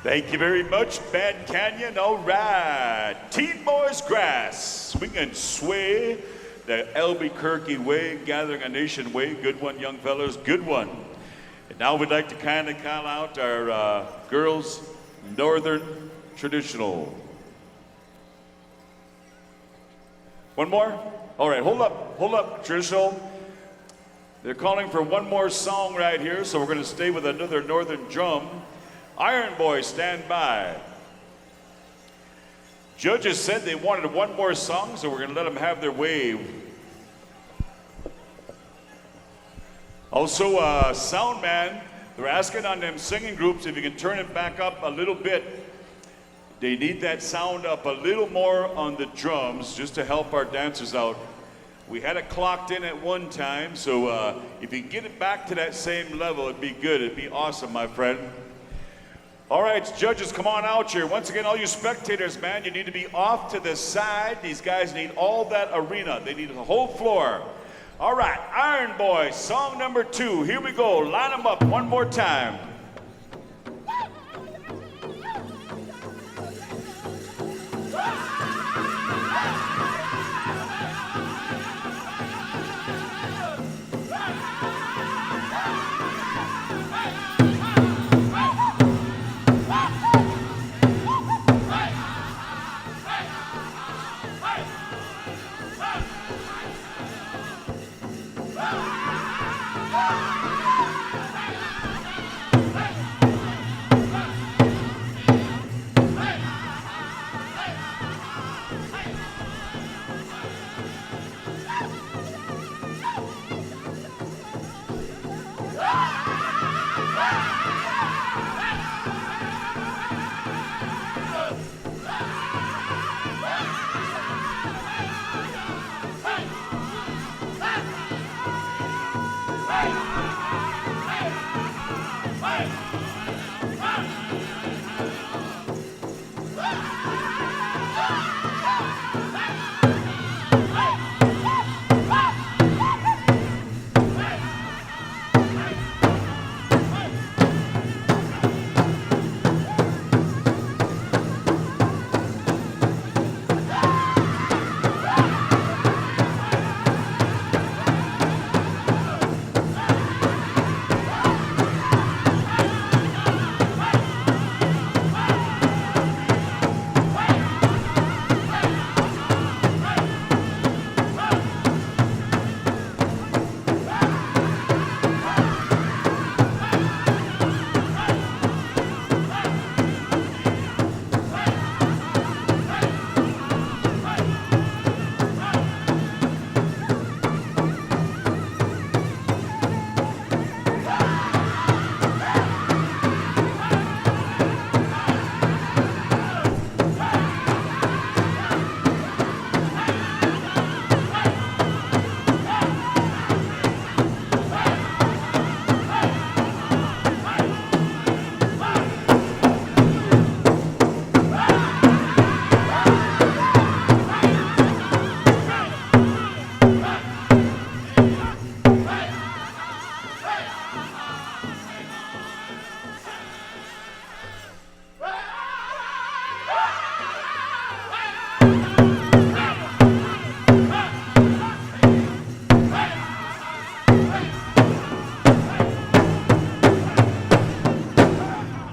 Thank you very much, Bad Canyon. All right. Teen Boys Grass. Swing and sway the Albuquerque way, gathering a nation way. Good one, young fellas. Good one. And now we'd like to kind of call out our girls' Northern Traditional. One more? All right, hold up, Traditional. They're calling for one more song right here, so we're going to stay with another Northern drum. Iron Boy, stand by. Judges said they wanted one more song, so we're going to let them have their way. Also, sound man, they're asking on them singing groups if you can turn it back up a little bit. They need that sound up a little more on the drums just to help our dancers out. We had it clocked in at one time, so if you get it back to that same level, it'd be good. It'd be awesome, my friend. All right, judges, come on out here. Once again, all you spectators, man, you need to be off to the side. These guys need all that arena. They need the whole floor. All right, Iron Boys, song number 2. Here we go. Line them up one more time.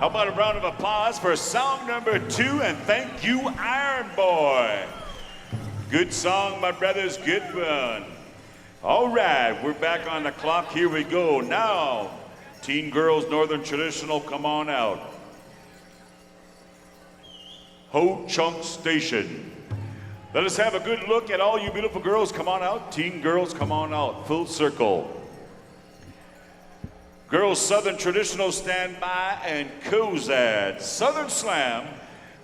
How about a round of applause for song number 2, and thank you, Iron Boy. Good song, my brothers, good one. All right, we're back on the clock. Here we go. Now, Teen Girls Northern Traditional, come on out. Ho Chunk Station. Let us have a good look at all you beautiful girls. Come on out. Teen girls, come on out. Full circle. Girls Southern Traditional, stand by, and Kozad Southern Slam.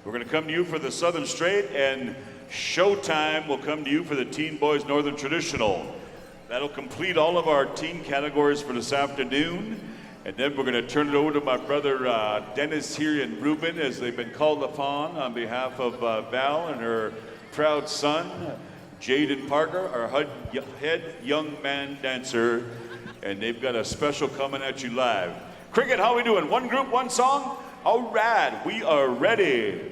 We're going to come to you for the Southern Straight, and Showtime will come to you for the Teen Boys Northern Traditional. That'll complete all of our teen categories for this afternoon. And then we're going to turn it over to my brother Dennis here and Ruben, as they've been called upon on behalf of Val and her proud son, Jaden Parker, our head young man dancer. And they've got a special coming at you live. Cricket, how we doing? One group, one song? All right, we are ready.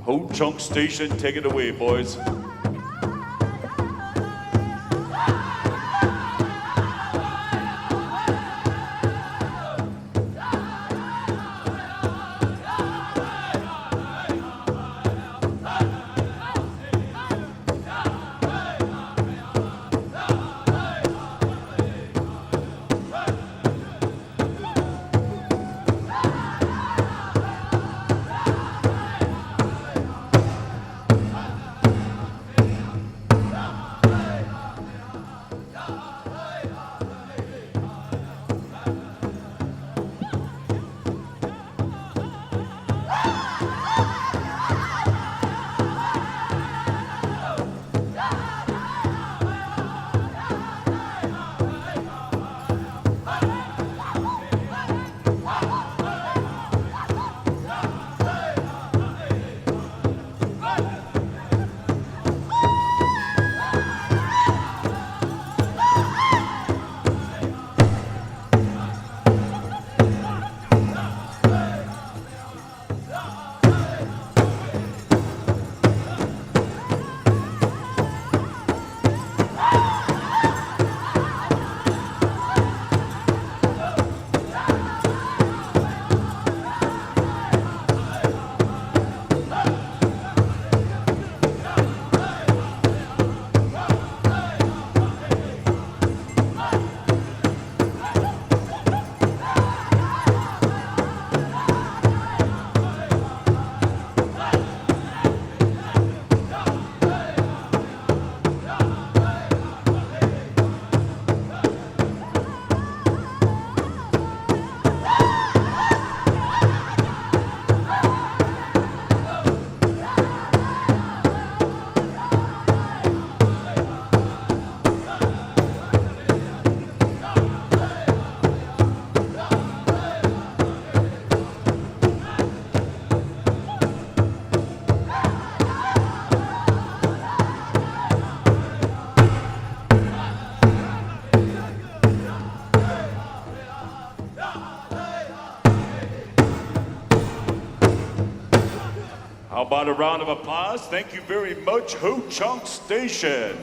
Ho Chunk Station, take it away, boys. How about a round of applause? Thank you very much, Ho Chunk Station.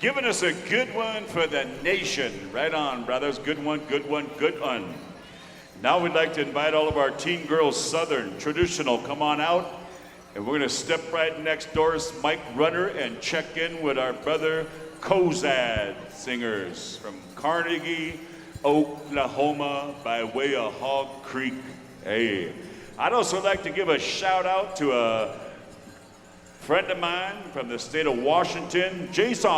Giving us a good one for the nation. Right on, brothers. Good one, good one, good one. Now we'd like to invite all of our teen girls, Southern Traditional, come on out. And we're going to step right next door as Mike Runner and check in with our brother Kozad singers from Carnegie, Oklahoma, by way of Hog Creek. Hey, I'd also like to give a shout out to a friend of mine from the state of Washington, Jason.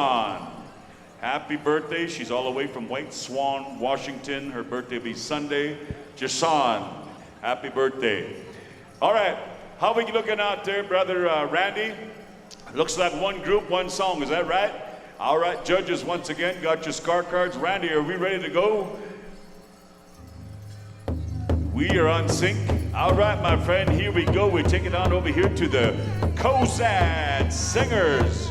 Happy birthday. She's all the way from White Swan, Washington. Her birthday will be Sunday. Jason, happy birthday. All right. How are we looking out there, Brother Randy? Looks like one group, one song. Is that right? All right, judges, once again, got your scorecards. Randy, are we ready to go? We are on sync. All right, my friend, here we go. We take it on over here to the Kozad Singers.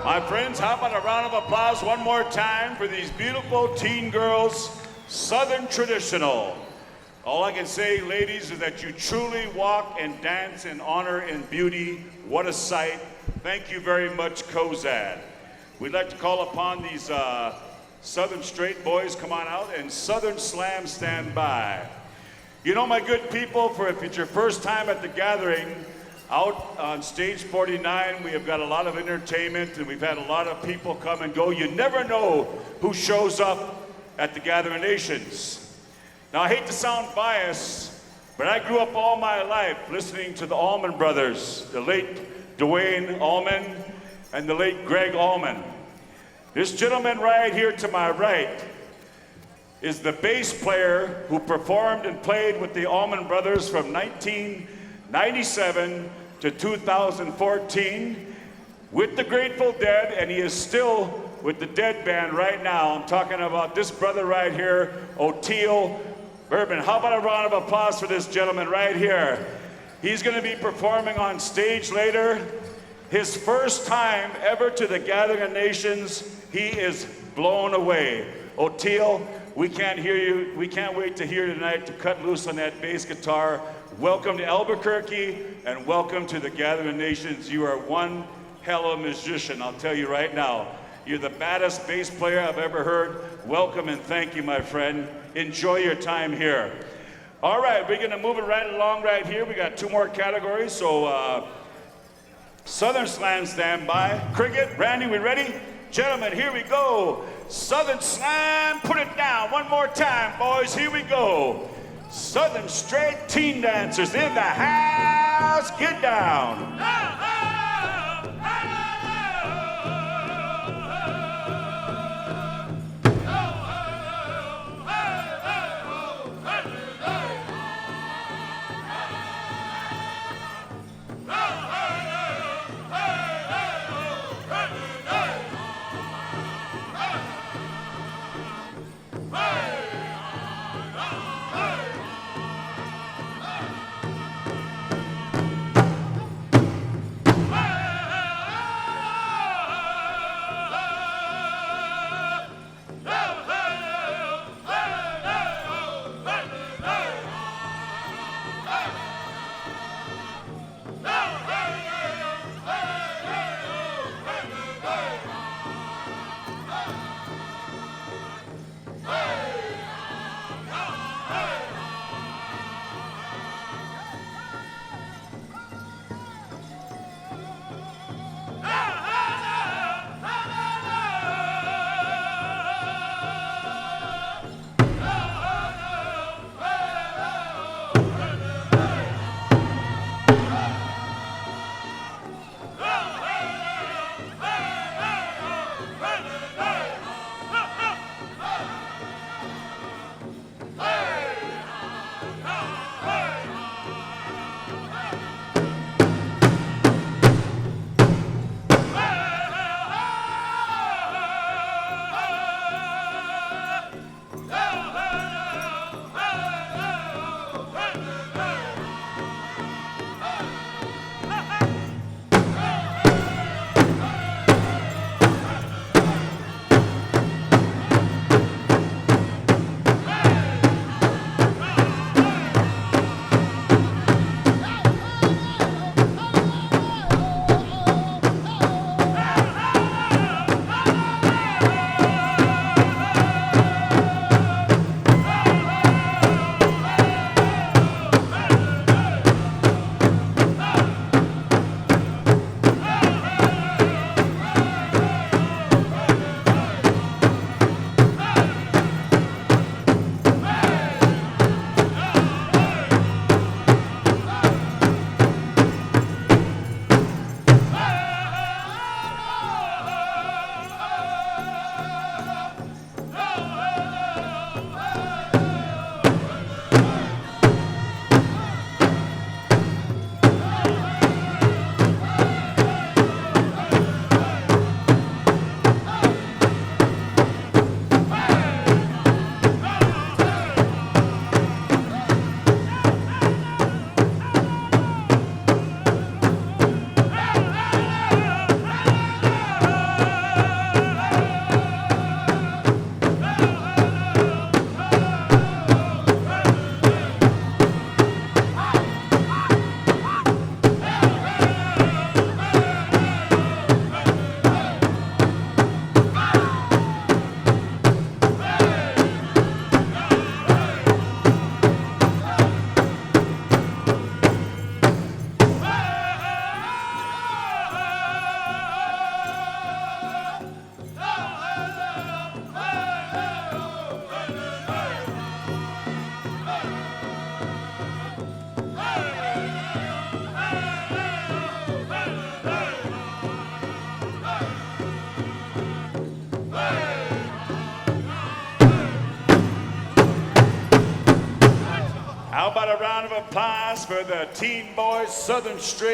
My friends, how about a round of applause one more time for these beautiful teen girls, Southern Traditional. All I can say, ladies, is that you truly walk and dance in honor and beauty. What a sight. Thank you very much, Kozad. We'd like to call upon these Southern Straight Boys, come on out, and Southern Slam stand by. You know, my good people, for if it's your first time at the gathering, out on stage 49, we have got a lot of entertainment and we've had a lot of people come and go. You never know who shows up at the Gathering Nations. Now, I hate to sound biased, but I grew up all my life listening to the Allman Brothers, the late Dwayne Allman and the late Greg Allman. This gentleman right here to my right is the bass player who performed and played with the Allman Brothers from 1997 to 2014 with the Grateful Dead, and he is still with the Dead Band right now. I'm talking about this brother right here, Oteil Bourbon. How about a round of applause for this gentleman right here? He's going to be performing on stage later. His first time ever to the Gathering of Nations. He is blown away. Oteil, we can't hear you. We can't wait to hear you tonight to cut loose on that bass guitar. Welcome to Albuquerque and welcome to the Gathering of Nations. You are one hell of a musician, I'll tell you right now. You're the baddest bass player I've ever heard. Welcome and thank you, my friend. Enjoy your time here. All right, we're gonna move it right along right here. We got 2 more categories, so Southern Slam, stand by. Cricket, Randy, we ready? Gentlemen, here we go. Southern Slam, put it down. One more time, boys, here we go. Southern Straight Teen Dancers in the house, get down. How about a round of applause for the Teen Boys Southern Straight?